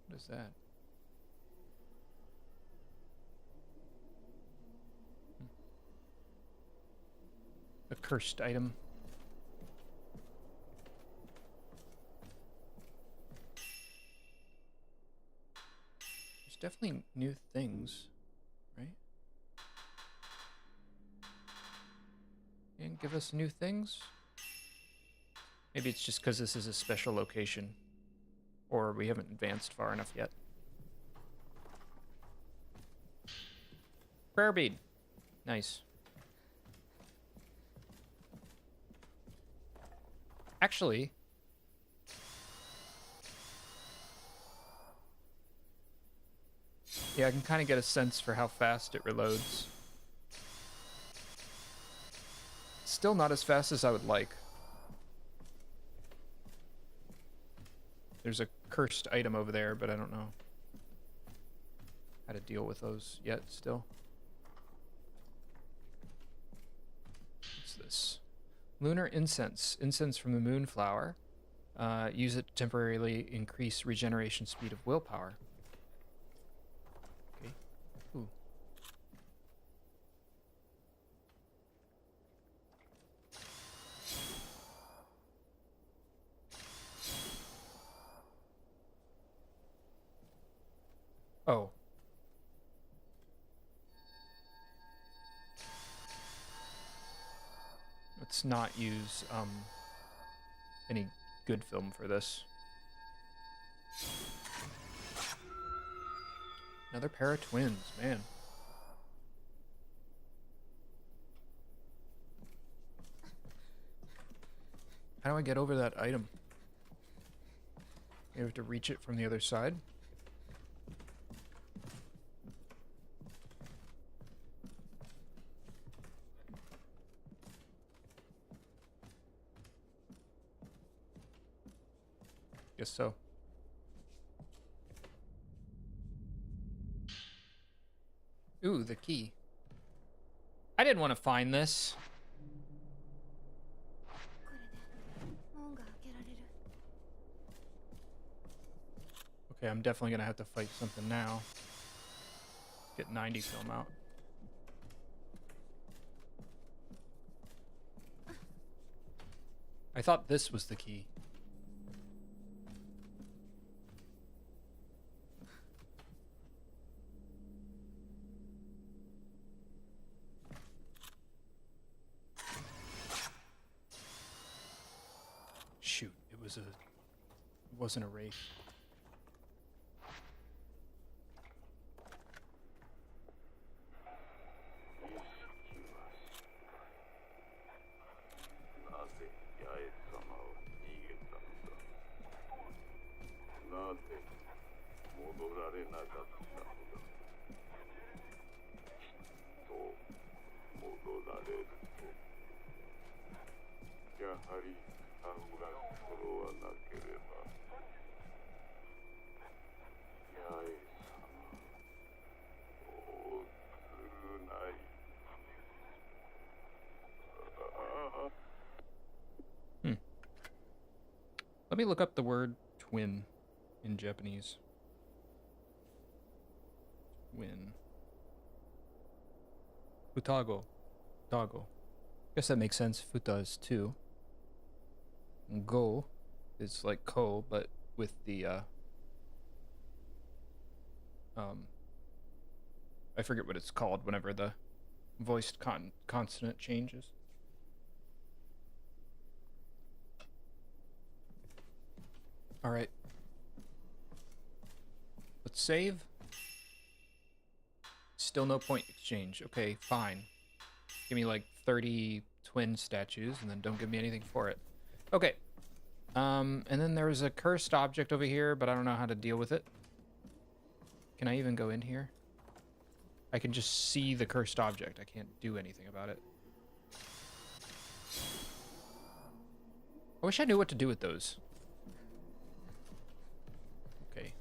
S1: What is that? A cursed item. There's definitely new things, right? They didn't give us new things? Maybe it's just because this is a special location. Or we haven't advanced far enough yet. Prayer bead. Nice. Actually, yeah, I can kind of get a sense for how fast it reloads. Still not as fast as I would like. There's a cursed item over there, but I don't know how to deal with those yet still. What's this? Lunar incense. Incense from the moonflower. Use it to temporarily increase regeneration speed of willpower. Okay. Ooh. Oh. Let's not use any good film for this. Another pair of twins, man. How do I get over that item? You have to reach it from the other side. Guess so. Ooh, the key. I didn't want to find this.
S2: これで門が開けられる。
S1: Okay, I'm definitely gonna have to fight something now. Get 90 film out. I thought this was the key. Shoot, it wasn't a wraith. Let me look up the word twin in Japanese. Twin. Futago. Futago. Guess that makes sense. Futa is two. And go is like ko, but with the I forget what it's called whenever the voiced consonant changes. All right. Let's save. Still no point exchange. Okay, fine. Give me like 30 twin statues and then don't give me anything for it. Okay. And then there's a cursed object over here, but I don't know how to deal with it. Can I even go in here? I can just see the cursed object. I can't do anything about it. I wish I knew what to do with those. Okay.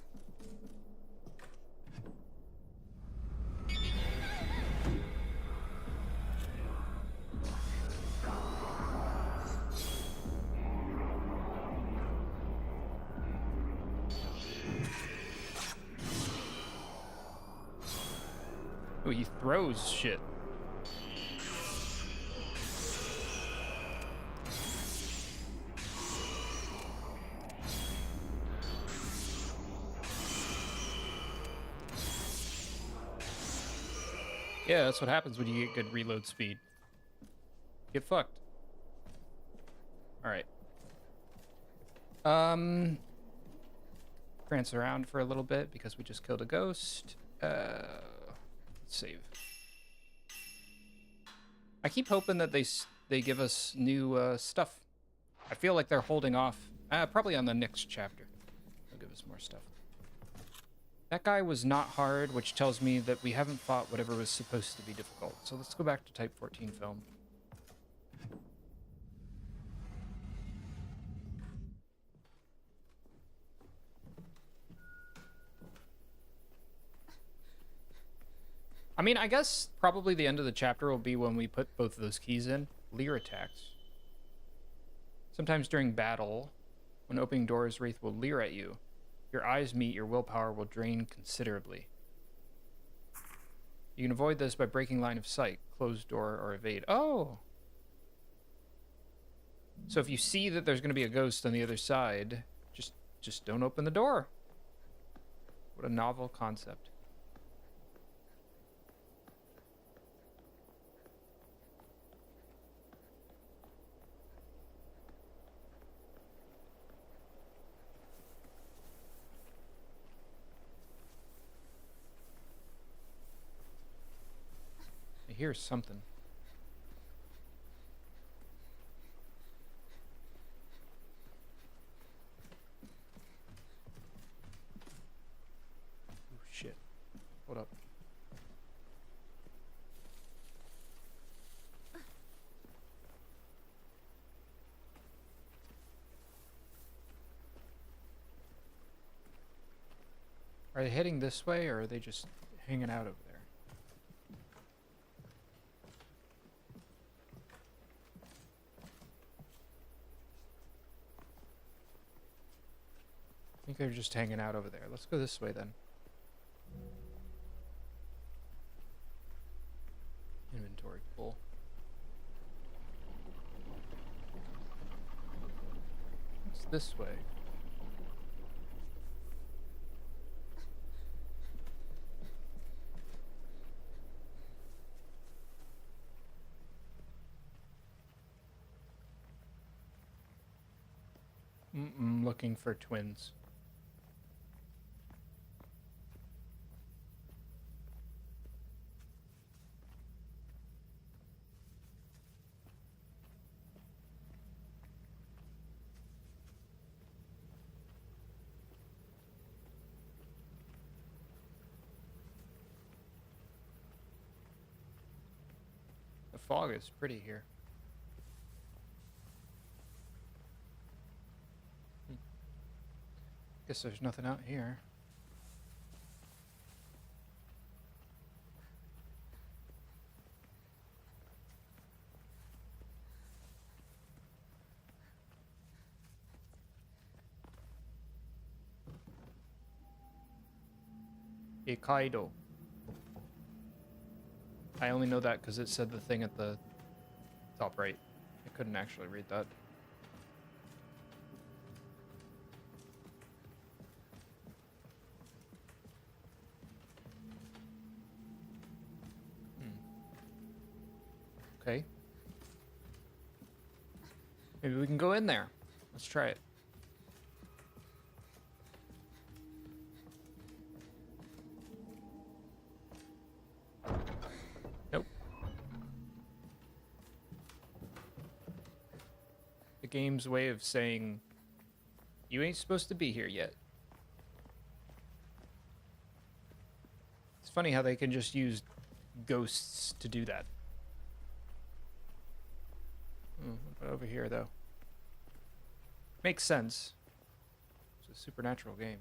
S1: Oh, he throws shit. Yeah, that's what happens when you get good reload speed. Get fucked. All right. Prance around for a little bit because we just killed a ghost. Let's save. I keep hoping that they give us new stuff. I feel like they're holding off. Probably on the next chapter. They'll give us more stuff. That guy was not hard, which tells me that we haven't fought whatever was supposed to be difficult. So let's go back to Type 14 film. I mean, I guess probably the end of the chapter will be when we put both of those keys in. Leer attacks. Sometimes during battle, when opening doors, Wraith will leer at you. Your eyes meet, your willpower will drain considerably. You can avoid this by breaking line of sight, close door, or evade. Oh! So if you see that there's going to be a ghost on the other side, just don't open the door. What a novel concept. I hear something. Oh shit. Hold up. Are they heading this way, or are they just hanging out over there? I think they're just hanging out over there. Let's go this way then. Inventory full. What's this way? Looking for twins. The fog is pretty here. Guess there's nothing out here. Ikaido. I only know that because it said the thing at the top right. I couldn't actually read that. Okay. Maybe we can go in there. Let's try it. Nope. The game's way of saying, you ain't supposed to be here yet. It's funny how they can just use ghosts to do that. What about over here, though? Makes sense. It's a supernatural game.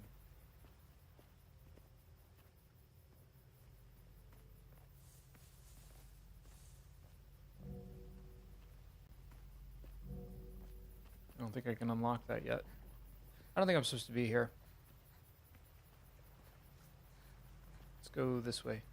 S1: I don't think I can unlock that yet. I don't think I'm supposed to be here. Let's go this way.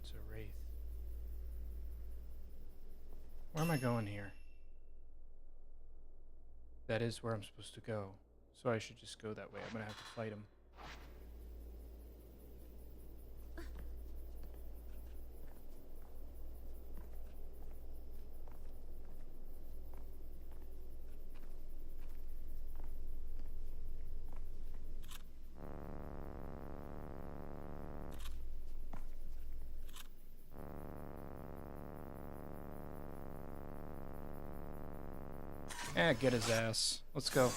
S1: it's a wraith. Where am I going here? That is where I'm supposed to go. So I should just go that way. I'm gonna have to fight him. Get his ass. Let's go.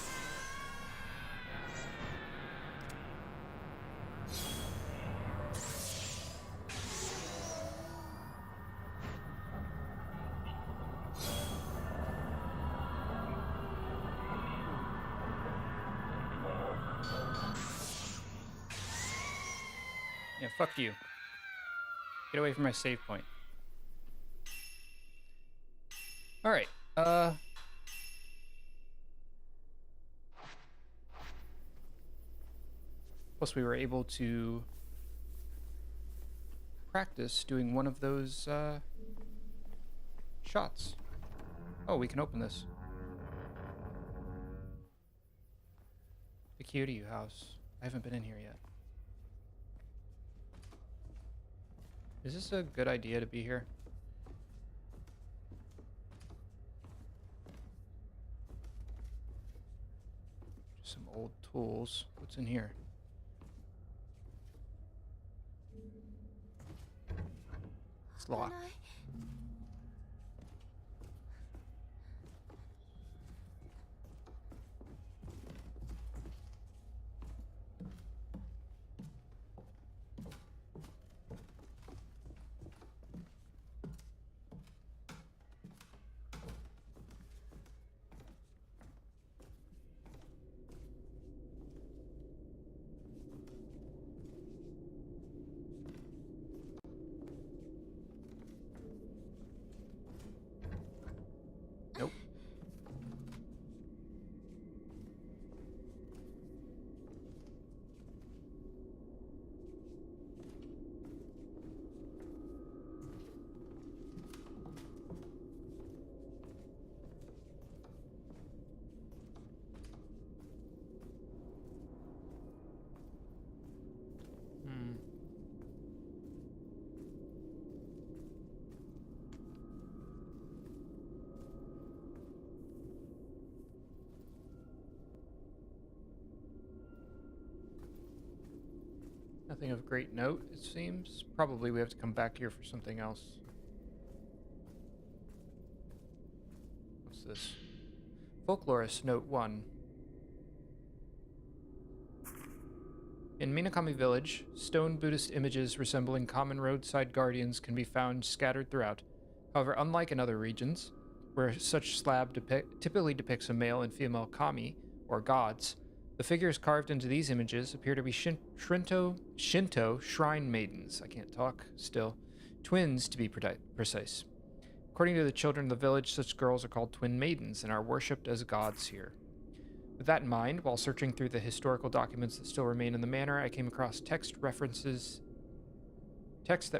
S1: Yeah, fuck you. Get away from my save point. Alright, plus we were able to practice doing one of those, shots. Oh, we can open this. The Kiryu house. I haven't been in here yet. Is this a good idea to be here? Just some old tools. What's in here? It's locked. Nope. Hmm. Nothing of great note, it seems. Probably we have to come back here for something else. What's this? Folklorist Note 1. In Minakami Village, stone Buddhist images resembling common roadside guardians can be found scattered throughout. However, unlike in other regions, where such slab typically depicts a male and female kami, or gods, the figures carved into these images appear to be Shinto shrine maidens. I can't talk still. Twins, to be precise. According to the children of the village, such girls are called twin maidens and are worshipped as gods here. With that in mind, while searching through the historical documents that still remain in the manor, I came across text that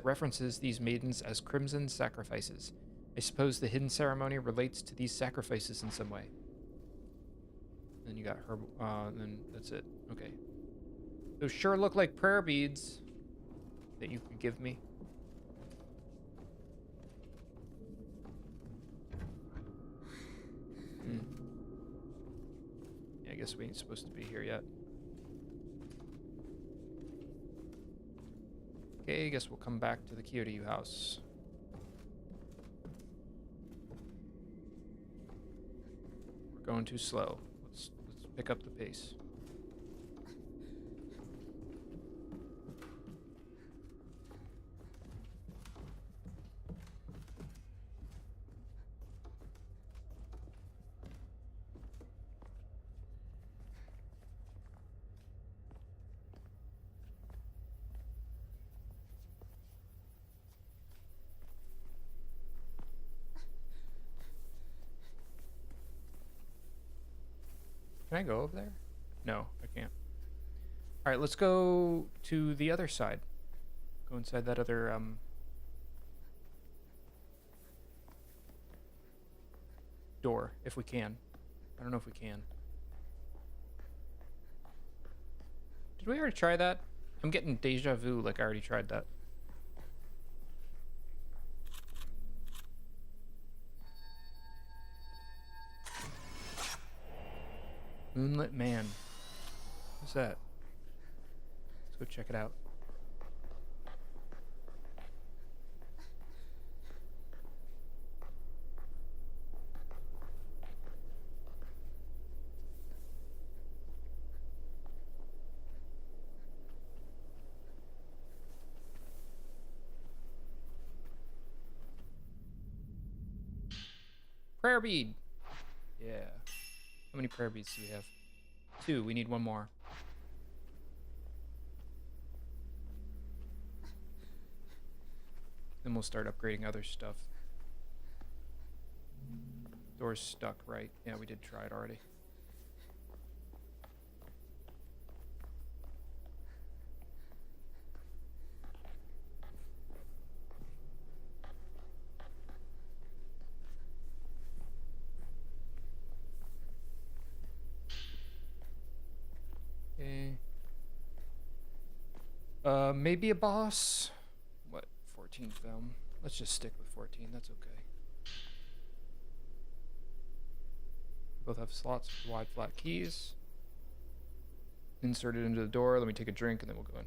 S1: references these maidens as crimson sacrifices. I suppose the hidden ceremony relates to these sacrifices in some way. Then you got her, then that's it. Okay. Those sure look like prayer beads that you could give me. Yeah, I guess we ain't supposed to be here yet. Okay, I guess we'll come back to the Kiryu house. We're going too slow. Let's pick up the pace. Can I go over there? No, I can't. All right, let's go to the other side. Go inside that other door if we can. I don't know if we can. Did we already try that? I'm getting deja vu like I already tried that. Moonlit Man. What's that? Let's go check it out. Prayer bead. Yeah. How many prayer beads do we have? 2. We need 1 more. Then we'll start upgrading other stuff. Door's stuck, right? Yeah, we did try it already. Okay. Maybe a boss. What? 14 film. Let's just stick with 14. That's okay. Both have slots with wide flat keys. Insert it into the door. Let me take a drink and then we'll go in.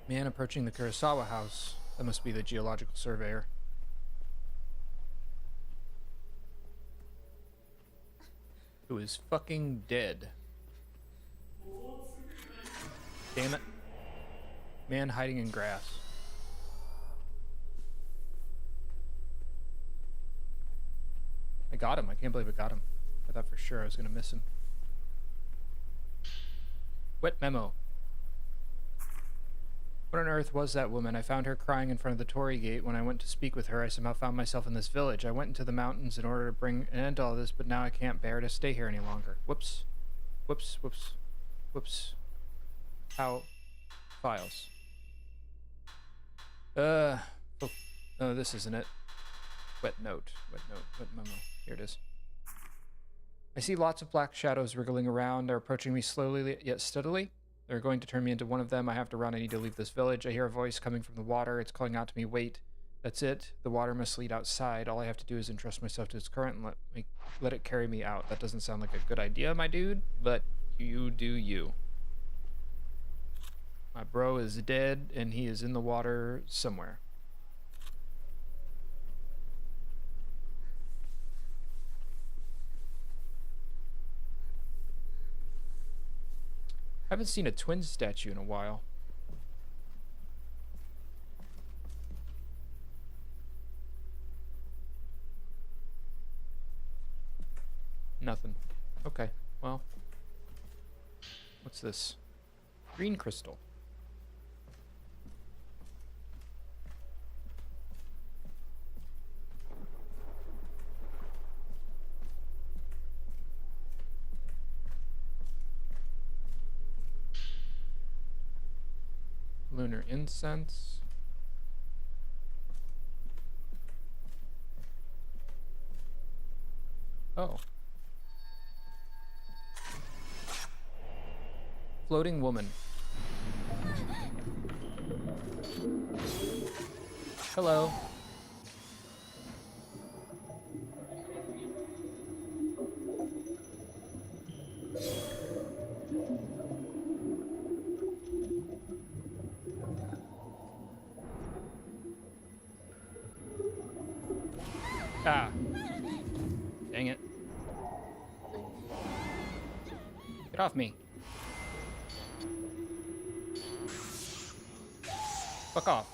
S1: Man approaching the Kurosawa house. That must be the geological surveyor. Who is fucking dead. Damn it. Man hiding in grass. I got him. I can't believe I got him. I thought for sure I was going to miss him. Wet memo. What on earth was that woman? I found her crying in front of the Torii gate. When I went to speak with her, I somehow found myself in this village. I went into the mountains in order to bring an end to all this, but now I can't bear to stay here any longer. Whoops. Whoops, whoops, whoops. How? Files. Oh, this isn't it. Wet note, wet memo. Here it is. I see lots of black shadows wriggling around. They're approaching me slowly yet steadily. They're going to turn me into one of them. I have to run. I need to leave this village. I hear a voice coming from the water. It's calling out to me, wait. That's it. The water must lead outside. All I have to do is entrust myself to its current and let it carry me out. That doesn't sound like a good idea, my dude, but you do you. My bro is dead, and he is in the water somewhere. I haven't seen a twin statue in a while. Nothing. Okay, well. What's this? Green crystal. Lunar incense. Oh. Floating woman. Hello. Ah. Dang it. Get off me. Fuck off.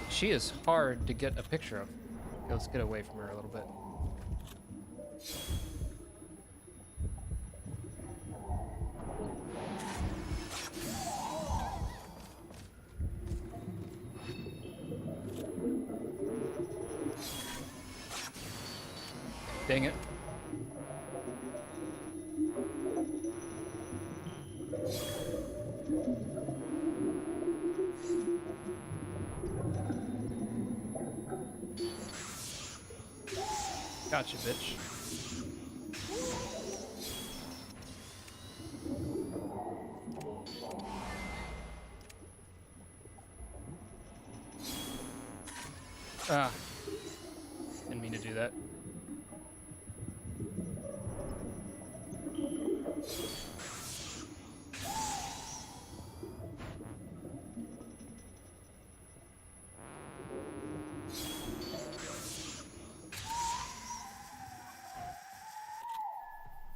S1: She is hard to get a picture of. Okay, let's get away from her a little bit. Dang it. Gotcha, bitch. Ah. Didn't mean to do that.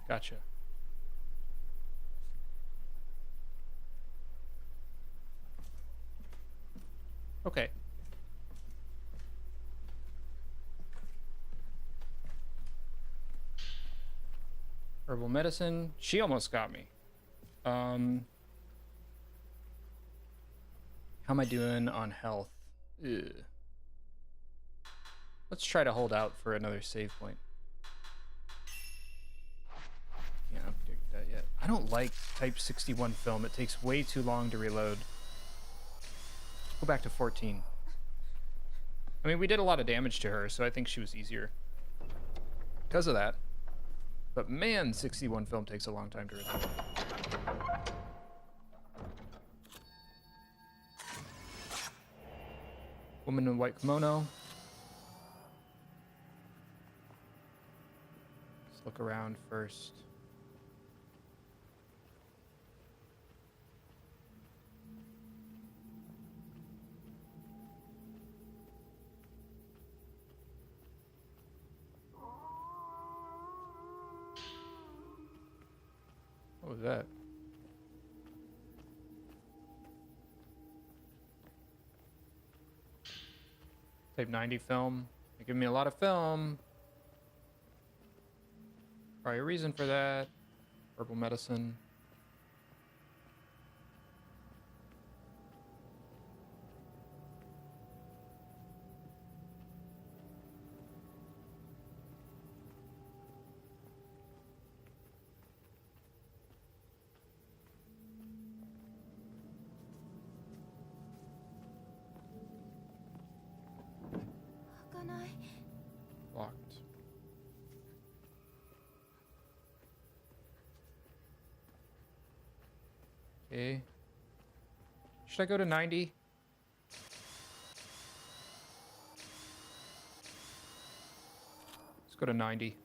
S1: Gotcha. Okay. Herbal medicine. She almost got me. How am I doing on health? Ugh. Let's try to hold out for another save point. Can't update that yet. I don't like Type 61 film. It takes way too long to reload. Go back to 14. I mean, we did a lot of damage to her, so I think she was easier because of that. But man, 61 film takes a long time to reload. Woman in white kimono. Let's look around first. What was that? Type 90 film. They give me a lot of film. Probably a reason for that. Herbal medicine. Locked. Okay. Should I go to 90? Let's go to 90.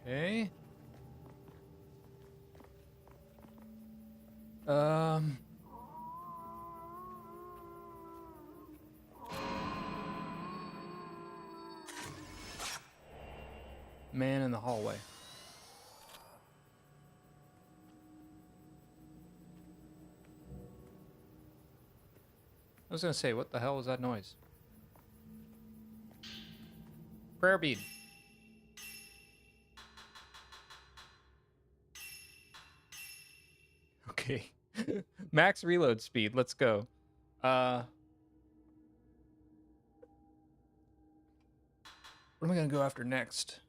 S1: Okay. Man in the hallway. I was gonna say, what the hell was that noise? Prayer bead. Okay. Max reload speed. Let's go. What am I gonna go after next?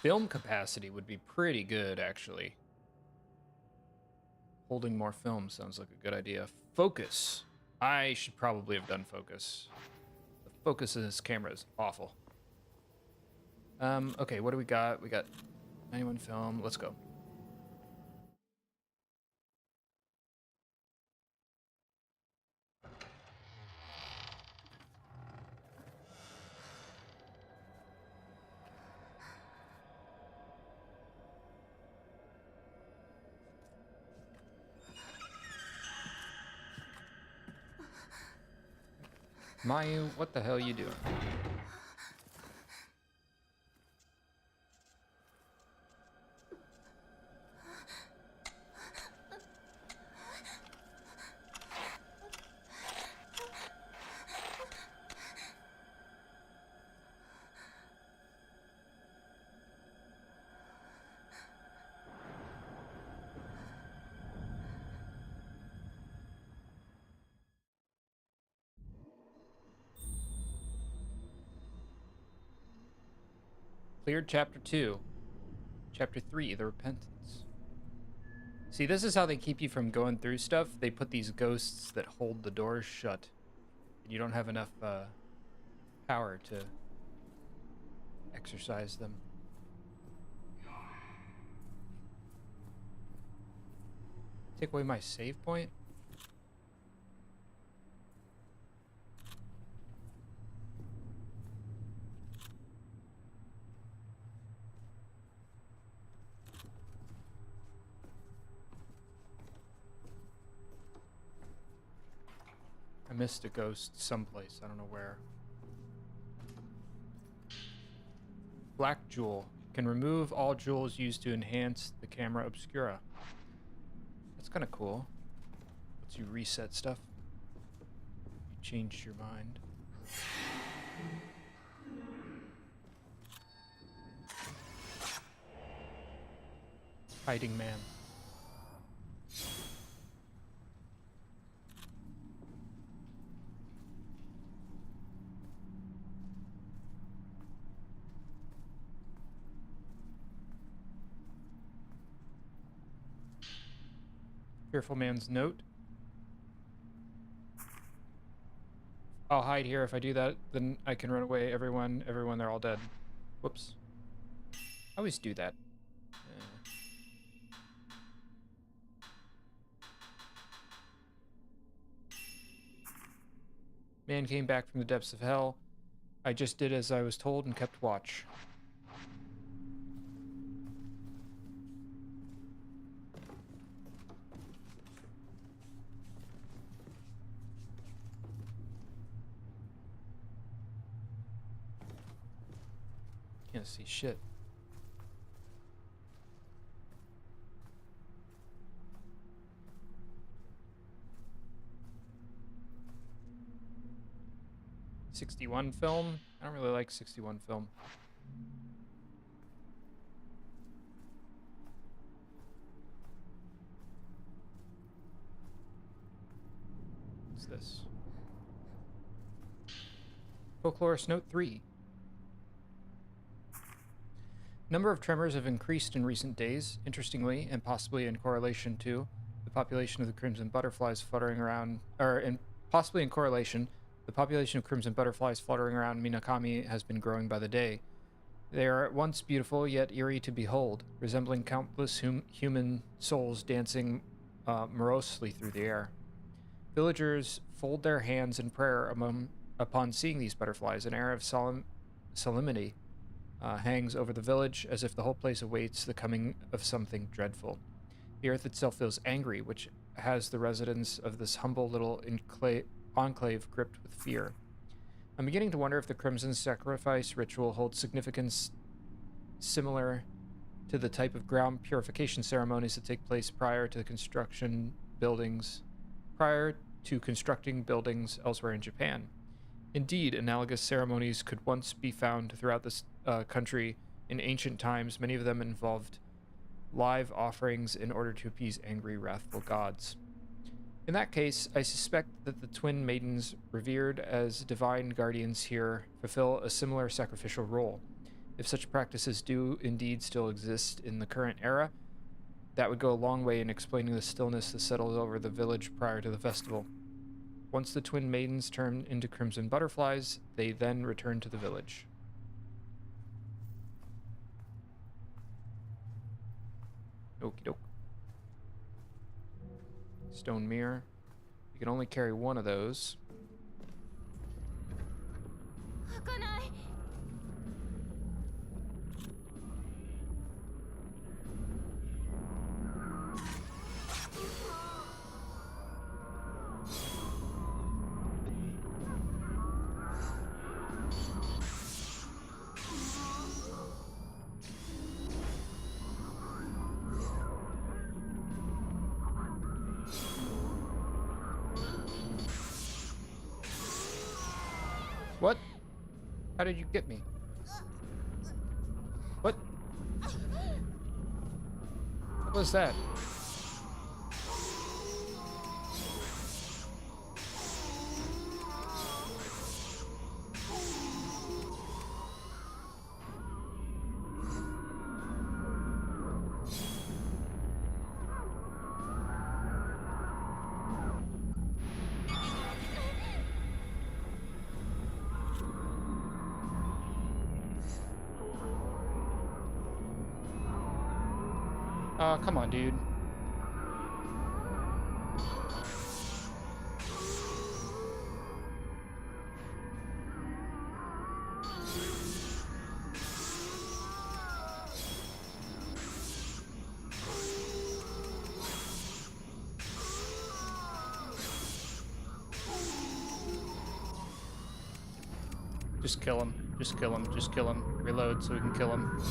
S1: Film capacity would be pretty good, actually. Holding more film sounds like a good idea. Focus. I should probably have done focus. The focus in this camera is awful. Okay, what do we got? We got 91 film. Let's go. Mayu, what the hell you doing? Cleared chapter 2. Chapter 3, the repentance. See, this is how they keep you from going through stuff. They put these ghosts that hold the doors shut. And you don't have enough power to exercise them. Take away my save point? I missed a ghost someplace. I don't know where. Black Jewel. Can remove all jewels used to enhance the camera obscura. That's kind of cool. Lets you reset stuff. You changed your mind. Hiding man. Fearful man's note. I'll hide here. If I do that, then I can run away. Everyone, they're all dead. Whoops. I always do that. Man came back from the depths of hell. I just did as I was told and kept watch. Can't see shit. '61 film? I don't really like '61 film. What's this? Folklorist Note 3. Number of tremors have increased in recent days, interestingly, and possibly in correlation to the population of the crimson butterflies fluttering around, possibly in correlation, the population of crimson butterflies fluttering around Minakami has been growing by the day. They are at once beautiful yet eerie to behold, resembling countless human souls dancing morosely through the air. Villagers fold their hands in prayer upon seeing these butterflies. An air of solemnity hangs over the village, as if the whole place awaits the coming of something dreadful. The earth itself feels angry, which has the residents of this humble little enclave gripped with fear. I'm beginning to wonder if the Crimson Sacrifice ritual holds significance similar to the type of ground purification ceremonies that take place prior to constructing buildings elsewhere in Japan. Indeed, analogous ceremonies could once be found throughout this country in ancient times. Many of them involved live offerings in order to appease angry, wrathful gods. In that case, I suspect that the twin maidens revered as divine guardians here fulfill a similar sacrificial role. If such practices do indeed still exist in the current era, that would go a long way in explaining the stillness that settled over the village prior to the festival. Once the twin maidens turn into crimson butterflies, they then return to the village. Okie doke. Stone mirror. You can only carry one of those.
S2: 開かない。
S1: I How did you get me? What? What was that? Come on, dude. Just kill him. Just kill him. Just kill him. Reload so we can kill him.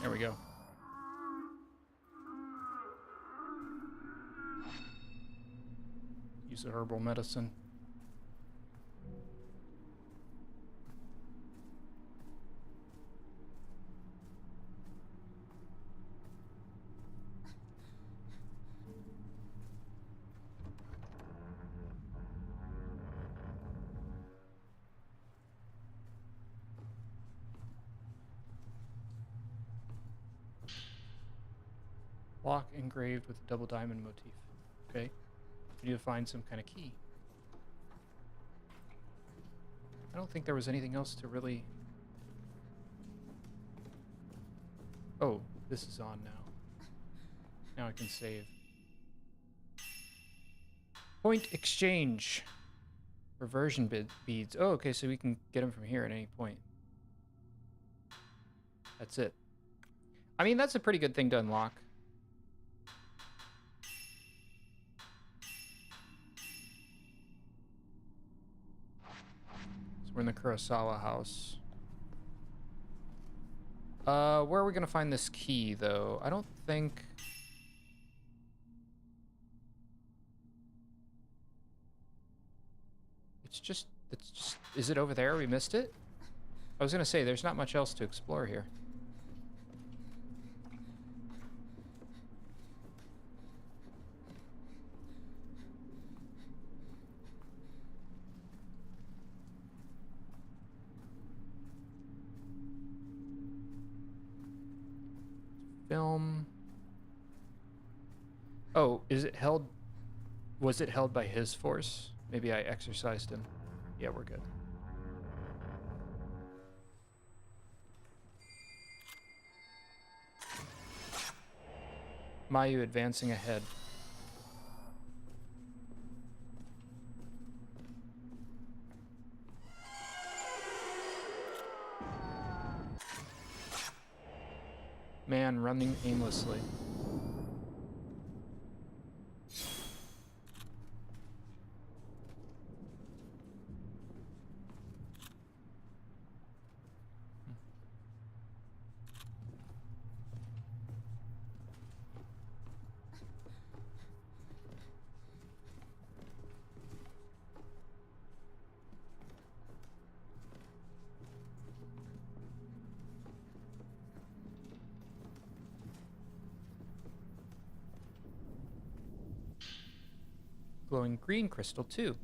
S1: There we go. Use a herbal medicine. Lock engraved with a double diamond motif. Okay. We need to find some kind of key. I don't think there was anything else to really... Oh, this is on now. Now I can save. Point exchange. Reversion beads. Oh, okay, so we can get them from here at any point. That's it. I mean, that's a pretty good thing to unlock. So we're in the Kurosawa house. Where are we gonna find this key, though? I don't think... It's just... Is it over there? We missed it? I was gonna say, there's not much else to explore here. Film. Oh, is it held? Was it held by his force? Maybe I exorcised him. Yeah, we're good. Mayu advancing ahead. Man running aimlessly. Glowing green crystal too.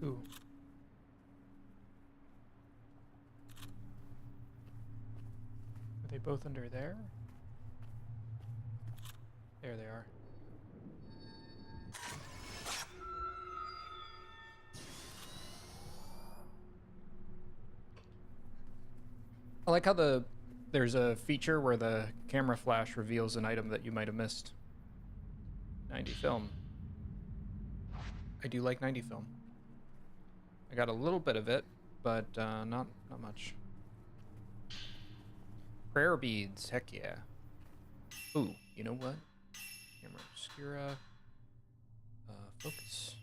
S1: Ooh. both under there? There they are. I like how there's a feature where the camera flash reveals an item that you might have missed. 90 film. I do like 90 film. I got a little bit of it, but not much. Prayer beads, heck yeah. Ooh, you know what? Camera obscura. Focus.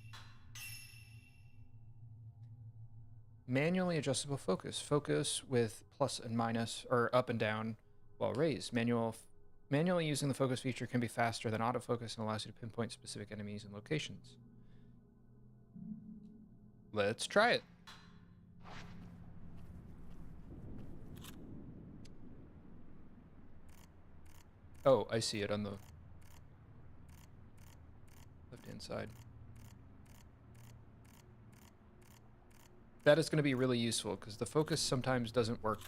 S1: Manually adjustable focus. Focus with plus and minus, or up and down, while raised. Manually using the focus feature can be faster than autofocus and allows you to pinpoint specific enemies and locations. Let's try it. Oh, I see it on the left-hand side. That is going to be really useful because the focus sometimes doesn't work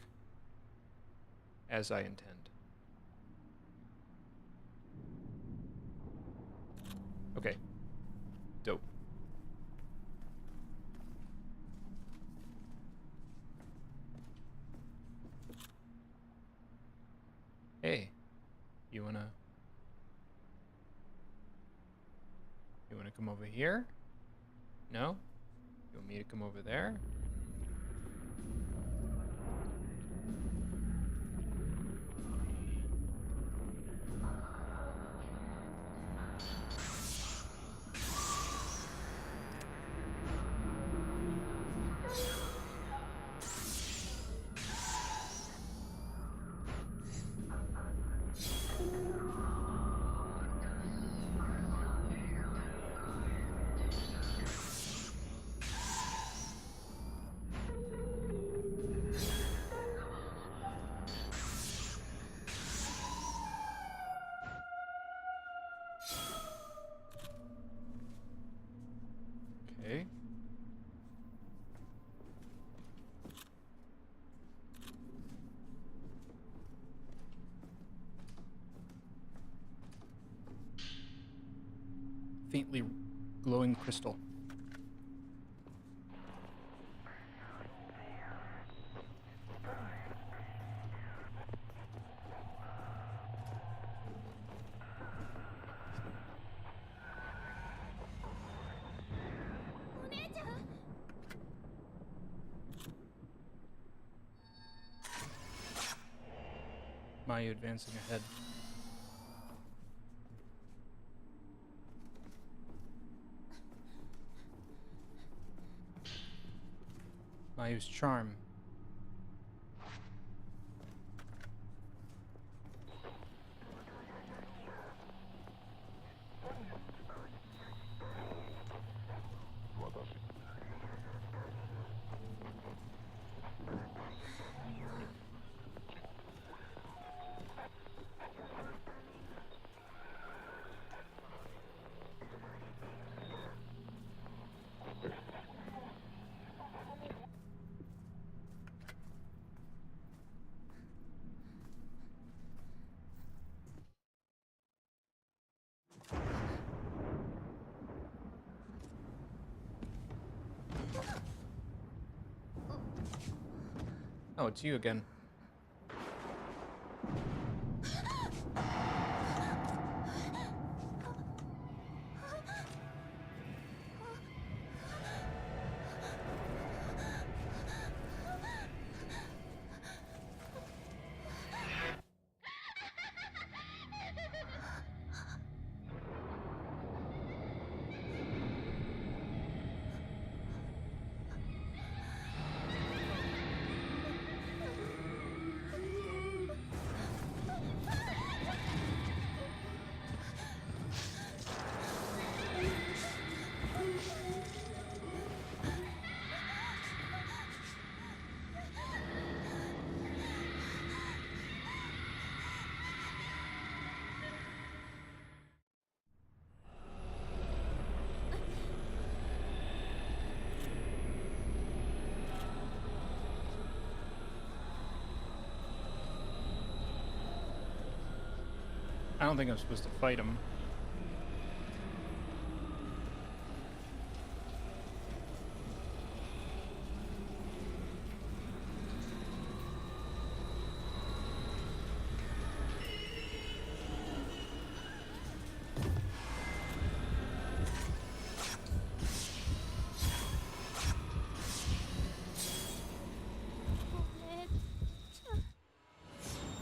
S1: as I intend. Okay. Dope. Hey, you wanna come over here? No? You want me to come over there? Okay. Faintly glowing crystal. Mayu advancing ahead. Mayu's charm. Oh, it's you again. I don't think I'm supposed to fight him.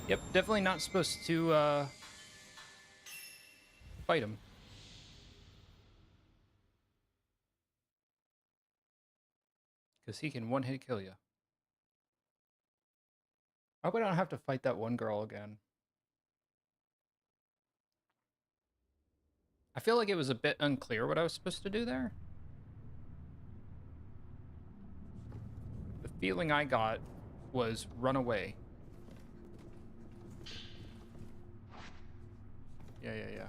S1: Yep, definitely not supposed to fight him. Because he can one-hit kill you. I hope I don't have to fight that one girl again. I feel like it was a bit unclear what I was supposed to do there. The feeling I got was run away. Yeah.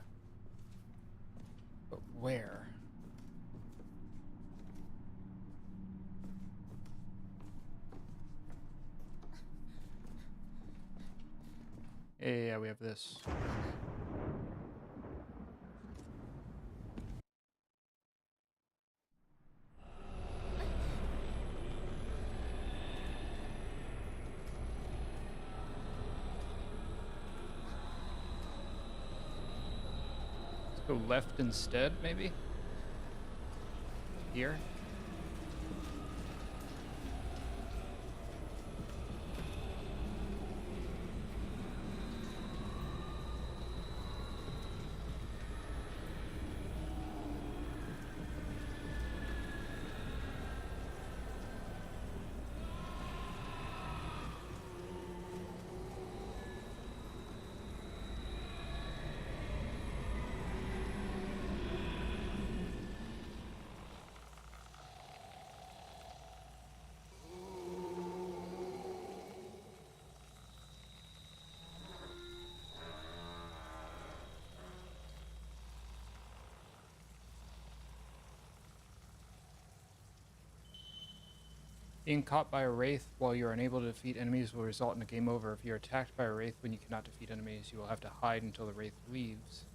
S1: But where? Yeah, we have this. Let's go left instead, maybe? Here? Being caught by a wraith while you're unable to defeat enemies will result in a game over. If you're attacked by a wraith when you cannot defeat enemies, you will have to hide until the wraith leaves.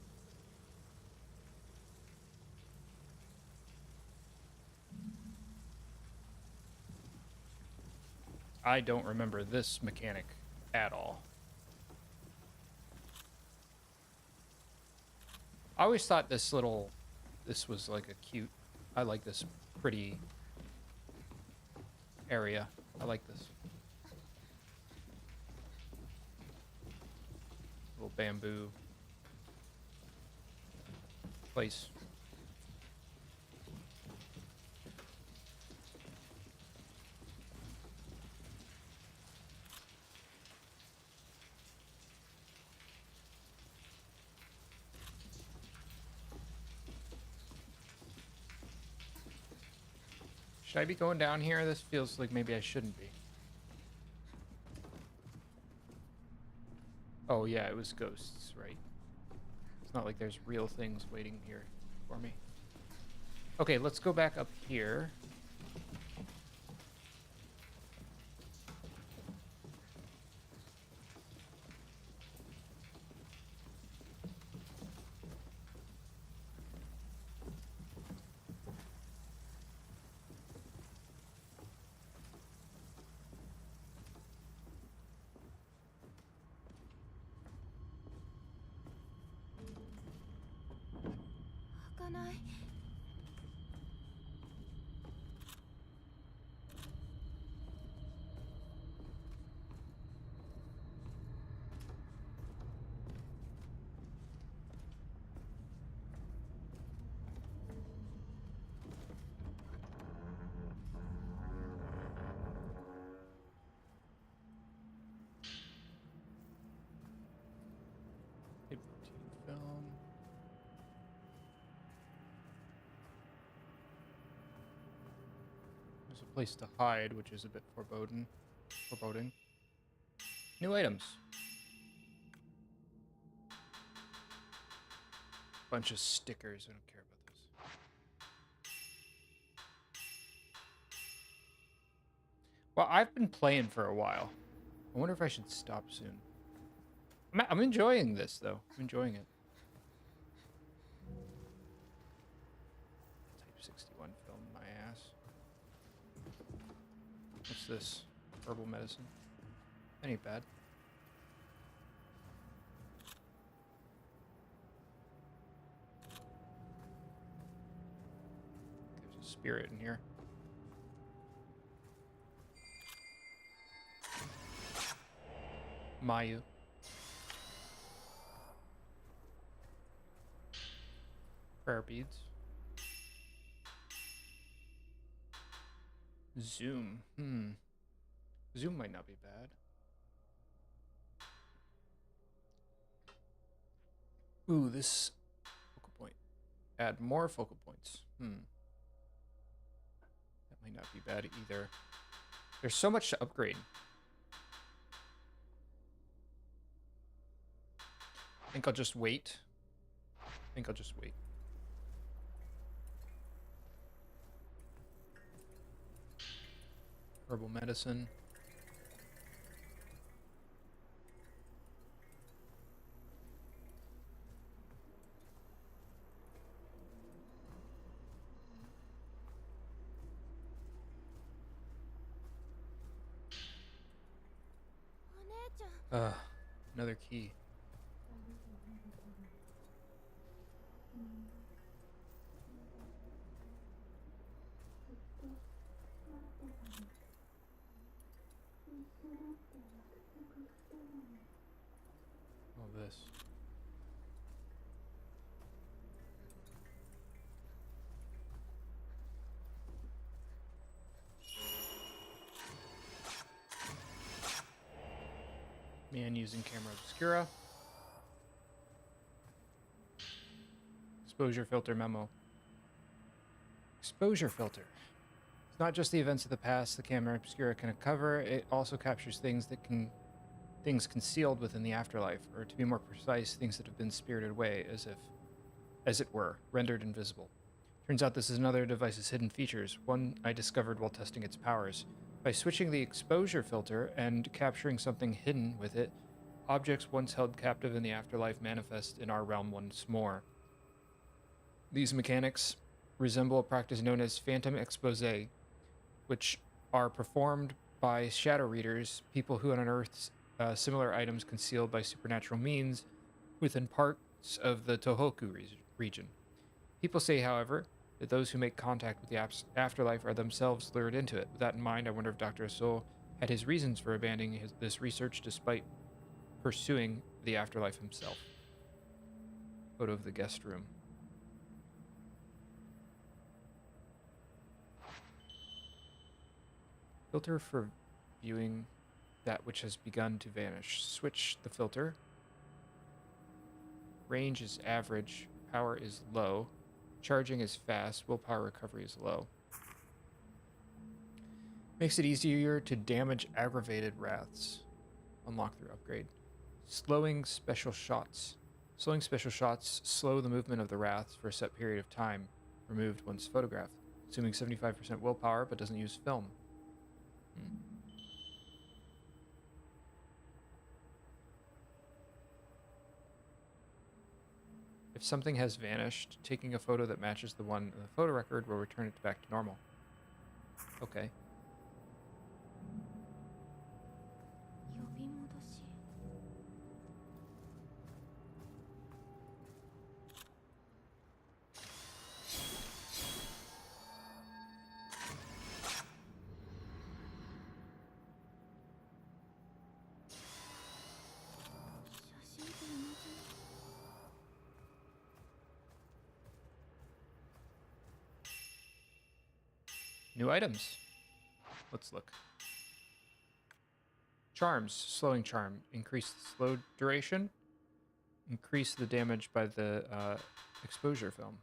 S1: I don't remember this mechanic at all. I always thought this was like a cute, I like this pretty area. I like this. Little bamboo place. Should I be going down here? This feels like maybe I shouldn't be. Oh yeah, it was ghosts, right? It's not like there's real things waiting here for me. Okay, let's go back up here. Hit protein film. There's a place to hide, which is a bit foreboding. New items. Bunch of stickers. I don't care about this. Well, I've been playing for a while. I wonder if I should stop soon. I'm enjoying this though. I'm enjoying it. Type 61 film, my ass. What's this? Herbal medicine. That ain't bad. There's a spirit in here. Mayu. Prayer beads. Zoom. Zoom might not be bad. Ooh, this focal point. Add more focal points. That might not be bad either. There's so much to upgrade. I think I'll just wait. Herbal medicine. Another key. All this. Man using camera obscura. Exposure filter memo. Exposure filter. It's not just the events of the past the camera obscura can cover, it also captures things concealed within the afterlife, or to be more precise, things that have been spirited away, as it were, rendered invisible. Turns out this is another device's hidden features, one I discovered while testing its powers. By switching the exposure filter and capturing something hidden with it, objects once held captive in the afterlife manifest in our realm once more. These mechanics resemble a practice known as phantom expose, which are performed by shadow readers, people who unearth similar items concealed by supernatural means within parts of the Tohoku region. People say, however, that those who make contact with the afterlife are themselves lured into it. With that in mind, I wonder if Dr. Asul had his reasons for abandoning this research despite pursuing the afterlife himself. Photo of the guest room. Filter for viewing that which has begun to vanish. Switch the filter. Range is average. Power is low. Charging is fast. Willpower recovery is low. Makes it easier to damage aggravated wraths. Unlock through upgrade. Slowing special shots. Slowing special shots slow the movement of the wraths for a set period of time. Removed once photographed. Assuming 75% willpower, but doesn't use film. If something has vanished, taking a photo that matches the one in the photo record will return it back to normal. Okay. New items. Let's look. Charms. Slowing charm. Increase the slow duration. Increase the damage by the exposure film.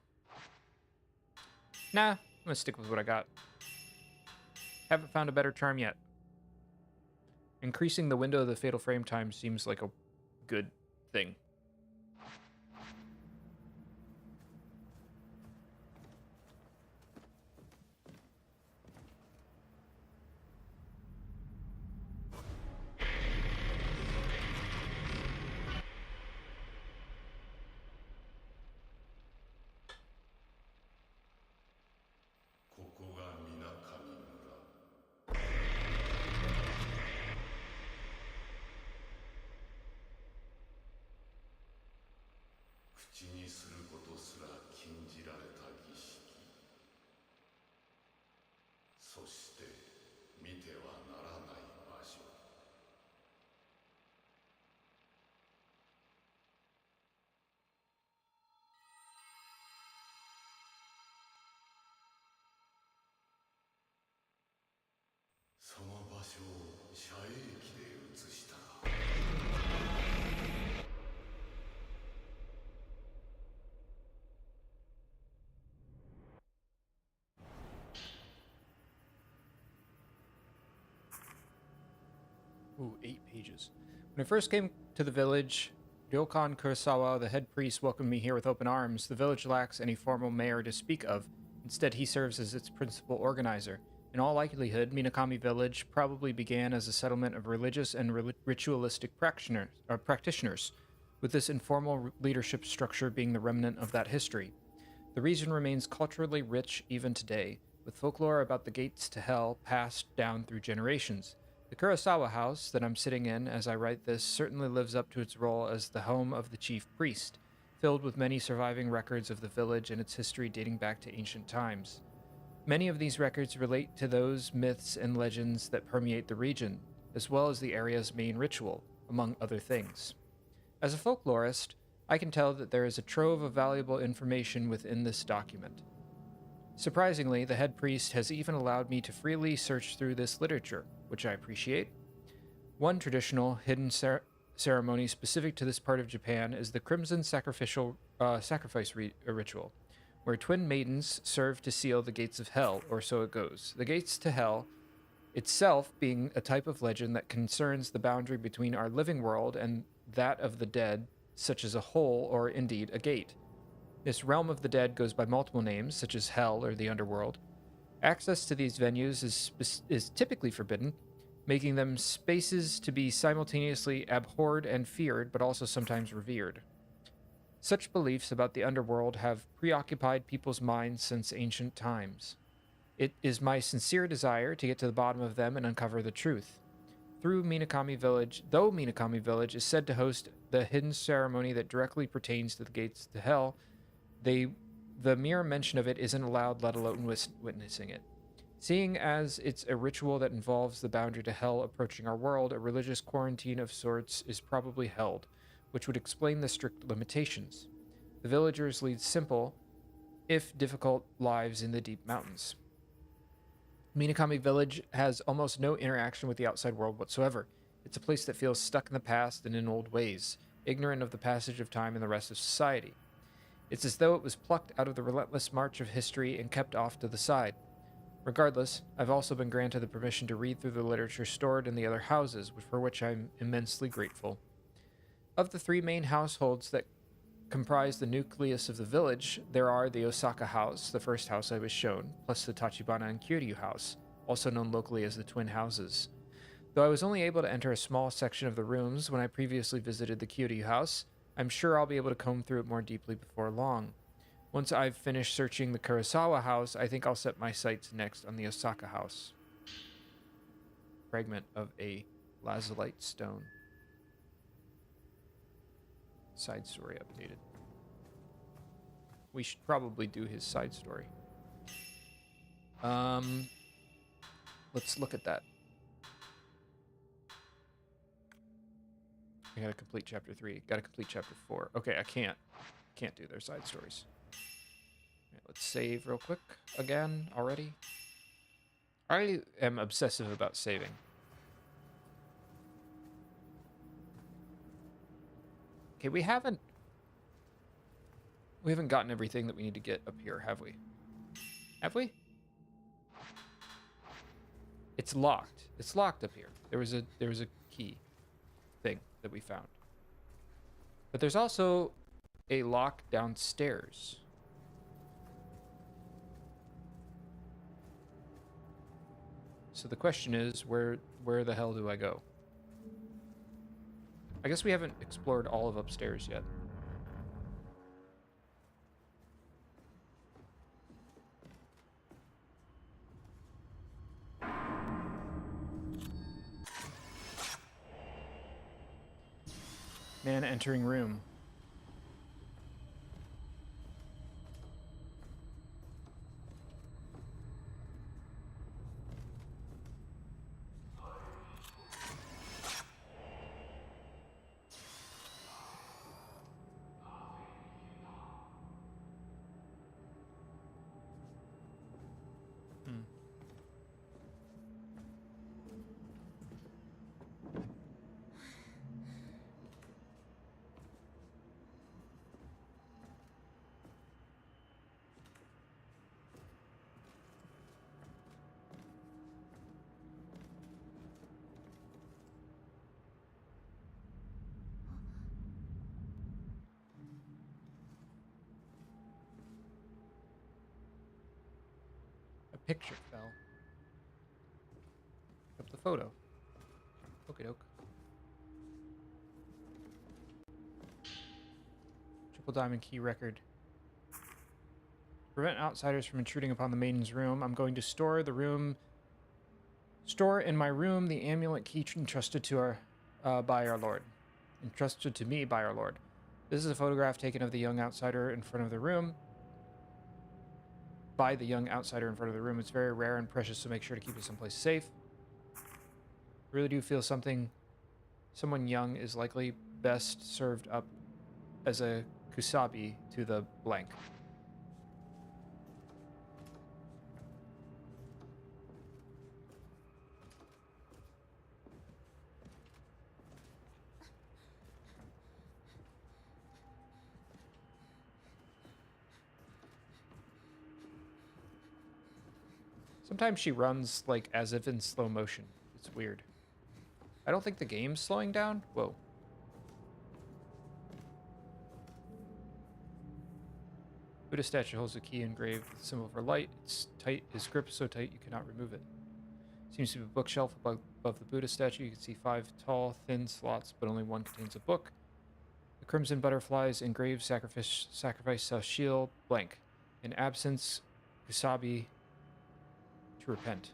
S1: Nah, I'm gonna stick with what I got. Haven't found a better charm yet. Increasing the window of the fatal frame time seems like a good thing.
S4: 口にすることすら禁じられた儀式、そして見てはならない場所。その場所を遮影機で映したら、
S1: Ooh, 8 pages. When I first came to the village, Ryokan Kurosawa, the head priest, welcomed me here with open arms. The village lacks any formal mayor to speak of. Instead, he serves as its principal organizer. In all likelihood, Minakami Village probably began as a settlement of religious and ritualistic practitioners, with this informal leadership structure being the remnant of that history. The region remains culturally rich even today, with folklore about the gates to hell passed down through generations. The Kurosawa house that I'm sitting in as I write this certainly lives up to its role as the home of the chief priest, filled with many surviving records of the village and its history dating back to ancient times. Many of these records relate to those myths and legends that permeate the region, as well as the area's main ritual, among other things. As a folklorist, I can tell that there is a trove of valuable information within this document. Surprisingly, the head priest has even allowed me to freely search through this literature, which I appreciate. One traditional hidden ceremony specific to this part of Japan is the Crimson Sacrifice ritual, where twin maidens serve to seal the gates of hell, or so it goes. The gates to hell itself being a type of legend that concerns the boundary between our living world and that of the dead, such as a hole or indeed a gate. This realm of the dead goes by multiple names, such as hell or the underworld. Access to these venues is typically forbidden, making them spaces to be simultaneously abhorred and feared, but also sometimes revered. Such beliefs about the underworld have preoccupied people's minds since ancient times. It is my sincere desire to get to the bottom of them and uncover the truth. Though Minakami Village is said to host the hidden ceremony that directly pertains to the gates to hell, the mere mention of it isn't allowed, let alone witnessing it. Seeing as it's a ritual that involves the boundary to hell approaching our world, a religious quarantine of sorts is probably held, which would explain the strict limitations. The villagers lead simple, if difficult, lives in the deep mountains. Minakami Village has almost no interaction with the outside world whatsoever. It's a place that feels stuck in the past and in old ways, ignorant of the passage of time and the rest of society. It's as though it was plucked out of the relentless march of history and kept off to the side. Regardless, I've also been granted the permission to read through the literature stored in the other houses, for which I'm immensely grateful. Of the three main households that comprise the nucleus of the village, there are the Osaka House, the first house I was shown, plus the Tachibana and Kiryu House, also known locally as the Twin Houses. Though I was only able to enter a small section of the rooms when I previously visited the Kiryu House, I'm sure I'll be able to comb through it more deeply before long. Once I've finished searching the Kurosawa House, I think I'll set my sights next on the Osaka House. Fragment of a lazulite stone. Side story updated. We should probably do his side story. Let's look at that. I gotta complete chapter 3. Gotta complete chapter 4. Okay, I can't do their side stories. Right, let's save real quick again already. I am obsessive about saving. Okay, we haven't gotten everything that we need to get up here, have we? Have we? It's locked. It's locked up here. There was a key thing that we found. But there's also a lock downstairs. So the question is, where the hell do I go? I guess we haven't explored all of upstairs yet. Man entering room. picture fell. Pick up the photo. Okie doke. Triple diamond key record. To prevent outsiders from intruding upon the maiden's room, I'm going to store in my room the amulet key entrusted to by our lord. Entrusted to me by our lord. This is a photograph taken of the young outsider in front of the room. By the young outsider in front of the room. It's very rare and precious, so make sure to keep it someplace safe. I really do feel someone young is likely best served up as a kusabi to the blank. Sometimes she runs like as if in slow motion. It's weird. I don't think the game's slowing down. Whoa. Buddha statue holds a key engraved with the symbol for light. It's tight. Its grip is so tight you cannot remove it. Seems to be a bookshelf above the Buddha statue. You can see 5 tall, thin slots, but only one contains a book. The crimson butterflies engraved sacrifice shield blank. In absence, kusabi to repent.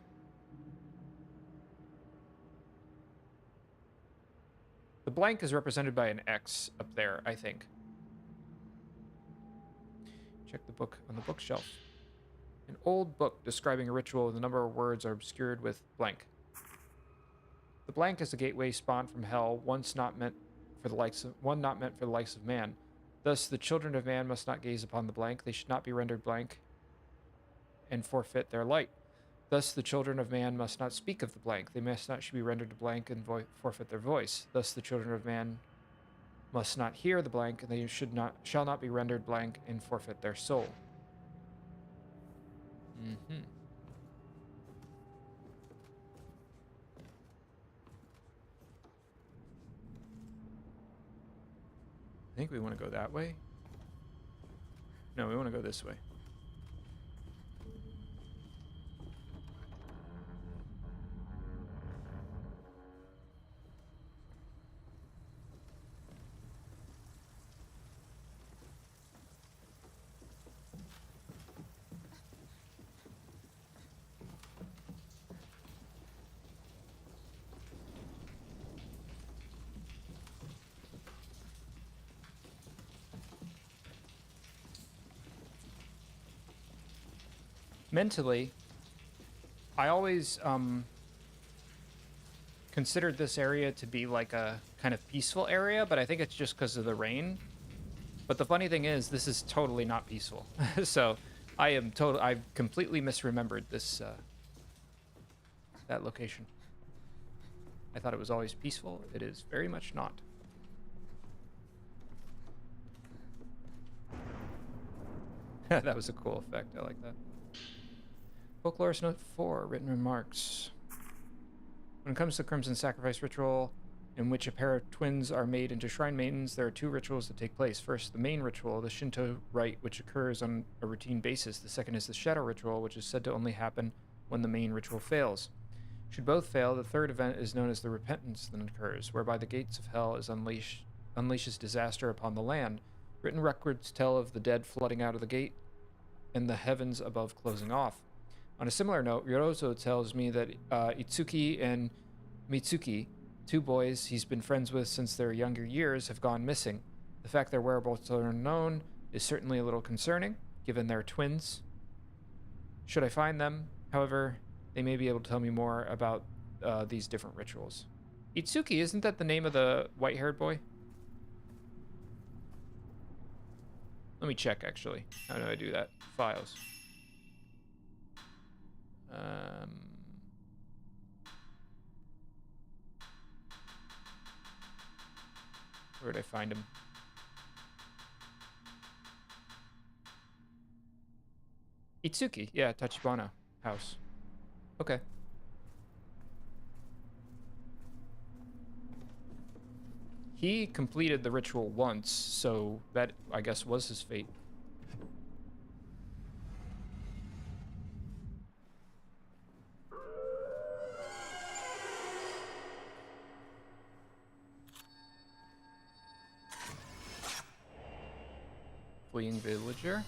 S1: The blank is represented by an X up there, I think. Check the book on the bookshelf. An old book describing a ritual. The number of words are obscured with blank. The blank is a gateway spawned from hell, one not meant for the likes of man. Thus, the children of man must not gaze upon the blank. They should not be rendered blank and forfeit their light. Thus, the children of man must not speak of the blank. They must not should be rendered blank and forfeit their voice. Thus, the children of man must not hear the blank, and they shall not be rendered blank and forfeit their soul. Mm-hmm. I think we want to go that way. No, we want to go this way. Mentally, I always considered this area to be like a kind of peaceful area, but I think it's just because of the rain. But the funny thing is, this is totally not peaceful. So I've completely misremembered this that location. I thought it was always peaceful. It is very much not. That was a cool effect. I like that. Folklorist Note 4, written remarks. When it comes to Crimson Sacrifice ritual, in which a pair of twins are made into shrine maidens, there are 2 rituals that take place. First, the main ritual, the Shinto rite, which occurs on a routine basis. The second is the shadow ritual, which is said to only happen when the main ritual fails. Should both fail, the third event is known as the repentance that occurs, whereby the gates of hell unleashes disaster upon the land. Written records tell of the dead flooding out of the gate and the heavens above closing off. On a similar note, Ryorozo tells me that Itsuki and Mitsuki, 2 boys he's been friends with since their younger years, have gone missing. The fact their whereabouts are unknown is certainly a little concerning, given they're twins. Should I find them, however, they may be able to tell me more about these different rituals. Itsuki, isn't that the name of the white-haired boy? Let me check, actually. How do I do that? Files. Where did I find him? Itsuki, yeah, Tachibana house. Okay. He completed the ritual once, so that, I guess, was his fate. fleeing villager.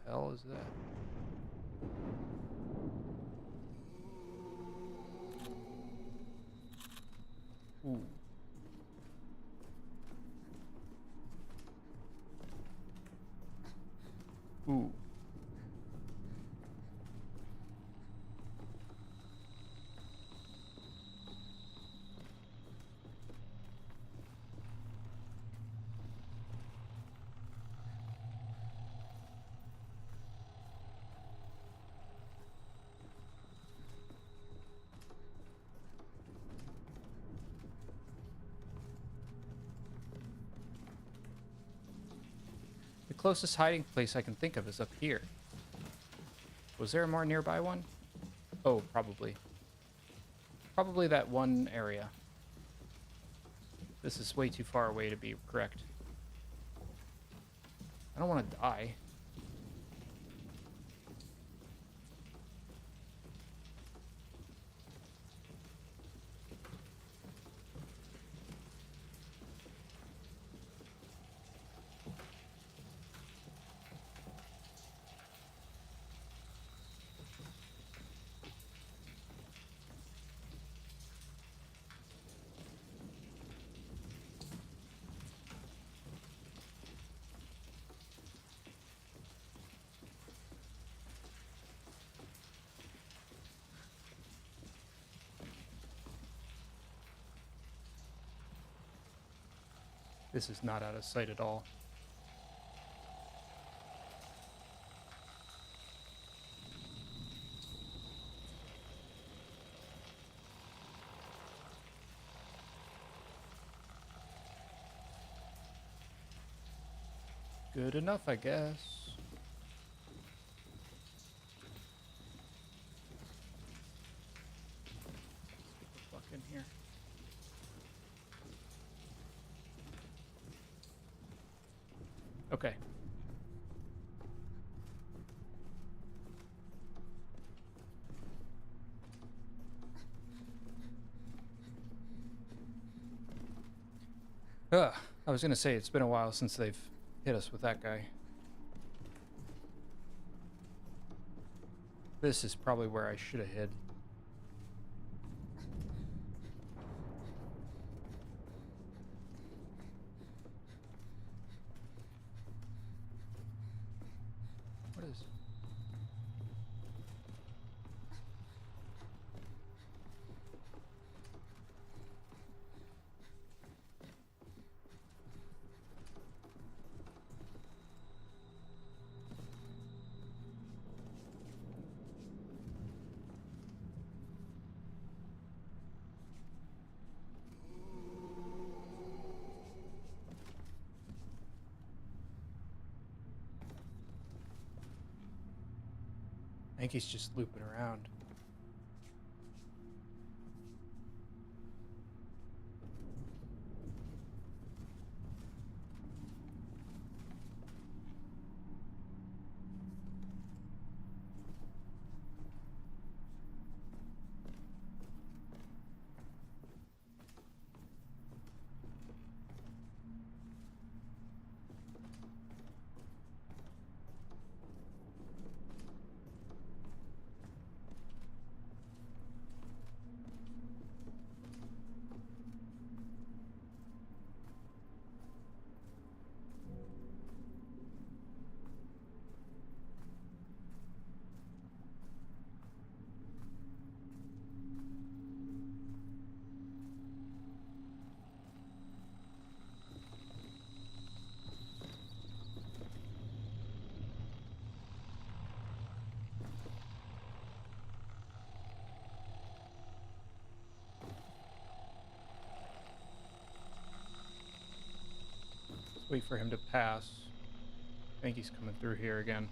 S1: The hell is that? Ooh. Ooh. The closest hiding place I can think of is up here. Was there a more nearby one? Oh, probably. Probably that one area. This is way too far away to be correct. I don't want to die. This is not out of sight at all. Good enough, I guess. Let's get the fuck in here. Okay. Ugh, I was gonna say it's been a while since they've hit us with that guy. This is probably where I should have hid. What is... I think he's just looping around. Wait for him to pass. I think he's coming through here again.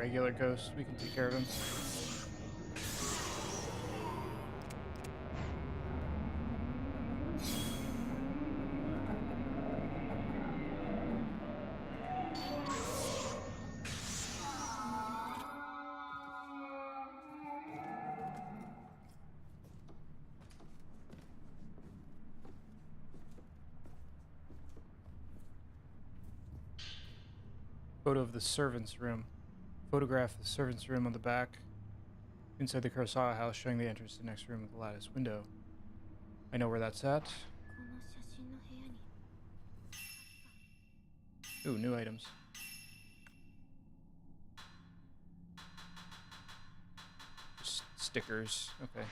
S1: regular ghost. We can take care of him. Photo of the servant's room. Photograph the servant's room on the back. Inside the Kurosawa house, showing the entrance to the next room with the lattice window. I know where that's at.
S2: この写真の部屋に
S1: Ooh, new items. Stickers. Okay.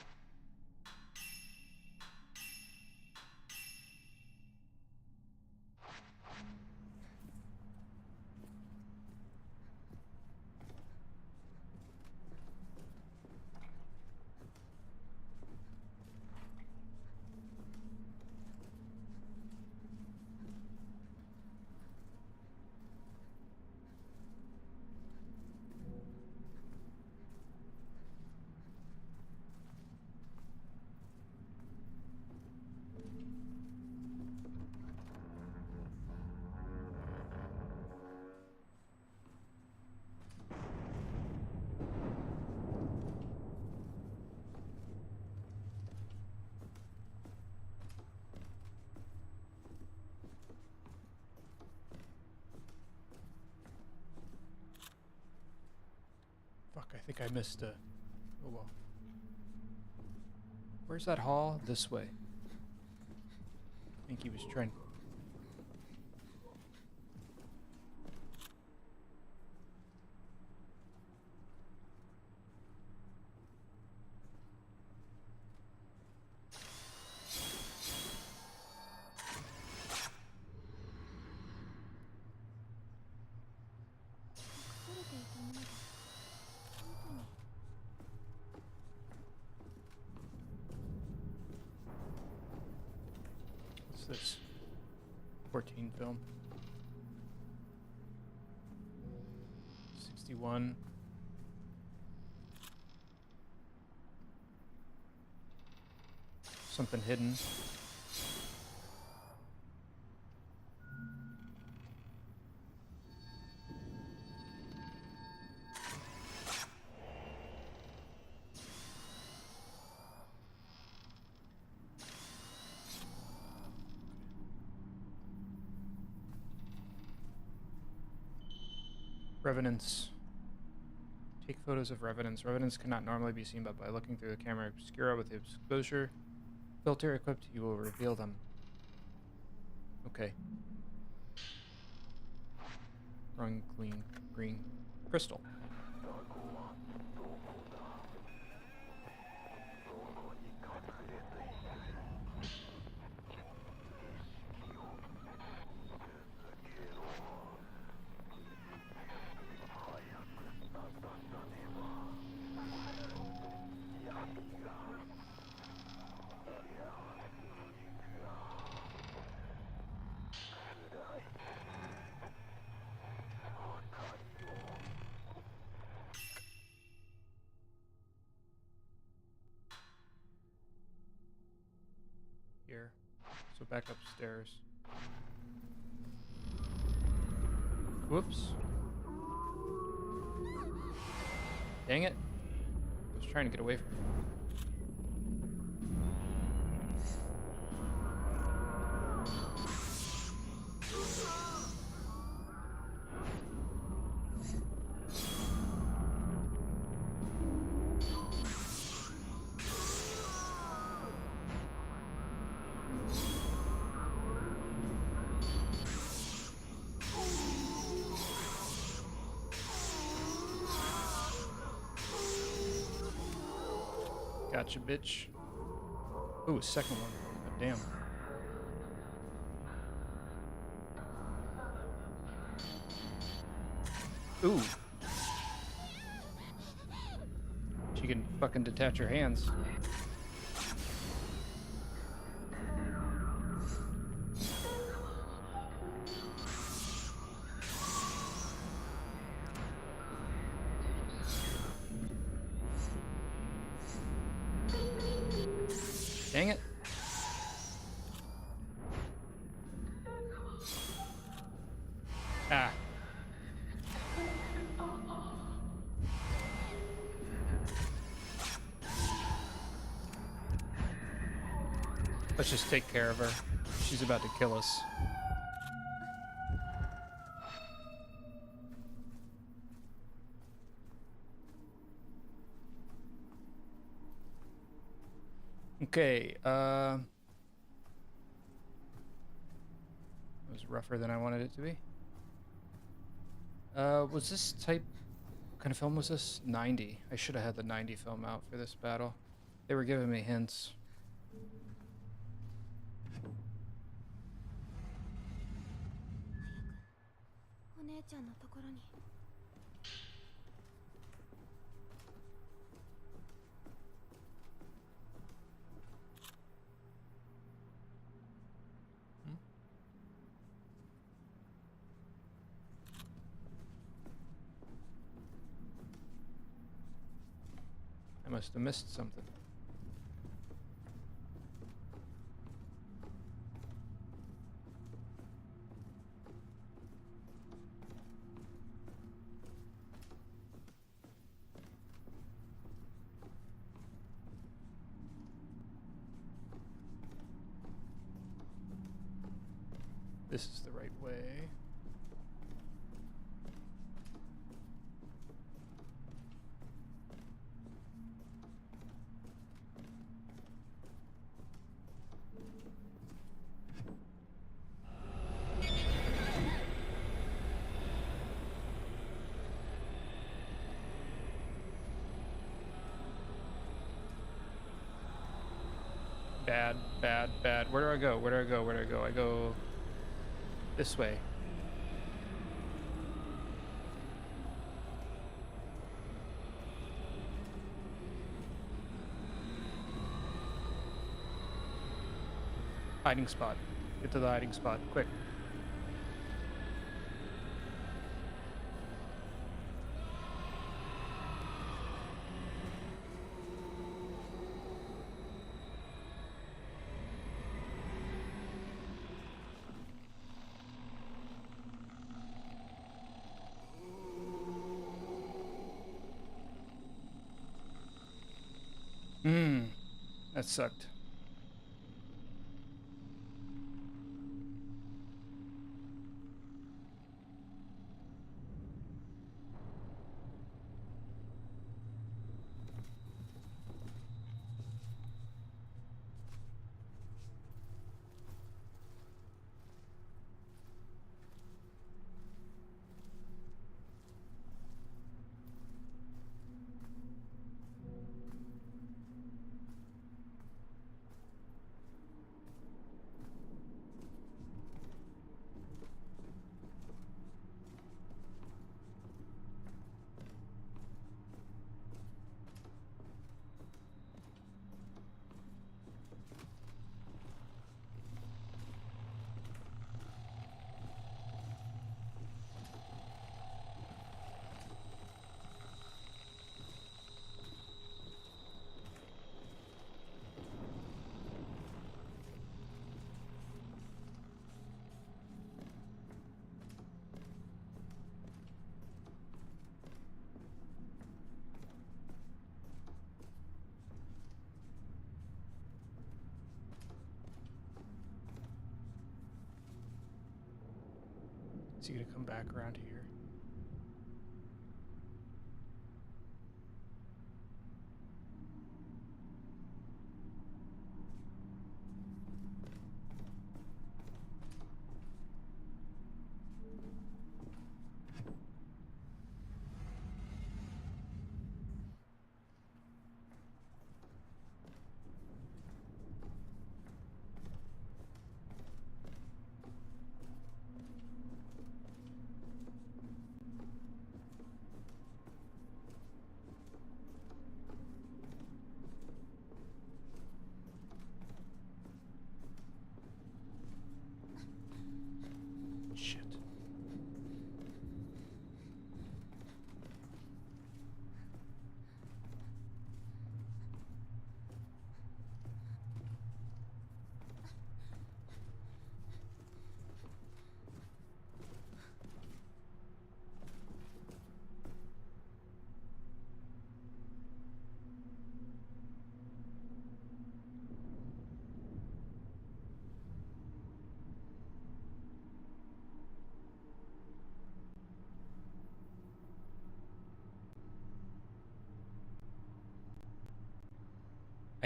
S1: Fuck, I think I missed a... Oh, well. Where's that hall? This way. I think he was trying... What's this? 14 film. 61. Something hidden. Revenants. Take photos of revenants. Revenants cannot normally be seen, but by looking through the camera obscura with the exposure filter equipped, you will reveal them. Okay. Run clean green crystal. Here. So back upstairs. Whoops. Dang it. I was trying to get away from it. Gotcha, bitch. Ooh, a second one. God damn. Ooh. She can fucking detach her hands. Dang it. Ah. Let's just take care of her. She's about to kill us. Okay, it was rougher than I wanted it to be. Was this type, what kind of film was this? 90. I should have had the 90 film out for this battle. They were giving me hints.
S2: お姉ちゃんのところに。
S1: I must have missed something. This is the right way. Bad, bad, bad. Where do I go? Where do I go? Where do I go? I go this way. Hiding spot. Get to the hiding spot, quick. That sucked. Is he gonna come back around here?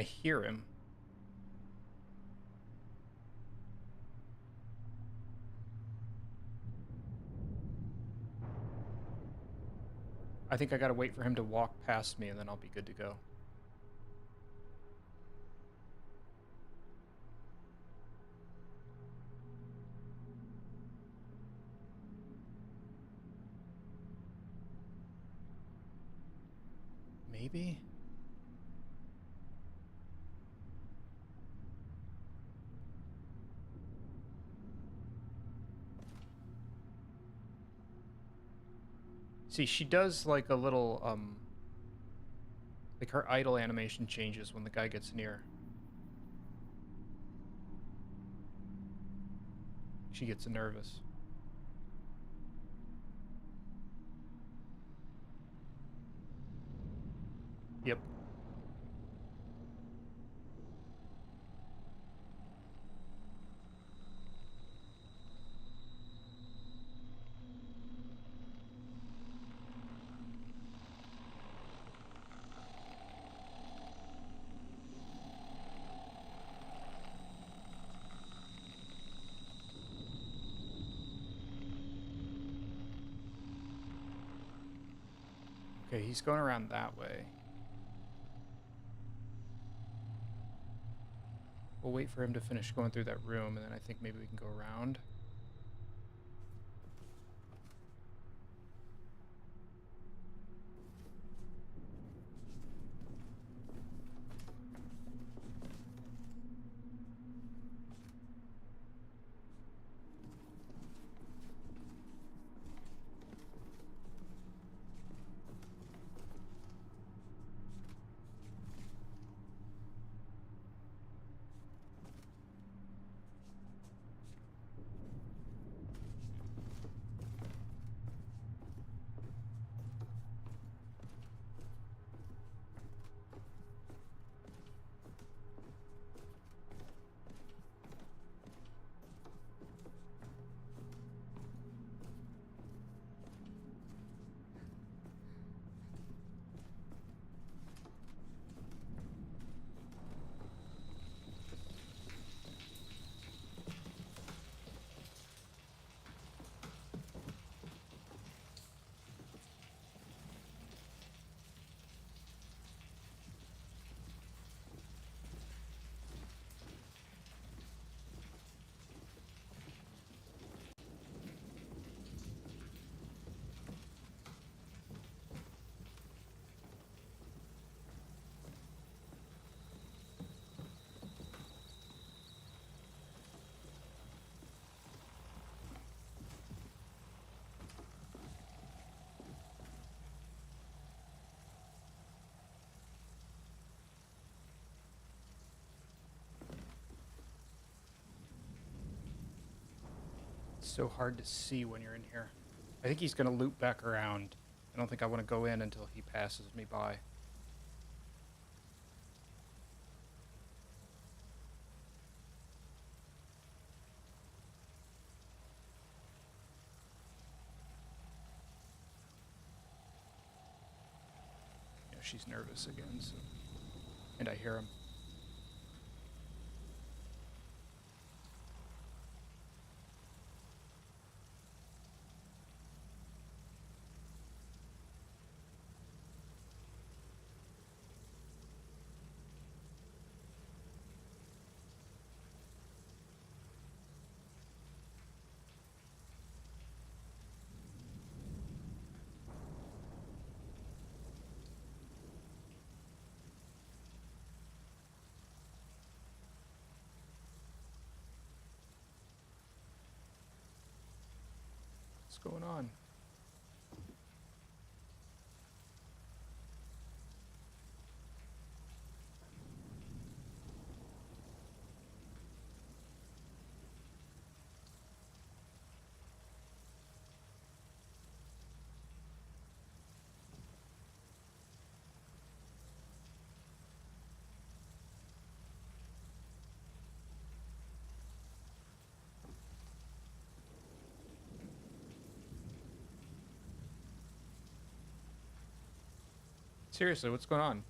S1: hear him. I think I gotta wait for him to walk past me and then I'll be good to go. Maybe? See, she does like a little, like her idle animation changes when the guy gets near. She gets nervous. Yep. Okay, he's going around that way. We'll wait for him to finish going through that room, and then I think maybe we can go around. It's so hard to see when you're in here. I think he's gonna loop back around. I don't think I want to go in until he passes me by. Yeah, she's nervous again, so... And I hear him. What's going on? Seriously, what's going on?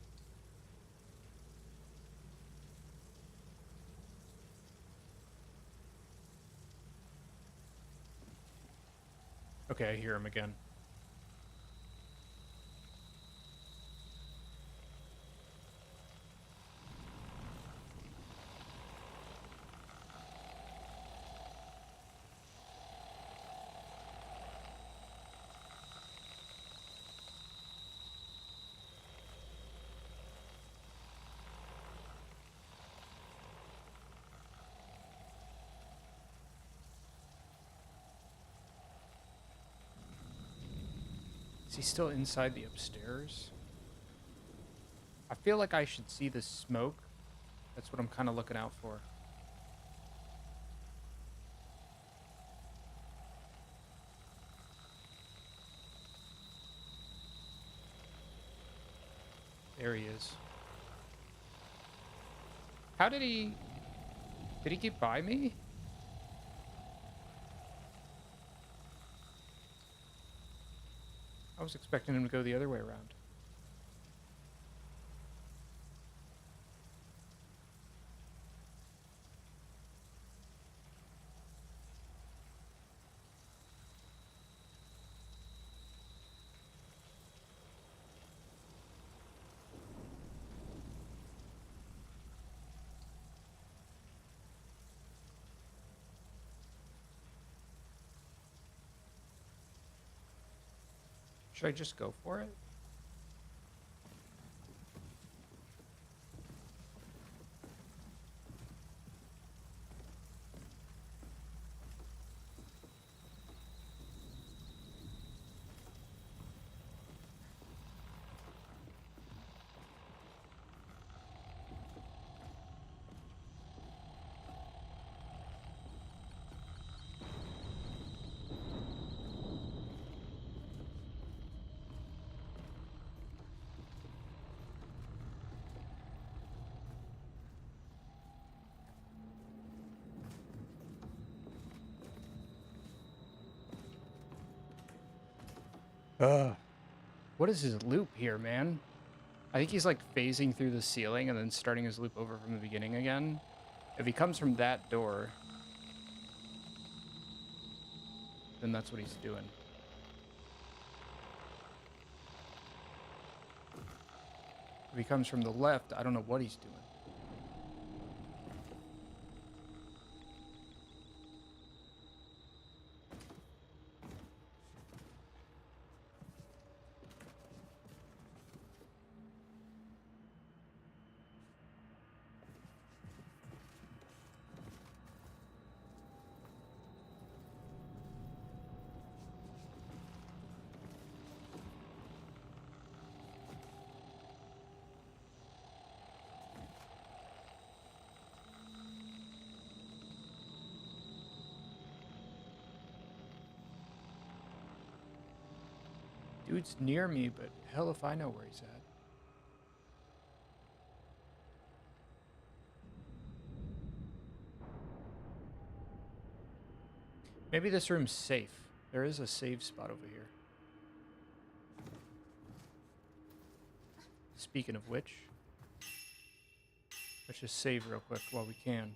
S1: Okay, I hear him again. Is he still inside the upstairs? I feel like I should see the smoke. That's what I'm kind of looking out for. There he is. How did he... Did he get by me? I was expecting him to go the other way around. Should I just go for it? What is his loop here, man? I think he's like phasing through the ceiling and then starting his loop over from the beginning again. If he comes from that door, then that's what he's doing. If he comes from the left, I don't know what he's doing. Dude's near me, but hell if I know where he's at. Maybe this room's safe. There is a save spot over here. Speaking of which, let's just save real quick while we can.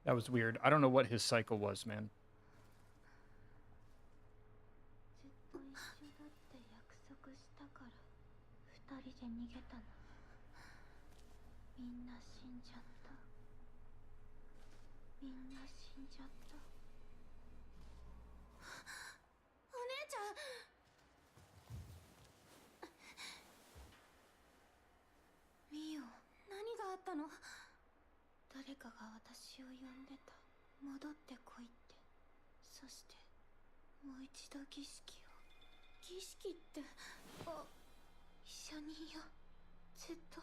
S1: That was weird. I don't know what his cycle was, man.
S2: ずっと一緒だって約束したから二人で逃げたの。みんな死んじゃった。みんな死んじゃった。お姉ちゃん。ミオ、何があったの？誰かが私を呼んでた。戻ってこいって。そしてもう一度儀式を。儀式って、一緒にいよう。ずっと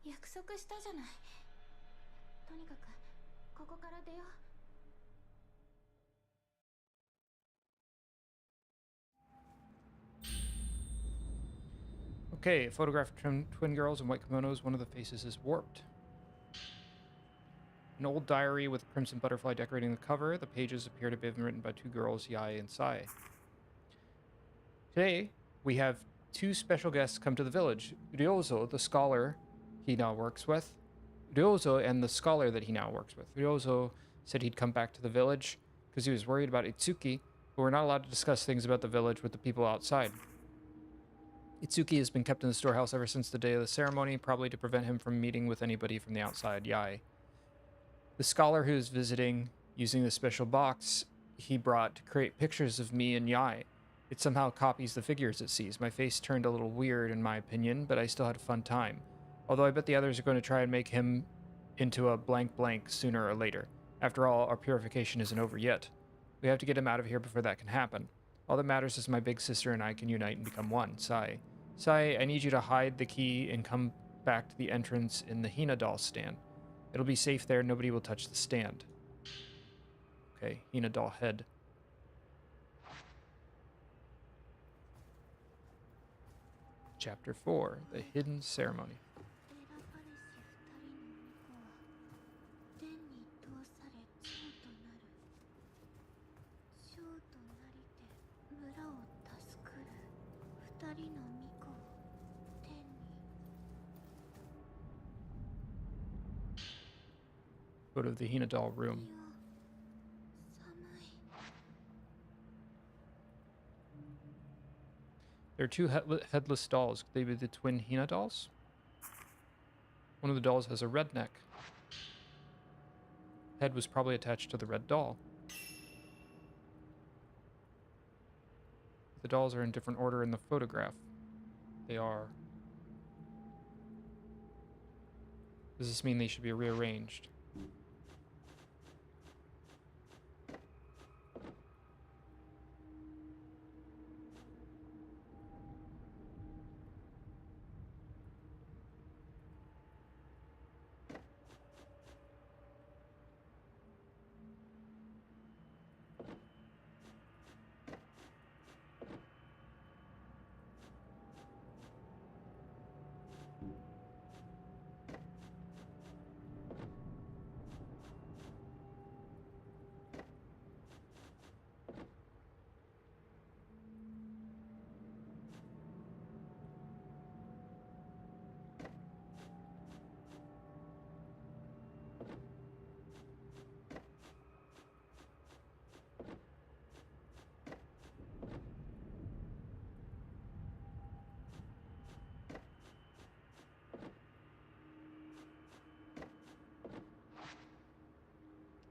S2: 約束したじゃない。とにかくここから出よう。
S1: Okay, photograph of twin girls in white kimonos. One of the faces is warped. An old diary with a crimson butterfly decorating the cover. The pages appear to have been written by two girls, Yai and Sai. Today, we have two special guests come to the village. Ryozo, the scholar he now works with. Ryozo and the scholar that he now works with. Ryozo said he'd come back to the village because he was worried about Itsuki, but we're not allowed to discuss things about the village with the people outside. Itsuki has been kept in the storehouse ever since the day of the ceremony, probably to prevent him from meeting with anybody from the outside, Yai. The scholar who is visiting, using the special box he brought to create pictures of me and Yai. It somehow copies the figures it sees. My face turned a little weird, in my opinion, but I still had a fun time. Although I bet the others are going to try and make him into a blank blank sooner or later. After all, our purification isn't over yet. We have to get him out of here before that can happen. All that matters is my big sister and I can unite and become one. Sai. Sai, I need you to hide the key and come back to the entrance in the Hina doll stand. It'll be safe there. Nobody will touch the stand. Okay, Hina doll head. Chapter 4, The Hidden Ceremony.
S2: 選ばれし二人の巫女は天に通され蝶となる。蝶となりて村を助くる。二人の巫女を天に。
S1: Go to the Hina doll room.
S2: いや、寒い。
S1: There are two headless dolls. Could they be the twin Hina dolls? One of the dolls has a red neck. Head was probably attached to the red doll. The dolls are in different order in the photograph. They are. Does this mean they should be rearranged?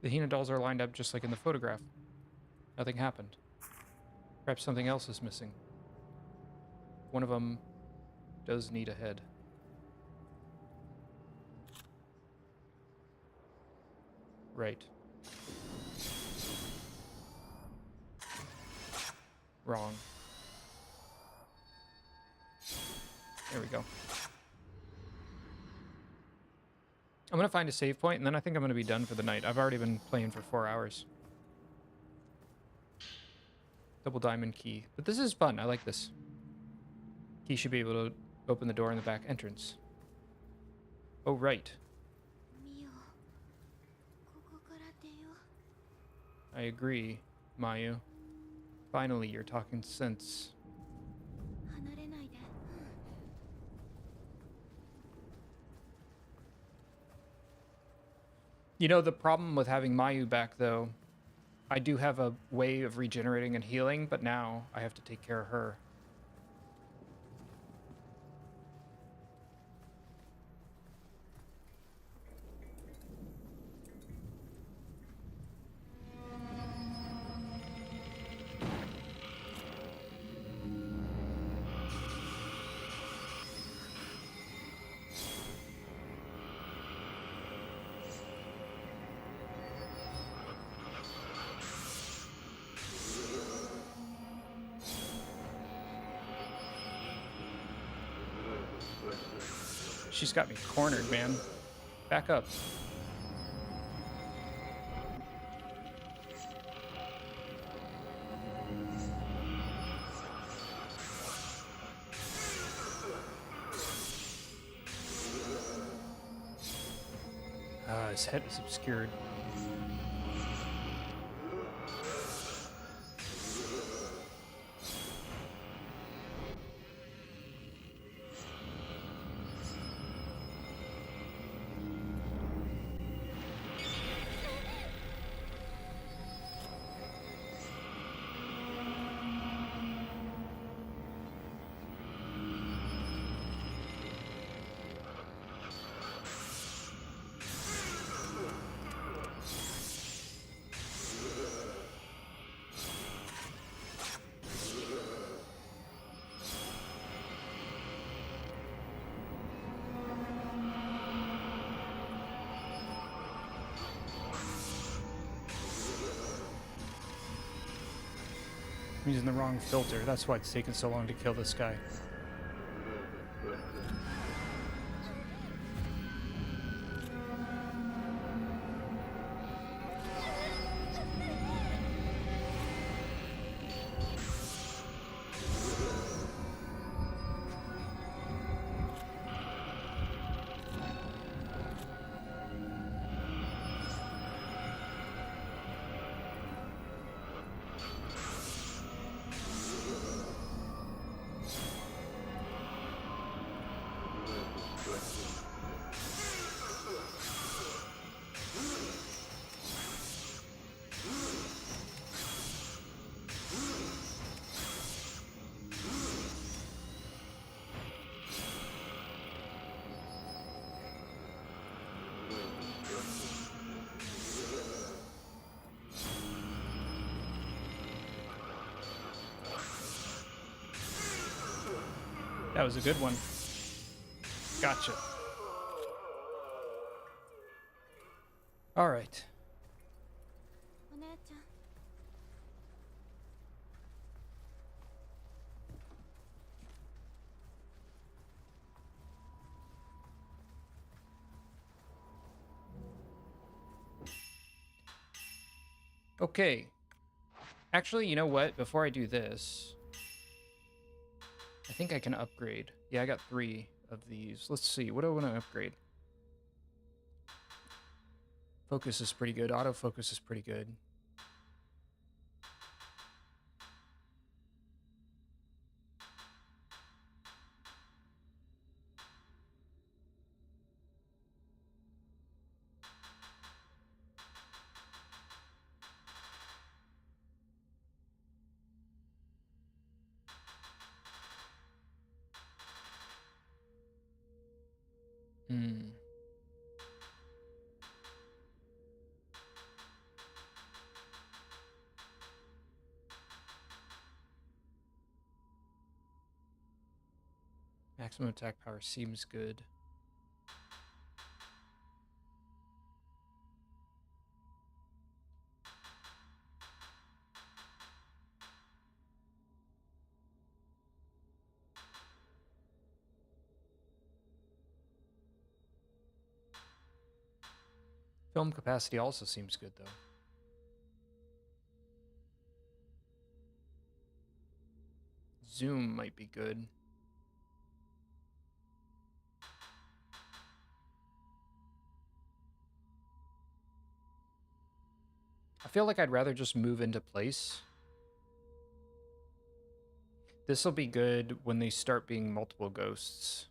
S1: The Hina dolls are lined up just like in the photograph. Nothing happened. Perhaps something else is missing. One of them does need a head. Right. Wrong. There we go. I'm going to find a save point, and then I think I'm going to be done for the night. I've already been playing for 4 hours. Double diamond key. But this is fun. I like this. Key should be able to open the door in the back entrance. Oh, right.
S2: ミオ、ここから出よう。
S1: I agree, Mayu. Finally, you're talking sense.
S2: 離れないで。
S1: You know, the problem with having Mayu back, though, I do have a way of regenerating and healing, but now I have to take care of her. She's got me cornered, man. Back up. his head is obscured. I'm using the wrong filter. That's why it's taken so long to kill this guy. That was a good one. Gotcha. All right.
S2: お姉ちゃん
S1: Okay. Actually, you know what? Before I do this, I think I can upgrade. Yeah, I got 3 of these. Let's see. What do I want to upgrade? Focus is pretty good. Autofocus is pretty good. Hmm. Maximum attack power seems good. Film capacity also seems good, though. Zoom might be good. I feel like I'd rather just move into place. This will be good when they start being multiple ghosts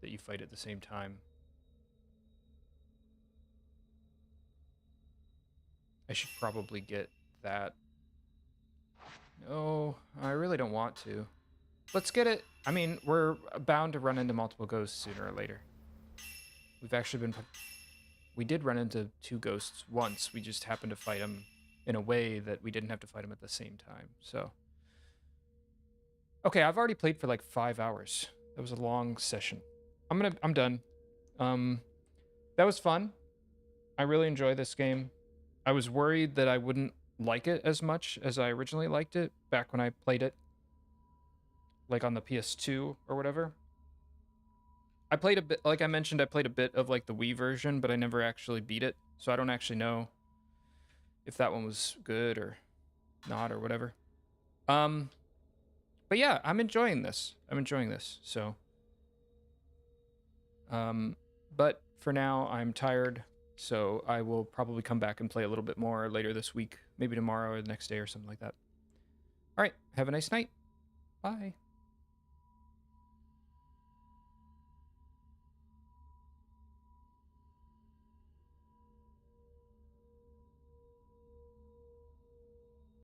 S1: that you fight at the same time. I should probably get that. No, I really don't want to. Let's get it. I mean, we're bound to run into multiple ghosts sooner or later. We've actually been... We did run into 2 ghosts once. We just happened to fight them in a way that we didn't have to fight them at the same time. So... Okay, I've already played for like 5 hours. That was a long session. I'm done. That was fun. I really enjoy this game. I was worried that I wouldn't like it as much as I originally liked it back when I played it, like on the PS2 or whatever. I played a bit, like I mentioned, I played a bit of like the Wii version, but I never actually beat it, so I don't actually know if that one was good or not or whatever. But yeah, I'm enjoying this. So. But for now, I'm tired. So I will probably come back and play a little bit more later this week, maybe tomorrow or the next day or something like that. All right, have a nice night. Bye.